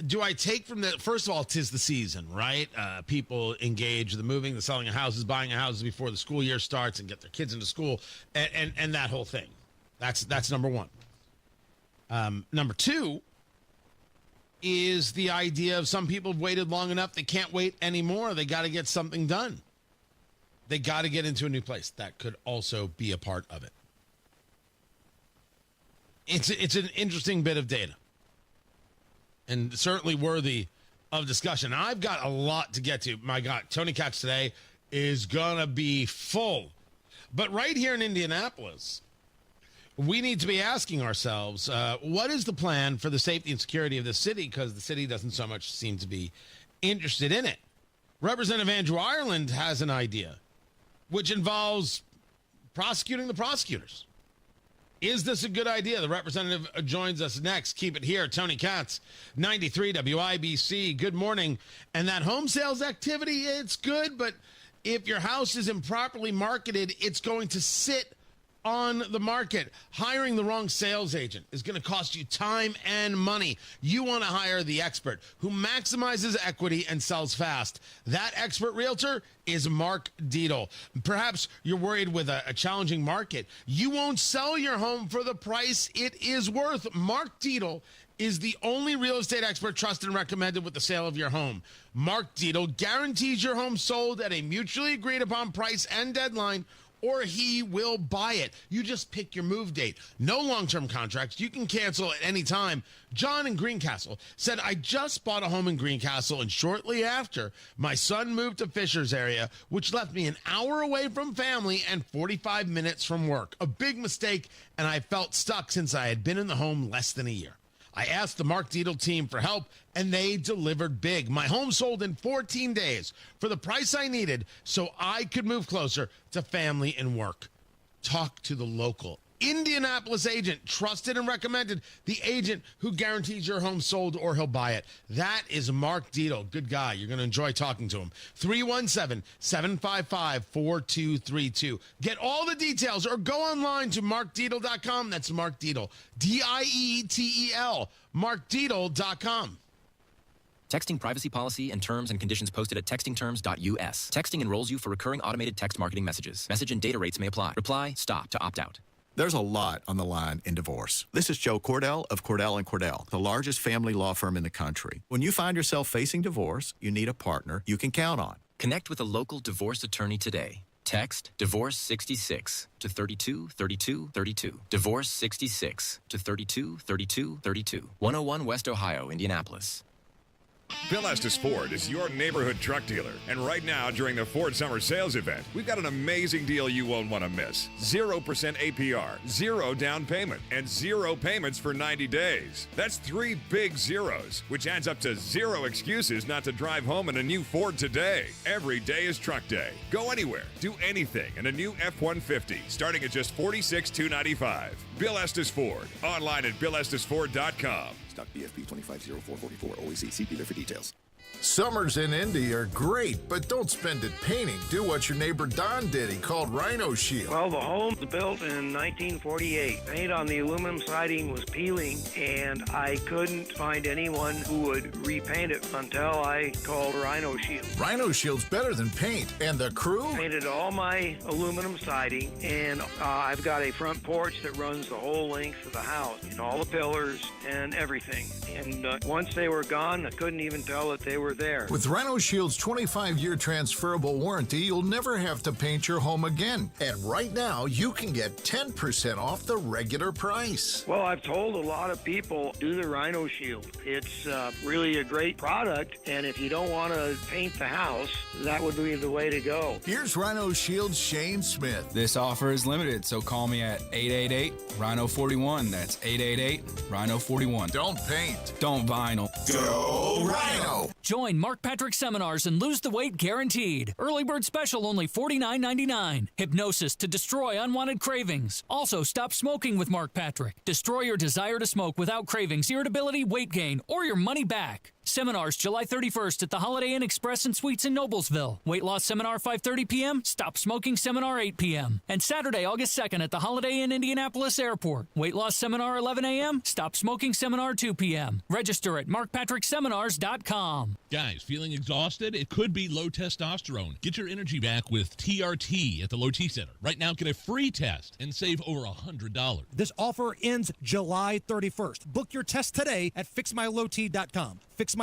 Do I take from that? First of all, 'tis the season, right? People engage the moving, the selling of houses, buying of houses before the school year starts and get their kids into school and that whole thing. That's number one. Number two is the idea of some people have waited long enough. They can't wait anymore. They got to get something done. They got to get into a new place. That could also be a part of it. It's an interesting bit of data and certainly worthy of discussion. Now, I've got a lot to get to. My God, Tony Katz today is going to be full. But right here in Indianapolis, we need to be asking ourselves, what is the plan for the safety and security of the city? Because the city doesn't so much seem to be interested in it. Representative Andrew Ireland has an idea, which involves prosecuting the prosecutors. Is this a good idea? The representative joins us next. Keep it here. Tony Katz, 93 WIBC. Good morning. And that home sales activity, it's good, but if your house is improperly marketed, it's going to sit on the market. Hiring the wrong sales agent is going to cost you time and money. You want to hire the expert who maximizes equity and sells fast. That expert realtor is Mark Dietl. Perhaps you're worried with a challenging market. You won't sell your home for the price it is worth. Mark Dietl is the only real estate expert trusted and recommended with the sale of your home. Mark Dietl guarantees your home sold at a mutually agreed upon price and deadline, or he will buy it. You just pick your move date. No long-term contracts. You can cancel at any time. John in Greencastle said, I just bought a home in Greencastle, and shortly after, my son moved to Fisher's area, which left me an hour away from family and 45 minutes from work. A big mistake, and I felt stuck since I had been in the home less than a year. I asked the Mark Dietl team for help, and they delivered big. My home sold in 14 days for the price I needed so I could move closer to family and work. Talk to the local Indianapolis agent, trusted and recommended, the agent who guarantees your home sold or he'll buy it. That is Mark Dietel. Good guy. You're going to enjoy talking to him. 317-755-4232. Get all the details or go online to markdietel.com. That's Mark Dietel. D-I-E-T-E-L. markdietel.com. Texting privacy policy and terms and conditions posted at textingterms.us. Texting enrolls you for recurring automated text marketing messages. Message and data rates may apply. Reply, stop to opt out. There's a lot on the line in divorce. This is Joe Cordell of Cordell & Cordell, the largest family law firm in the country. When you find yourself facing divorce, you need a partner you can count on. Connect with a local divorce attorney today. Text Divorce 66 to 32 32 32. Divorce 66 to 32 32 32. 101 West Ohio, Indianapolis. Bill Estes Ford is your neighborhood truck dealer. And right now, during the Ford Summer Sales Event, we've got an amazing deal you won't want to miss. 0% APR, 0 down payment, and 0 payments for 90 days. That's 3 big zeros, which adds up to 0 excuses not to drive home in a new Ford today. Every day is truck day. Go anywhere, do anything in a new F-150, starting at just $46,295. Bill Estes Ford. Online at BillEstesFord.com. Stock BFP 250444. Always see CP there for details. Summers in Indy are great, but don't spend it painting. Do what your neighbor Don did. He called Rhino Shield. Well, the home was built in 1948. Paint on the aluminum siding was peeling, and I couldn't find anyone who would repaint it until I called Rhino Shield. Rhino Shield's better than paint. And the crew? Painted all my aluminum siding, and I've got a front porch that runs the whole length of the house, and all the pillars and everything. And once they were gone, I couldn't even tell that they were there. With Rhino Shield's 25-year transferable warranty, you'll never have to paint your home again. And right now, you can get 10% off the regular price. Well, I've told a lot of people, do the Rhino Shield. It's really a great product, and if you don't want to paint the house, that would be the way to go. Here's Rhino Shield's Shane Smith. This offer is limited, so call me at 888-RHINO-41. That's 888-RHINO-41. Don't paint. Don't vinyl. Go Rhino! Join Mark Patrick seminars and lose the weight guaranteed. Early bird special only $49.99. Hypnosis to destroy unwanted cravings. Also, stop smoking with Mark Patrick. Destroy your desire to smoke without cravings, irritability, weight gain, or your money back. Seminars July 31st at the Holiday Inn Express and Suites in Noblesville. Weight loss seminar 5:30 p.m. Stop smoking seminar 8 p.m. And Saturday, August 2nd at the Holiday Inn Indianapolis Airport. Weight loss seminar 11 a.m. Stop smoking seminar 2 p.m. Register at markpatrickseminars.com. Guys, feeling exhausted? It could be low testosterone. Get your energy back with TRT at the Low T Center. Right now, get a free test and save over $100. This offer ends July 31st. Book your test today at fixmylowt.com. fixmylowt.com.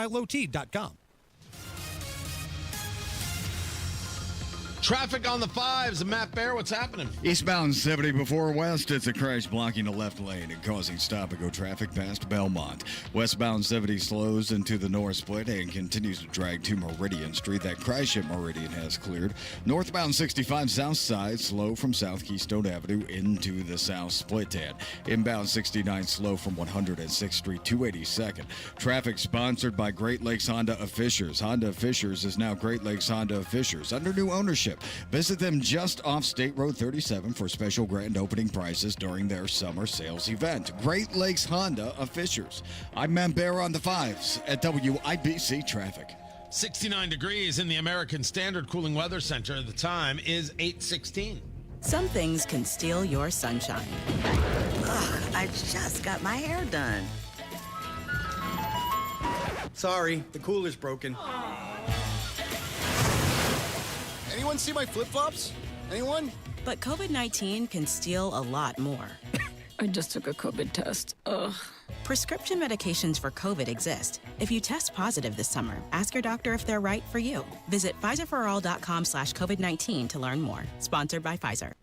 Traffic on the 5s. Matt Bear, what's happening? Eastbound 70 before West, it's a crash blocking the left lane and causing stop-and-go traffic past Belmont. Westbound 70 slows into the north split and continues to drag to Meridian Street. That crash at Meridian has cleared. Northbound 65 south side slow from South Keystone Avenue into the south split. And inbound 69 slow from 106th Street to 82nd. Traffic sponsored by Great Lakes Honda of Fishers. Honda of Fishers is now Great Lakes Honda of Fishers under new ownership. Visit them just off State Road 37 for special grand opening prices during their summer sales event. Great Lakes Honda of Fishers. I'm Matt Bear on the 5s at WIBC Traffic. 69 degrees in the American Standard Cooling Weather Center. The time is 8:16. Some things can steal your sunshine. Ugh, I just got my hair done. Sorry, the cooler's broken. Anyone see my flip-flops? Anyone? But COVID-19 can steal a lot more. I just took a COVID test. Ugh. Prescription medications for COVID exist. If you test positive this summer, ask your doctor if they're right for you. Visit PfizerForAll.com/COVID-19 to learn more. Sponsored by Pfizer.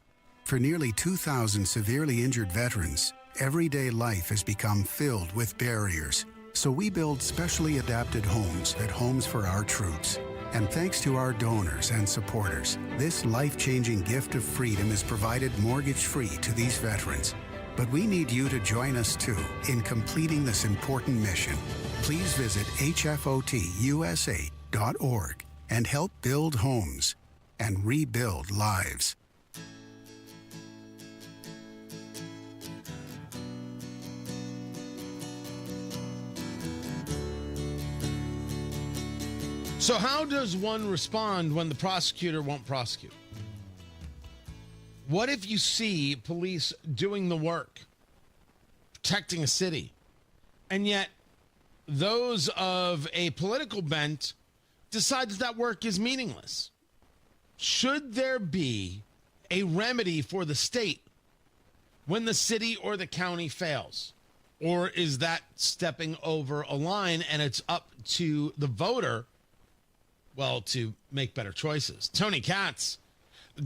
For nearly 2,000 severely injured veterans, everyday life has become filled with barriers. So we build specially adapted homes at Homes for Our Troops. And thanks to our donors and supporters, this life-changing gift of freedom is provided mortgage-free to these veterans. But we need you to join us, too, in completing this important mission. Please visit hfotusa.org and help build homes and rebuild lives. So how does one respond when the prosecutor won't prosecute? What if you see police doing the work, protecting a city, and yet those of a political bent decide that that work is meaningless? Should there be a remedy for the state when the city or the county fails? Or is that stepping over a line and it's up to the voter, well, to make better choices? Tony Katz,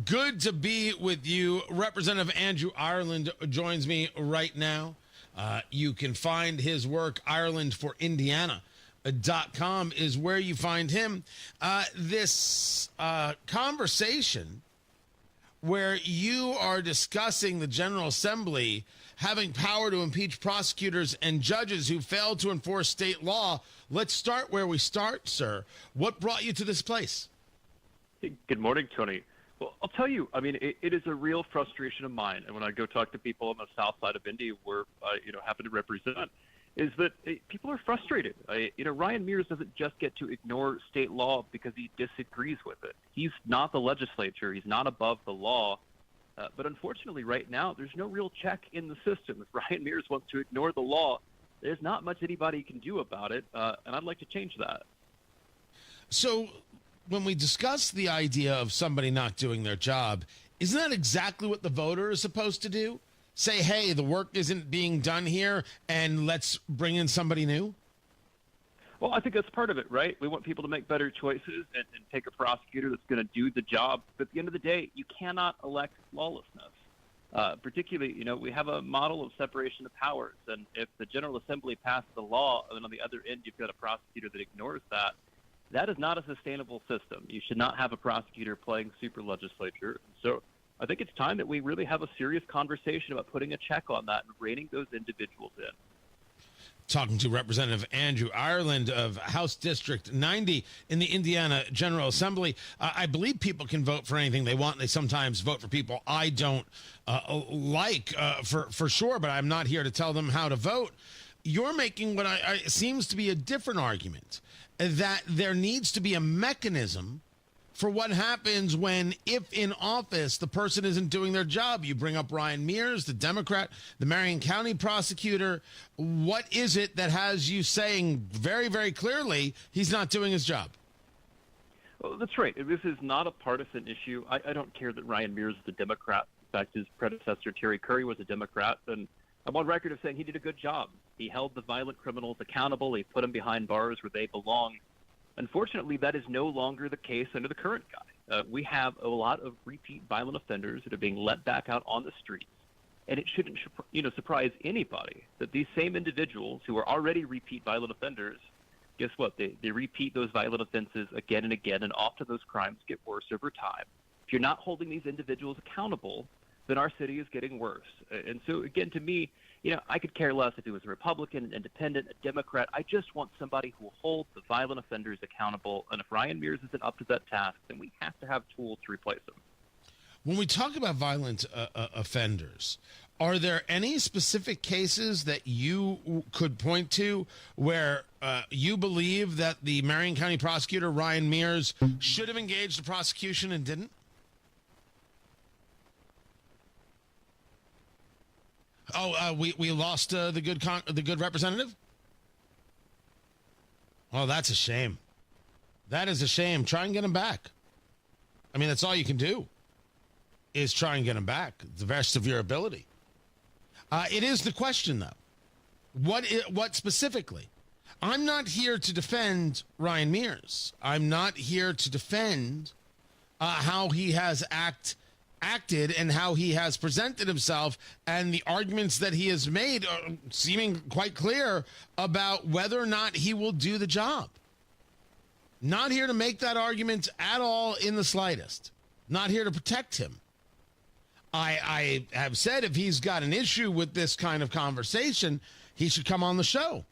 good to be with you. Representative Andrew Ireland joins me right now. You can find his work, IrelandForIndiana.com is where you find him. This conversation where you are discussing the General Assembly having power to impeach prosecutors and judges who fail to enforce state law. Let's start where we start, sir. What brought you to this place? Good morning, Tony. Well, I'll tell you, I mean, it is a real frustration of mine. And when I go talk to people on the south side of Indy where I happen to represent, is that people are frustrated. Ryan Mears doesn't just get to ignore state law because he disagrees with it. He's not the legislature. He's not above the law. But unfortunately, right now, there's no real check in the system. If Ryan Mears wants to ignore the law, there's not much anybody can do about it. And I'd like to change that. So when we discuss the idea of somebody not doing their job, isn't that exactly what the voter is supposed to do? Say, hey, the work isn't being done here, and let's bring in somebody new? Well, I think that's part of it, right? We want people to make better choices and pick a prosecutor that's going to do the job. But at the end of the day, you cannot elect lawlessness. Particularly, we have a model of separation of powers. And if the General Assembly passes a law, and then on the other end you've got a prosecutor that ignores that, that is not a sustainable system. You should not have a prosecutor playing super legislature. So I think it's time that we really have a serious conversation about putting a check on that and reining those individuals in. Talking to Representative Andrew Ireland of House District 90 in the Indiana General Assembly. I believe people can vote for anything they want. They sometimes vote for people I don't like, for sure, but I'm not here to tell them how to vote. You're making what seems to be a different argument, that there needs to be a mechanism for what happens when, if in office, the person isn't doing their job. You bring up Ryan Mears, the Democrat, the Marion County prosecutor. What is it that has you saying very, very clearly he's not doing his job? Well, that's right. This is not a partisan issue. I don't care that Ryan Mears is a Democrat. In fact, his predecessor, Terry Curry, was a Democrat, and I'm on record of saying he did a good job. He held the violent criminals accountable. He put them behind bars where they belong. Unfortunately, that is no longer the case under the current guy. We have a lot of repeat violent offenders that are being let back out on the streets. And it shouldn't surprise anybody that these same individuals who are already repeat violent offenders, guess what? They repeat those violent offenses again and again, and often those crimes get worse over time. If you're not holding these individuals accountable, then our city is getting worse. And so, again, to me, I could care less if it was a Republican, an independent, a Democrat. I just want somebody who will hold the violent offenders accountable. And if Ryan Mears isn't up to that task, then we have to have tools to replace them. When we talk about violent offenders, are there any specific cases that you could point to where you believe that the Marion County prosecutor, Ryan Mears, should have engaged the prosecution and didn't? We lost the good representative? Oh, that's a shame. That is a shame. Try and get him back. I mean, that's all you can do is try and get him back, the best of your ability. It is the question, though. What specifically? I'm not here to defend Ryan Mears. I'm not here to defend how he has acted and how he has presented himself, and the arguments that he has made are seeming quite clear about whether or not he will do the job. Not here to make that argument at all in the slightest. Not here to protect him. I have said if he's got an issue with this kind of conversation, he should come on the show.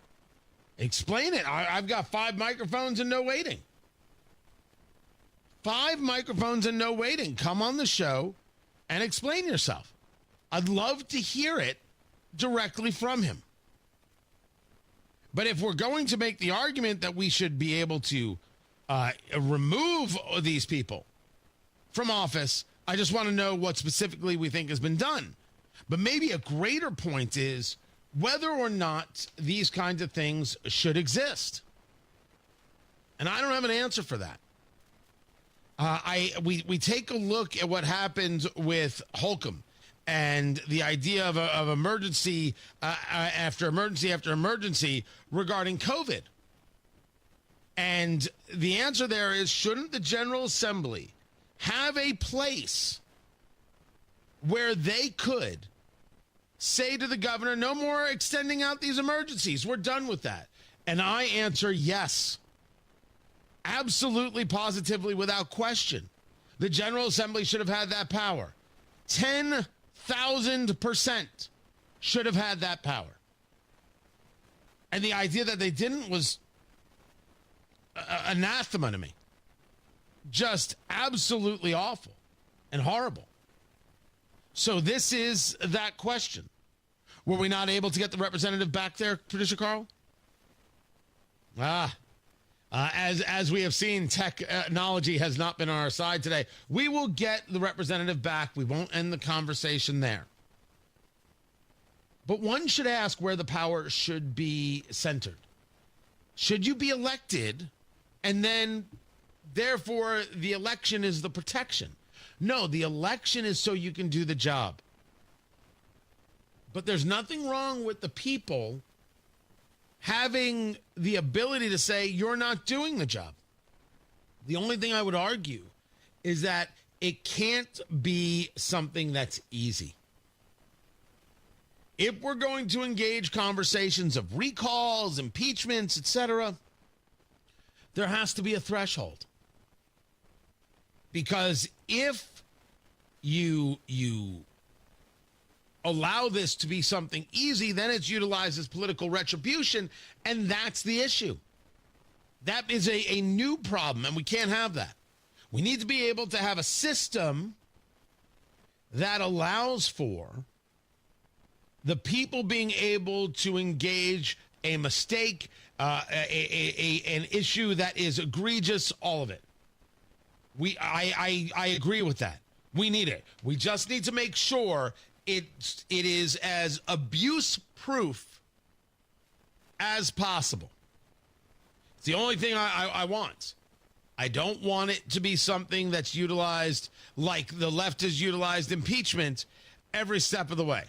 Explain it. I've got 5 microphones and no waiting. 5 microphones and no waiting. Come on the show and explain yourself. I'd love to hear it directly from him. But if we're going to make the argument that we should be able to remove these people from office. I just want to know what specifically we think has been done. But maybe a greater point is whether or not these kinds of things should exist. And I don't have an answer for that. We take a look at what happened with Holcomb and the idea of emergency after emergency after emergency regarding COVID. And the answer there is, shouldn't the General Assembly have a place where they could say to the governor, no more extending out these emergencies. We're done with that. And I answer yes. Absolutely, positively, without question. The General Assembly should have had that power. 10,000% should have had that power. And the idea that they didn't was anathema to me. Just absolutely awful and horrible. So this is that question. Were we not able to get the representative back there, Producer Carl? As we have seen, technology has not been on our side today. We will get the representative back. We won't end the conversation there. But one should ask where the power should be centered. Should you be elected and then, therefore, the election is the protection? No, the election is so you can do the job. But there's nothing wrong with the people having the ability to say you're not doing the job. The only thing I would argue is that it can't be something that's easy. If we're going to engage conversations of recalls, impeachments, etc., there has to be a threshold. Because if you allow this to be something easy, then it's utilized as political retribution, and that's the issue. That is a new problem, and we can't have that. We need to be able to have a system that allows for the people being able to engage a mistake, an issue that is egregious, all of it. I agree with that. We need it. We just need to make sure it is as abuse-proof as possible. It's the only thing I want. I don't want it to be something that's utilized like the left has utilized impeachment every step of the way.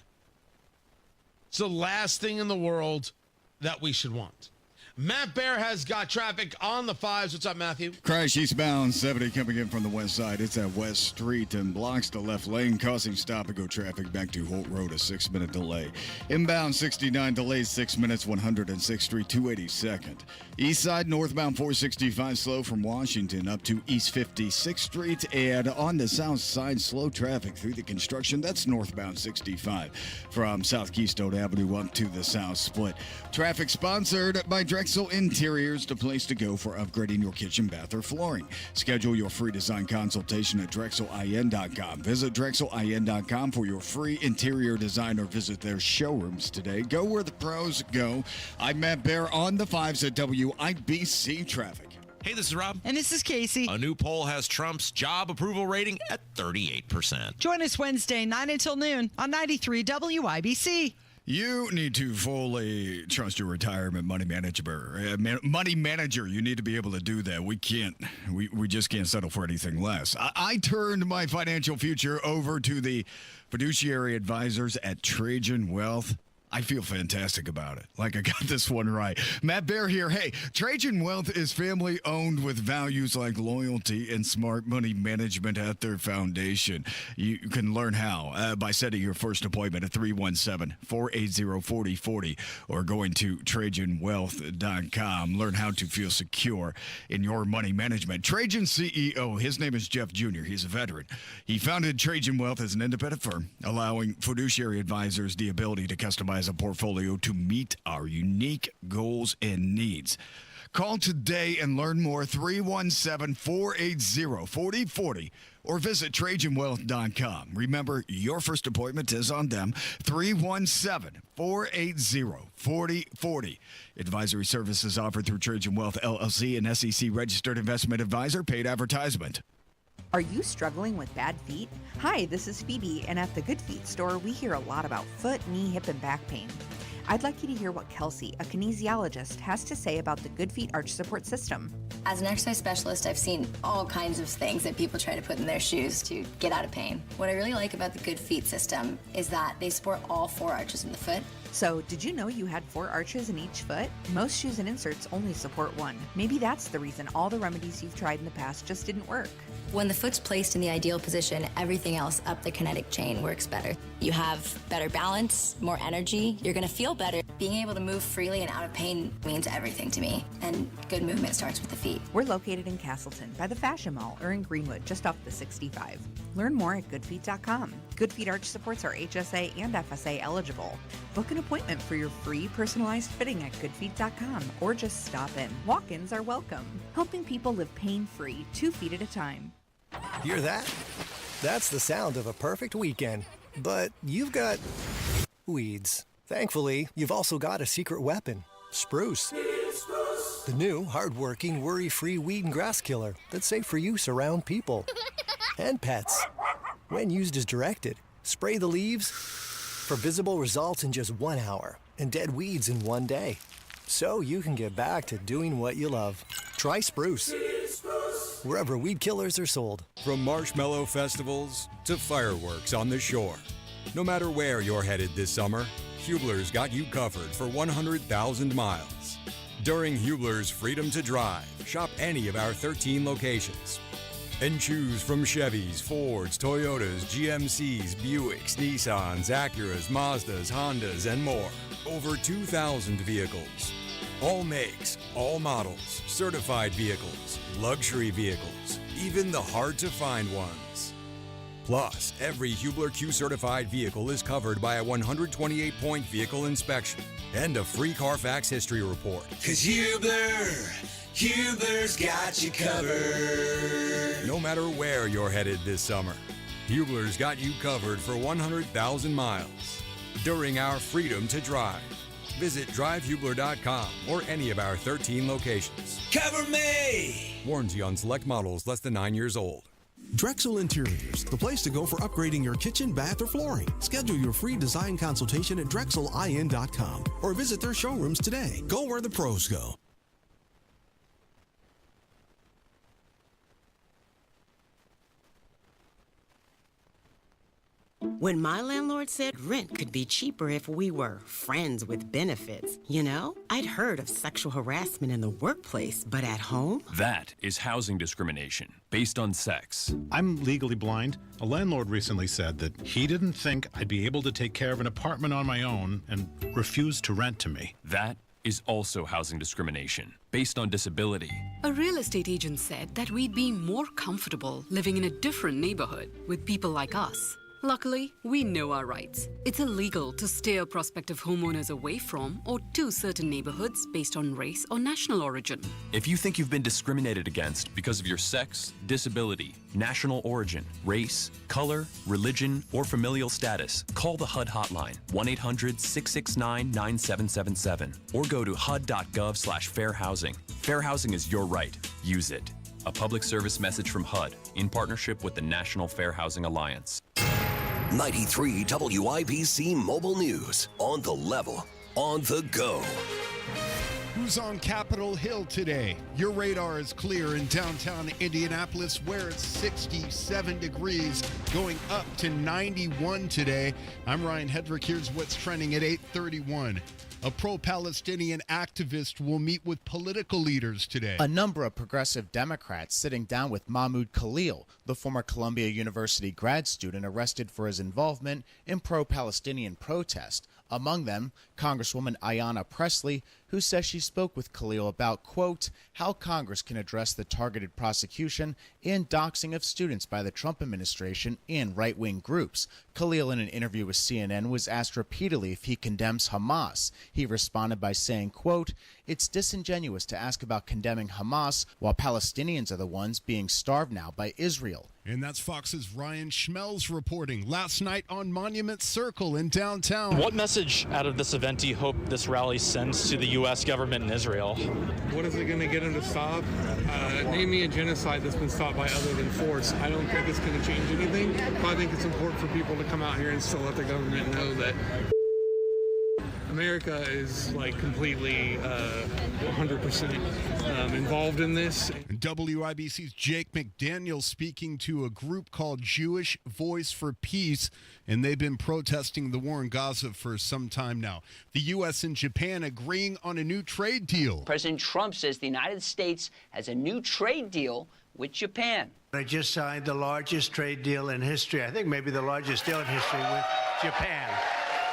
It's the last thing in the world that we should want. Matt Bear has got traffic on the 5s. What's up, Matthew? Crash eastbound 70 coming in from the west side. It's at West Street and blocks the left lane, causing stop-and-go traffic back to Holt Road, a 6-minute delay. Inbound 69 delays 6 minutes, 106th Street, 282nd. East side northbound 465 slow from Washington up to East 56th Street. And on the south side, slow traffic through the construction. That's northbound 65 from South Keystone Avenue up to the South Split. Traffic sponsored by Drexel Interiors, the place to go for upgrading your kitchen, bath, or flooring. Schedule your free design consultation at DrexelIN.com. Visit DrexelIN.com for your free interior design or visit their showrooms today. Go where the pros go. I'm Matt Bear on the 5s at WIBC Traffic. Hey, this is Rob. And this is Casey. A new poll has Trump's job approval rating at 38%. Join us Wednesday, 9 until noon on 93 WIBC. You need to fully trust your retirement money manager. You need to be able to do that. We just can't settle for anything less. I turned my financial future over to the fiduciary advisors at Trajan Wealth. I feel fantastic about it. Like I got this one right. Matt Bear here. Hey, Trajan Wealth is family owned with values like loyalty and smart money management at their foundation. You can learn how by setting your first appointment at 317-480-4040 or going to TrajanWealth.com. Learn how to feel secure in your money management. Trajan CEO, his name is Jeff Jr. He's a veteran. He founded Trajan Wealth as an independent firm, allowing fiduciary advisors the ability to customize a portfolio to meet our unique goals and needs. Call today and learn more. 317-480-4040 or visit TrajanWealth.com. Remember, your first appointment is on them, 317-480-4040. Advisory services offered through Trajan Wealth, LLC, an SEC-registered investment advisor, paid advertisement. Are you struggling with bad feet? Hi, this is Phoebe, and at the Good Feet store, we hear a lot about foot, knee, hip, and back pain. I'd like you to hear what Kelsey, a kinesiologist, has to say about the Good Feet arch support system. As an exercise specialist, I've seen all kinds of things that people try to put in their shoes to get out of pain. What I really like about the Good Feet system is that they support all 4 arches in the foot. So, did you know you had 4 arches in each foot? Most shoes and inserts only support 1. Maybe that's the reason all the remedies you've tried in the past just didn't work. When the foot's placed in the ideal position, everything else up the kinetic chain works better. You have better balance, more energy, you're gonna feel better. Being able to move freely and out of pain means everything to me, and good movement starts with the feet. We're located in Castleton by the Fashion Mall or in Greenwood, just off the 65. Learn more at goodfeet.com. Good Feet arch supports are HSA and FSA eligible. Book an appointment for your free personalized fitting at goodfeet.com or just stop in. Walk-ins are welcome. Helping people live pain-free, 2 feet at a time. Hear that? That's the sound of a perfect weekend. But you've got weeds. Thankfully, you've also got a secret weapon, Spruce. The new, hard-working, worry-free weed and grass killer that's safe for use around people and pets. When used as directed, spray the leaves for visible results in just 1 hour and dead weeds in 1 day. So you can get back to doing what you love. Try Spruce. Wherever weed killers are sold. From marshmallow festivals to fireworks on the shore. No matter where you're headed this summer, Hubler's got you covered for 100,000 miles. During Hubler's Freedom to Drive, shop any of our 13 locations and choose from Chevys, Fords, Toyotas, GMCs, Buicks, Nissans, Acuras, Mazdas, Hondas, and more. Over 2,000 vehicles. All makes, all models, certified vehicles, luxury vehicles, even the hard-to-find ones. Plus, every Hubler Q-certified vehicle is covered by a 128-point vehicle inspection and a free Carfax history report. 'Cause Hubler's got you covered. No matter where you're headed this summer, Hubler's got you covered for 100,000 miles during our Freedom to Drive. Visit drivehubler.com or any of our 13 locations. Cover me! Warranty on select models less than 9 years old. Drexel Interiors, the place to go for upgrading your kitchen, bath, or flooring. Schedule your free design consultation at drexelin.com or visit their showrooms today. Go where the pros go. When my landlord said rent could be cheaper if we were friends with benefits, you know, I'd heard of sexual harassment in the workplace, but at home? That is housing discrimination based on sex. I'm legally blind. A landlord recently said that he didn't think I'd be able to take care of an apartment on my own and refused to rent to me. That is also housing discrimination based on disability. A real estate agent said that we'd be more comfortable living in a different neighborhood with people like us. Luckily, we know our rights. It's illegal to steer prospective homeowners away from or to certain neighborhoods based on race or national origin. If you think you've been discriminated against because of your sex, disability, national origin, race, color, religion, or familial status, call the HUD hotline, 1-800-669-9777, or go to hud.gov/fairhousing. Fair housing is your right. Use it. A public service message from HUD in partnership with the National Fair Housing Alliance. 93 WIBC Mobile News. On the level, on the go. Who's on Capitol Hill today? Your radar is clear in downtown Indianapolis, where it's 67 degrees, going up to 91 today. I'm Ryan Hedrick. Here's what's trending at 8:31. A pro-Palestinian activist will meet with political leaders today. A number of progressive Democrats sitting down with Mahmoud Khalil, the former Columbia University grad student arrested for his involvement in pro-Palestinian protest. Among them, Congresswoman Ayanna Pressley, who says she spoke with Khalil about, quote, how Congress can address the targeted prosecution and doxing of students by the Trump administration and right-wing groups. Khalil, in an interview with CNN, was asked repeatedly if he condemns Hamas. He responded by saying, quote, it's disingenuous to ask about condemning Hamas while Palestinians are the ones being starved now by Israel, And that's Fox's Ryan Schmelz reporting. Last night on Monument Circle in downtown. What message out of this event do you hope this rally sends to the U.S. government and Israel? What is it going to get them to stop? Name me a genocide that's been stopped by other than force. I don't think it's going to change anything, but I think it's important for people to come out here and still let the government know that America is like completely 100% involved in this. WIBC's Jake McDaniel speaking to a group called Jewish Voice for Peace, and they've been protesting the war in Gaza for some time now. The U.S. and Japan agreeing on a new trade deal. President Trump says the United States has a new trade deal with Japan. I just signed the largest trade deal in history. I think maybe the largest deal in history with Japan.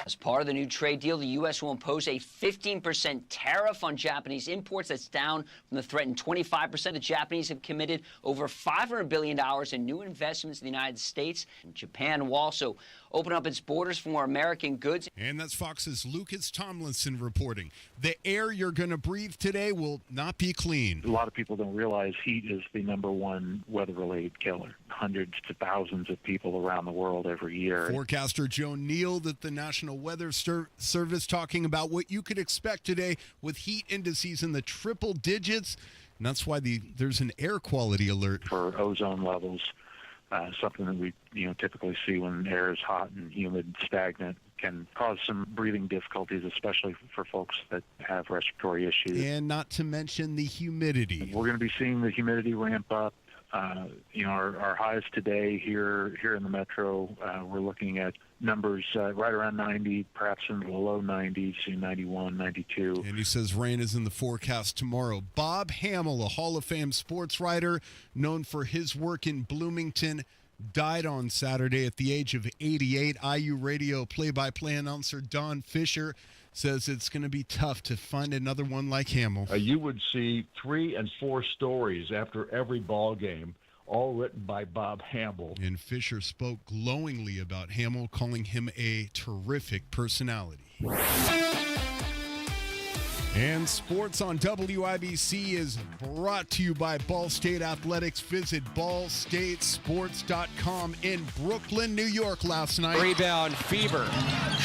As part of the new trade deal, the U.S. will impose a 15% tariff on Japanese imports. That's down from the threatened 25%. The Japanese have committed over $500 billion in new investments in the United States. And Japan will also open up its borders for more American goods. And that's Fox's Lucas Tomlinson reporting. The air you're going to breathe today will not be clean. A lot of people don't realize heat is the #1 weather-related killer. Hundreds to thousands of people around the world every year. Forecaster Joe Neal at the National Weather Service talking about what you could expect today with heat indices in the triple digits. And that's why there's an air quality alert. For ozone levels, something that we typically see when air is hot and humid, stagnant, can cause some breathing difficulties, especially for folks that have respiratory issues. And not to mention the humidity. We're going to be seeing the humidity ramp up. Our highs today here in the metro, we're looking at numbers right around 90, perhaps in the low 90s, 91, 92. And he says rain is in the forecast tomorrow. Bob Hamill, a Hall of Fame sports writer known for his work in Bloomington, died on Saturday at the age of 88. IU radio play-by-play announcer Don Fisher says it's going to be tough to find another one like Hamill. You would see 3 and 4 stories after every ball game, all written by Bob Hamill. And Fisher spoke glowingly about Hamill, calling him a terrific personality. And sports on WIBC is brought to you by Ball State Athletics. Visit ballstatesports.com in Brooklyn, New York last night. Rebound, Fever.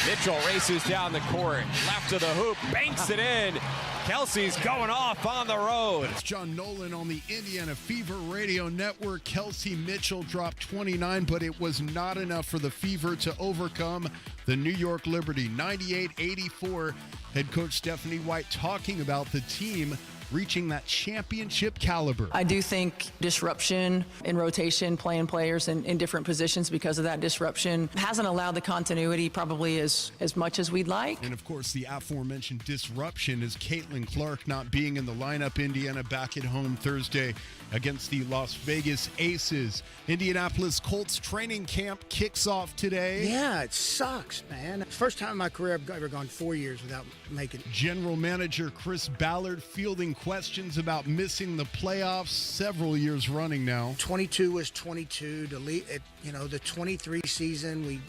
Mitchell races down the court. Left of the hoop, banks it in. Kelsey's going off on the road. It's John Nolan on the Indiana Fever Radio Network. Kelsey Mitchell dropped 29, but it was not enough for the Fever to overcome the New York Liberty. 98-84. Head coach Stephanie White talking about the team reaching that championship caliber. I do think disruption in rotation, playing players in different positions because of that disruption hasn't allowed the continuity probably as much as we'd like. And of course, the aforementioned disruption is Caitlin Clark not being in the lineup. Indiana back at home Thursday against the Las Vegas Aces. Indianapolis Colts training camp kicks off today. Yeah, it sucks, man. First time in my career I've ever gone 4 years without making it. General Manager Chris Ballard fielding questions about missing the playoffs several years running now. 22 was 22. The 23 season,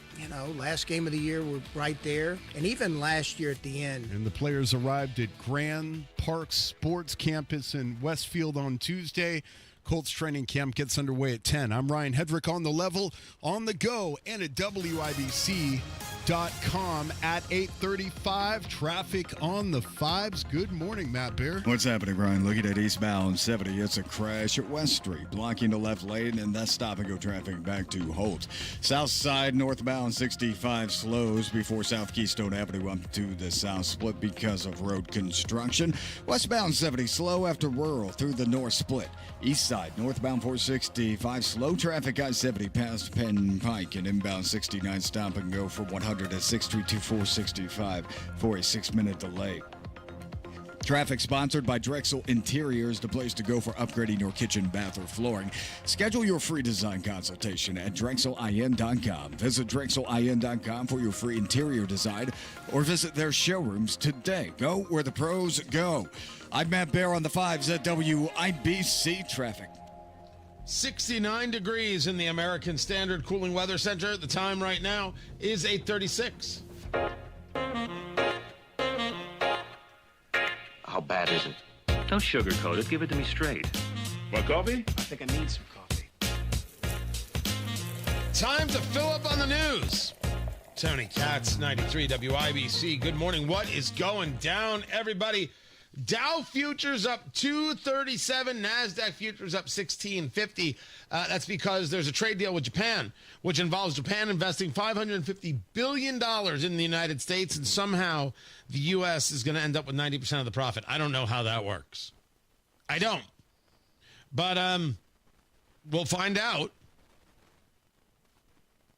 last game of the year, we're right there. And even last year at the end. And the players arrived at Grand Park Sports Campus in Westfield on Tuesday. Colts training camp gets underway at 10. I'm Ryan Hedrick on the level, on the go, and at WIBC.com at 8:35. Traffic on the 5s. Good morning, Matt Bear. What's happening, Ryan? Looking at eastbound 70, it's a crash at West Street, blocking the left lane, and that's stop-and-go traffic back to Holt. South side, northbound 65 slows before South Keystone Avenue up to the south split because of road construction. Westbound 70 slow after rural through the north split. East side, northbound 465 slow traffic I-70 past Penn Pike, and inbound 69 stop-and-go for 100 at 6th Street to 465 for a 6-minute delay. Traffic sponsored by Drexel Interiors, the place to go for upgrading your kitchen, bath, or flooring. Schedule your free design consultation at DrexelIN.com. Visit DrexelIN.com for your free interior design or visit their showrooms today. Go where the pros go. I'm Matt Bear on the 5s at WIBC Traffic. 69 degrees in the American Standard Cooling Weather Center. The time right now is 8:36. How bad is it? Don't sugarcoat it. Give it to me straight. Want coffee? I think I need some coffee. Time to fill up on the news. Tony Katz, 93 WIBC. Good morning. What is going down, everybody? Dow futures up 237, NASDAQ futures up 1650. That's because there's a trade deal with Japan, which involves Japan investing $550 billion in the United States, and somehow the U.S. is going to end up with 90% of the profit. I don't know how that works. I don't. But we'll find out.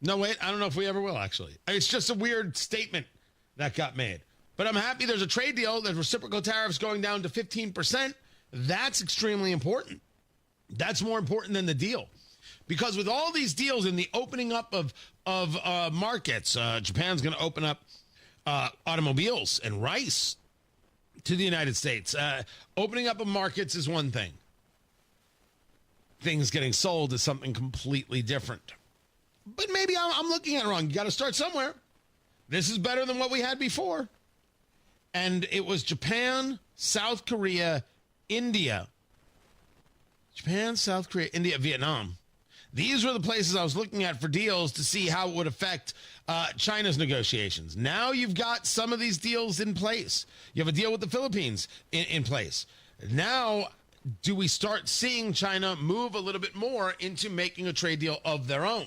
No, wait, I don't know if we ever will, actually. It's just a weird statement that got made. But I'm happy there's a trade deal. There's reciprocal tariffs going down to 15%. That's extremely important. That's more important than the deal. Because with all these deals and the opening up of markets, Japan's going to open up automobiles and rice to the United States. Opening up of markets is one thing. Things getting sold is something completely different. But maybe I'm looking at it wrong. You got to start somewhere. This is better than what we had before. And it was Japan, South Korea, India. Japan, South Korea, India, Vietnam. These were the places I was looking at for deals to see how it would affect China's negotiations. Now you've got some of these deals in place. You have a deal with the Philippines in place. Now, do we start seeing China move a little bit more into making a trade deal of their own?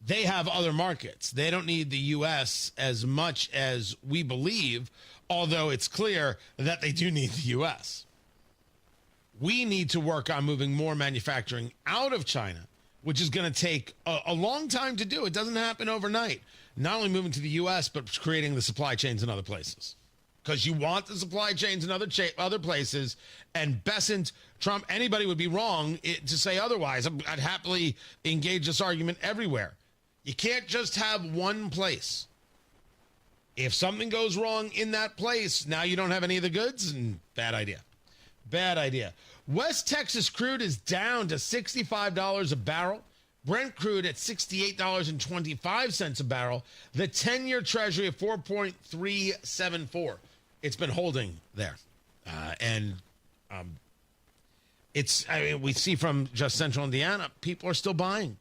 They have other markets. They don't need the U.S. as much as we believe, although it's clear that they do need the U.S. We need to work on moving more manufacturing out of China, which is going to take a long time to do. It doesn't happen overnight. Not only moving to the U.S., but creating the supply chains in other places. Because you want the supply chains in other places, and Bessent, Trump, anybody would be wrong to say otherwise. I'd happily engage this argument everywhere. You can't just have one place. If something goes wrong in that place, now you don't have any of the goods, and bad idea. Bad idea. West Texas crude is down to $65 a barrel. Brent crude at $68.25 a barrel. The 10-year Treasury at 4.374. It's been holding there. We see from just central Indiana, people are still buying.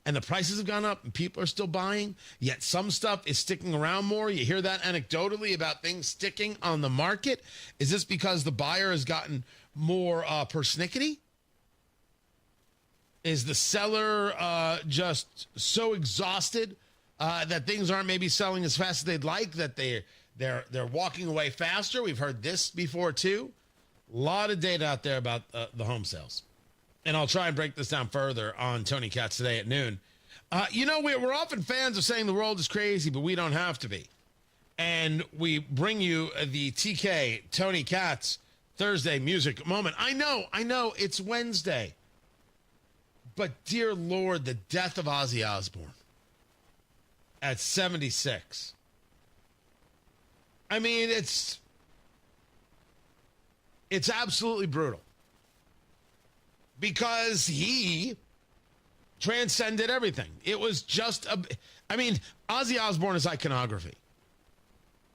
And the prices have gone up and people are still buying, yet some stuff is sticking around more. You hear that anecdotally about things sticking on the market. Is this because the buyer has gotten more persnickety? Is the seller just so exhausted that things aren't maybe selling as fast as they'd like, that they're walking away faster? We've heard this before too. A lot of data out there about the home sales. And I'll try and break this down further on Tony Katz today at noon. We're often fans of saying the world is crazy, but we don't have to be. And we bring you the TK Tony Katz Thursday music moment. I know, it's Wednesday. But dear Lord, the death of Ozzy Osbourne at 76. I mean, it's absolutely brutal. Because he transcended everything. It was just Ozzy Osbourne is iconography.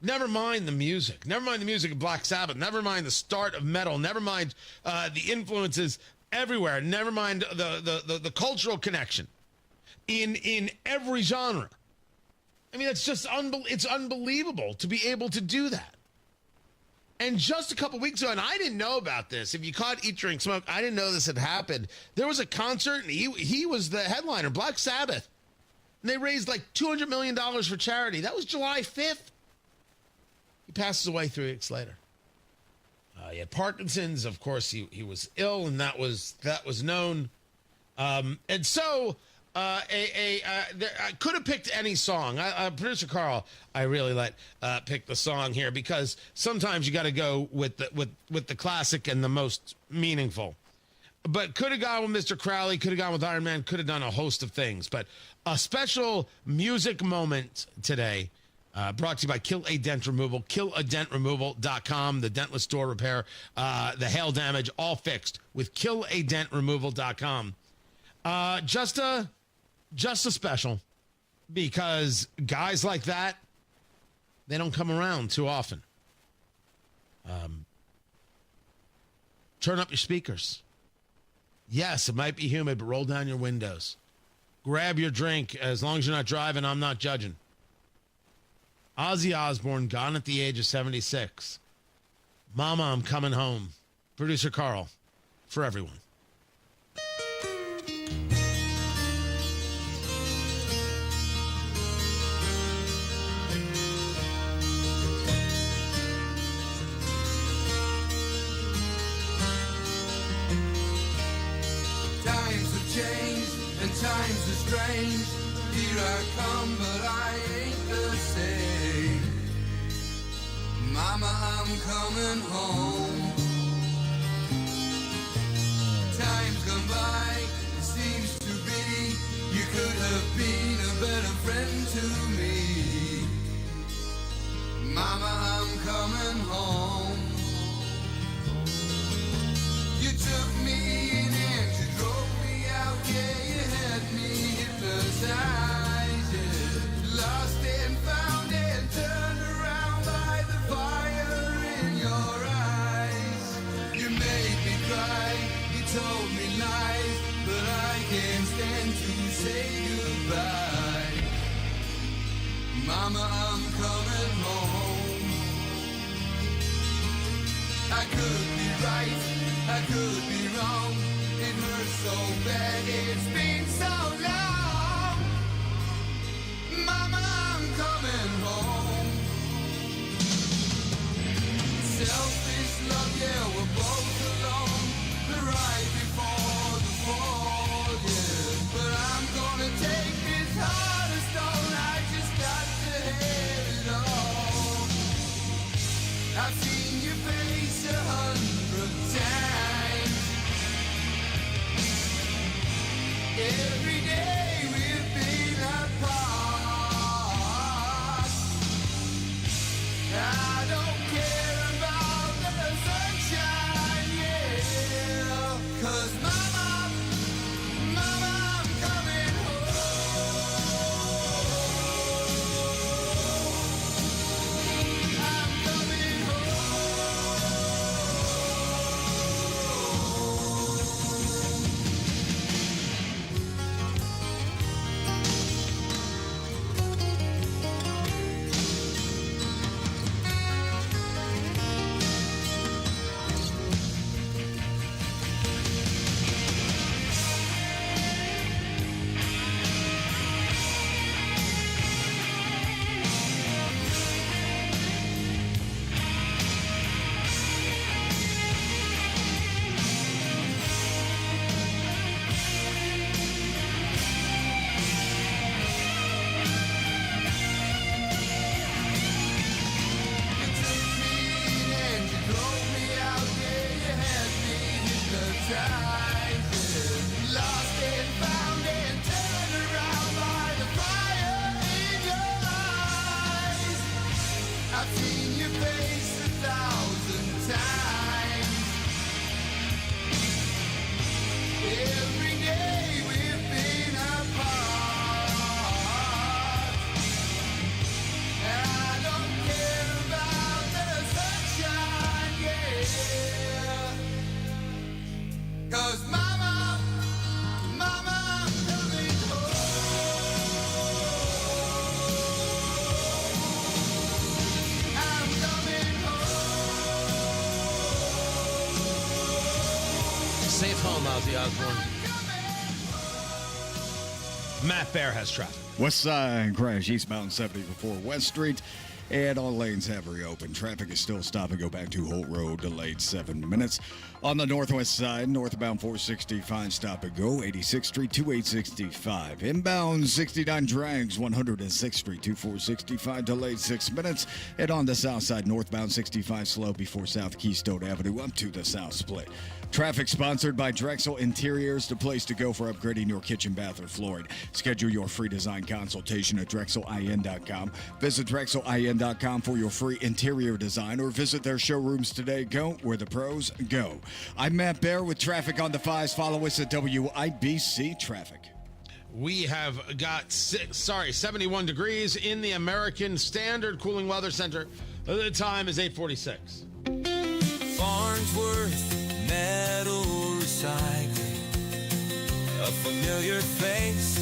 Never mind the music. Never mind the music of Black Sabbath. Never mind the start of metal. Never mind the influences everywhere. Never mind the cultural connection in every genre. I mean, it's just it's unbelievable to be able to do that. And just a couple weeks ago, and I didn't know about this. If you caught Eat, Drink, Smoke, I didn't know this had happened. There was a concert, and he was the headliner, Black Sabbath. And they raised like $200 million for charity. That was July 5th. He passes away 3 weeks later. He had Parkinson's. Of course, he was ill, and that was known. And so I could have picked any song. Producer Carl, I really let pick the song here, because sometimes you got to go with the classic and the most meaningful. But could have gone with Mr. Crowley, could have gone with Iron Man, could have done a host of things. But a special music moment today, brought to you by Kill A Dent Removal, killadentremoval.com, the dentless door repair, the hail damage, all fixed with killadentremoval.com. Just a special, because guys like that, they don't come around too often. Turn up your speakers. Yes, it might be humid, but roll down your windows. Grab your drink. As long as you're not driving, I'm not judging. Ozzy Osbourne, gone at the age of 76. Mama, I'm coming home. Producer Carl, for everyone. Times have changed and times are strange. Here I come, but I ain't the same. Mama, I'm coming home. Time's gone by, it seems to be you could have been a better friend to me. Mama, I'm coming home. You took me in and you drove me out, yeah, you had me hypnotized, yeah. Lost and found and turned around by the fire in your eyes. You made me cry, you told me lies, but I can't stand to say goodbye. Mama, I'm coming home. I could be right, I could be wrong. It hurts so bad, it's been so long. Mama, I'm coming home. Selfish love, yeah, we're both alone. Right before the fall, yeah. But I'm gonna take this heart of stone. I just got to have it all. I've seen your face 100 times. Every day we've been apart. I don't care about the sunshine, yeah. 'Cause mama, I'm coming home. I'm coming Safe home, Ozzy Osbourne. Matt Bear has traffic. West side crash eastbound 70 before West Street, and all lanes have reopened. Traffic is still stop and go back to Holt Road, delayed 7 minutes. On the northwest side, northbound 465 stop and go, 86th Street to 865. Inbound 69 drags, 106th Street to 465, delayed 6 minutes. And on the south side, northbound 65 slow before South Keystone Avenue up to the south split. Traffic sponsored by Drexel Interiors, the place to go for upgrading your kitchen, bath, or flooring. Schedule your free design consultation at DrexelIN.com. Visit DrexelIN.com for your free interior design or visit their showrooms today. Go where the pros go. I'm Matt Bear with traffic on the 5s. Follow us at WIBC Traffic. We have got 71 degrees in the American Standard Cooling Weather Center. The time is 8:46. Farnsworth Metal Recycling, a familiar face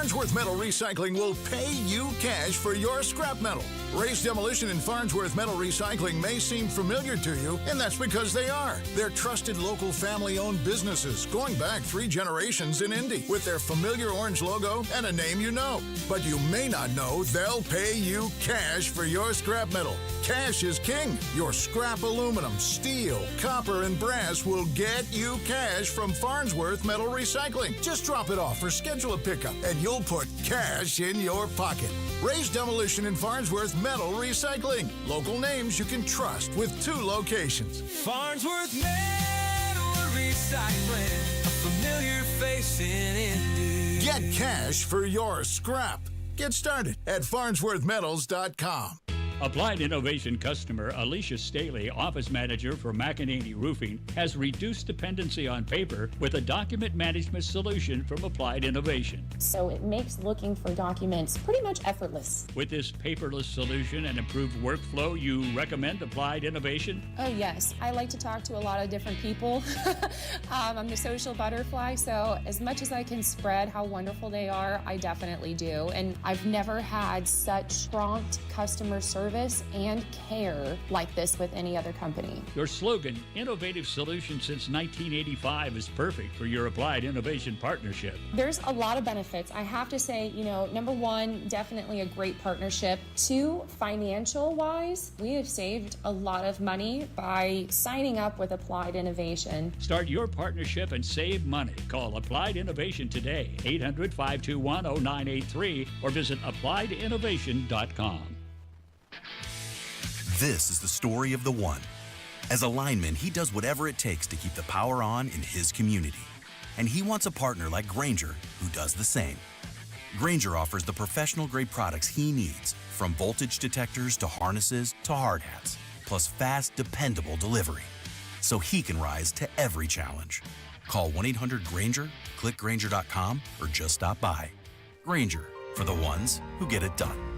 Farnsworth Metal Recycling will pay you cash for your scrap metal. Ray's Demolition and Farnsworth Metal Recycling may seem familiar to you, and that's because they are. They're trusted local family-owned businesses going back 3 generations in Indy with their familiar orange logo and a name you know. But you may not know they'll pay you cash for your scrap metal. Cash is king. Your scrap aluminum, steel, copper, and brass will get you cash from Farnsworth Metal Recycling. Just drop it off or schedule a pickup, and you'll put cash in your pocket. Ray's Demolition and Farnsworth Metal Recycling. Local names you can trust with 2 locations. Farnsworth Metal Recycling, a familiar face in Indy. Get cash for your scrap. Get started at farnsworthmetals.com. Applied Innovation customer Alicia Staley, office manager for McEnany Roofing, has reduced dependency on paper with a document management solution from Applied Innovation. So it makes looking for documents pretty much effortless. With this paperless solution and improved workflow, you recommend Applied Innovation? Oh yes, I like to talk to a lot of different people. I'm the social butterfly, so as much as I can spread how wonderful they are, I definitely do. And I've never had such prompt customer service and care like this with any other company. Your slogan, Innovative Solution Since 1985, is perfect for your Applied Innovation partnership. There's a lot of benefits. I have to say, number 1, definitely a great partnership. 2, financial-wise, we have saved a lot of money by signing up with Applied Innovation. Start your partnership and save money. Call Applied Innovation today, 800-521-0983, or visit appliedinnovation.com. This is the story of the one. As a lineman, he does whatever it takes to keep the power on in his community. And he wants a partner like Grainger who does the same. Grainger offers the professional-grade products he needs, from voltage detectors to harnesses to hard hats, plus fast, dependable delivery, so he can rise to every challenge. Call 1-800-GRAINGER, click Grainger.com, or just stop by. Grainger, for the ones who get it done.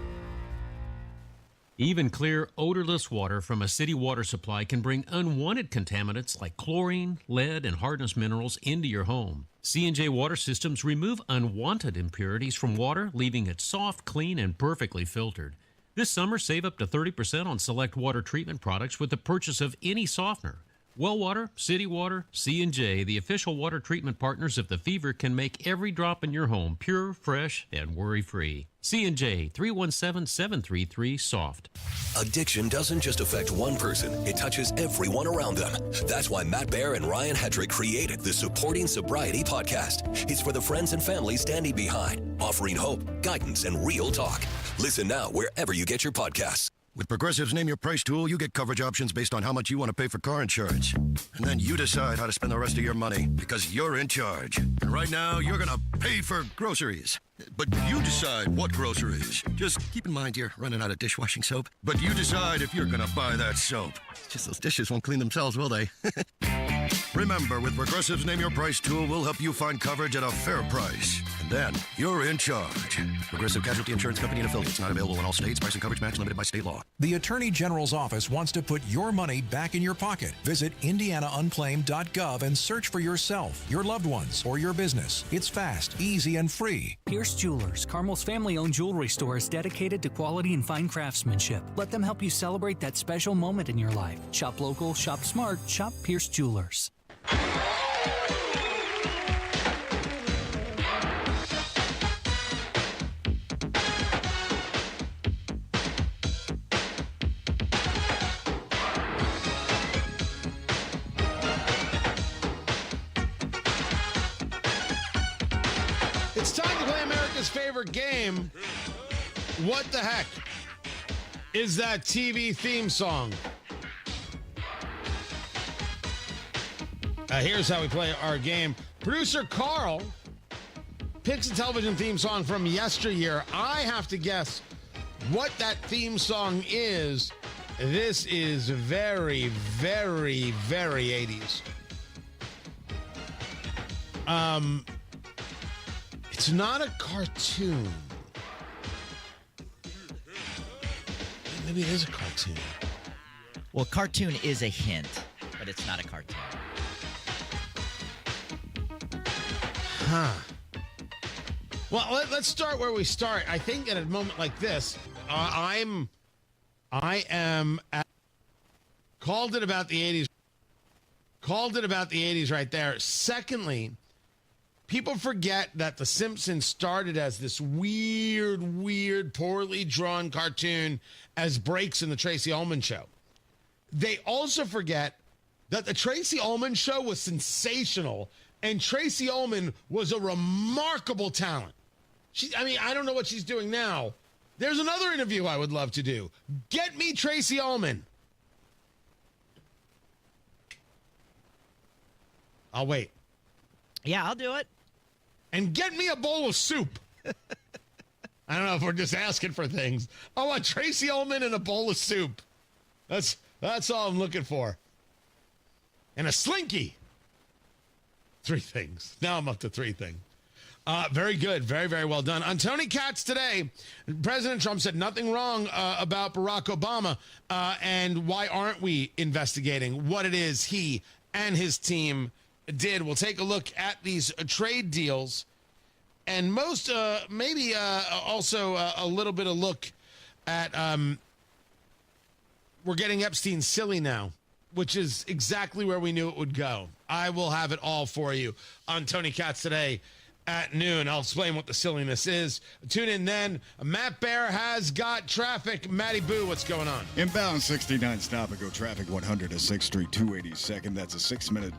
Even clear, odorless water from a city water supply can bring unwanted contaminants like chlorine, lead, and hardness minerals into your home. C&J Water Systems remove unwanted impurities from water, leaving it soft, clean, and perfectly filtered. This summer, save up to 30% on select water treatment products with the purchase of any softener. Well Water, City Water, C&J, the official water treatment partners of the Fever, can make every drop in your home pure, fresh, and worry-free. C&J, 317-733-SOFT. Addiction doesn't just affect one person, it touches everyone around them. That's why Matt Baer and Ryan Hedrick created the Supporting Sobriety podcast. It's for the friends and family standing behind, offering hope, guidance, and real talk. Listen now wherever you get your podcasts. With Progressive's Name Your Price tool, you get coverage options based on how much you want to pay for car insurance. And then you decide how to spend the rest of your money, because you're in charge. And right now, you're going to pay for groceries. But you decide what groceries. Just keep in mind you're running out of dishwashing soap. But you decide if you're going to buy that soap. It's just those dishes won't clean themselves, will they? Remember, with Progressive's Name Your Price tool, we'll help you find coverage at a fair price. And then you're in charge. Progressive Casualty Insurance Company and affiliates. Not available in all states. Price and coverage match limited by state law. The Attorney General's office wants to put your money back in your pocket. Visit IndianaUnclaimed.gov and search for yourself, your loved ones, or your business. It's fast, easy, and free. Pierce Jewelers, Carmel's family-owned jewelry store, is dedicated to quality and fine craftsmanship. Let them help you celebrate that special moment in your life. Shop local, shop smart, shop Pierce Jewelers. It's time to play America's favorite game. What the heck is that TV theme song? Here's how we play our game. Producer Carl picks a television theme song from yesteryear. I have to guess what that theme song is. This is very, very, very 80s. It's not a cartoon. Maybe it is a cartoon. Well, cartoon is a hint, but it's not a cartoon. Huh. Well, let's start where we start. I think at a moment like this, I am called it about the 80s. Called it about the 80s right there. Secondly, people forget that The Simpsons started as this weird, poorly drawn cartoon as breaks in the Tracy Ullman Show. They also forget that the Tracy Ullman Show was sensational, and Tracy Ullman was a remarkable talent. I don't know what she's doing now. There's another interview I would love to do. Get me Tracy Ullman. I'll wait. Yeah, I'll do it. And get me a bowl of soup. I don't know if we're just asking for things. I want Tracy Ullman and a bowl of soup. That's all I'm looking for. And a Slinky. 3 things. Now I'm up to 3 things. Very good. Very, very well done. On Tony Katz today, President Trump said nothing wrong about Barack Obama. And why aren't we investigating what it is he and his team did? We'll take a look at these trade deals. And most, maybe also a little bit of look at, we're getting Epstein silly now, which is exactly where we knew it would go. I will have it all for you on Tony Katz today at noon. I'll explain what the silliness is. Tune in then. Matt Bear has got traffic. Matty Boo, what's going on? Inbound 69 stop and go traffic 100 to 6th Street, 282nd. That's a 6-minute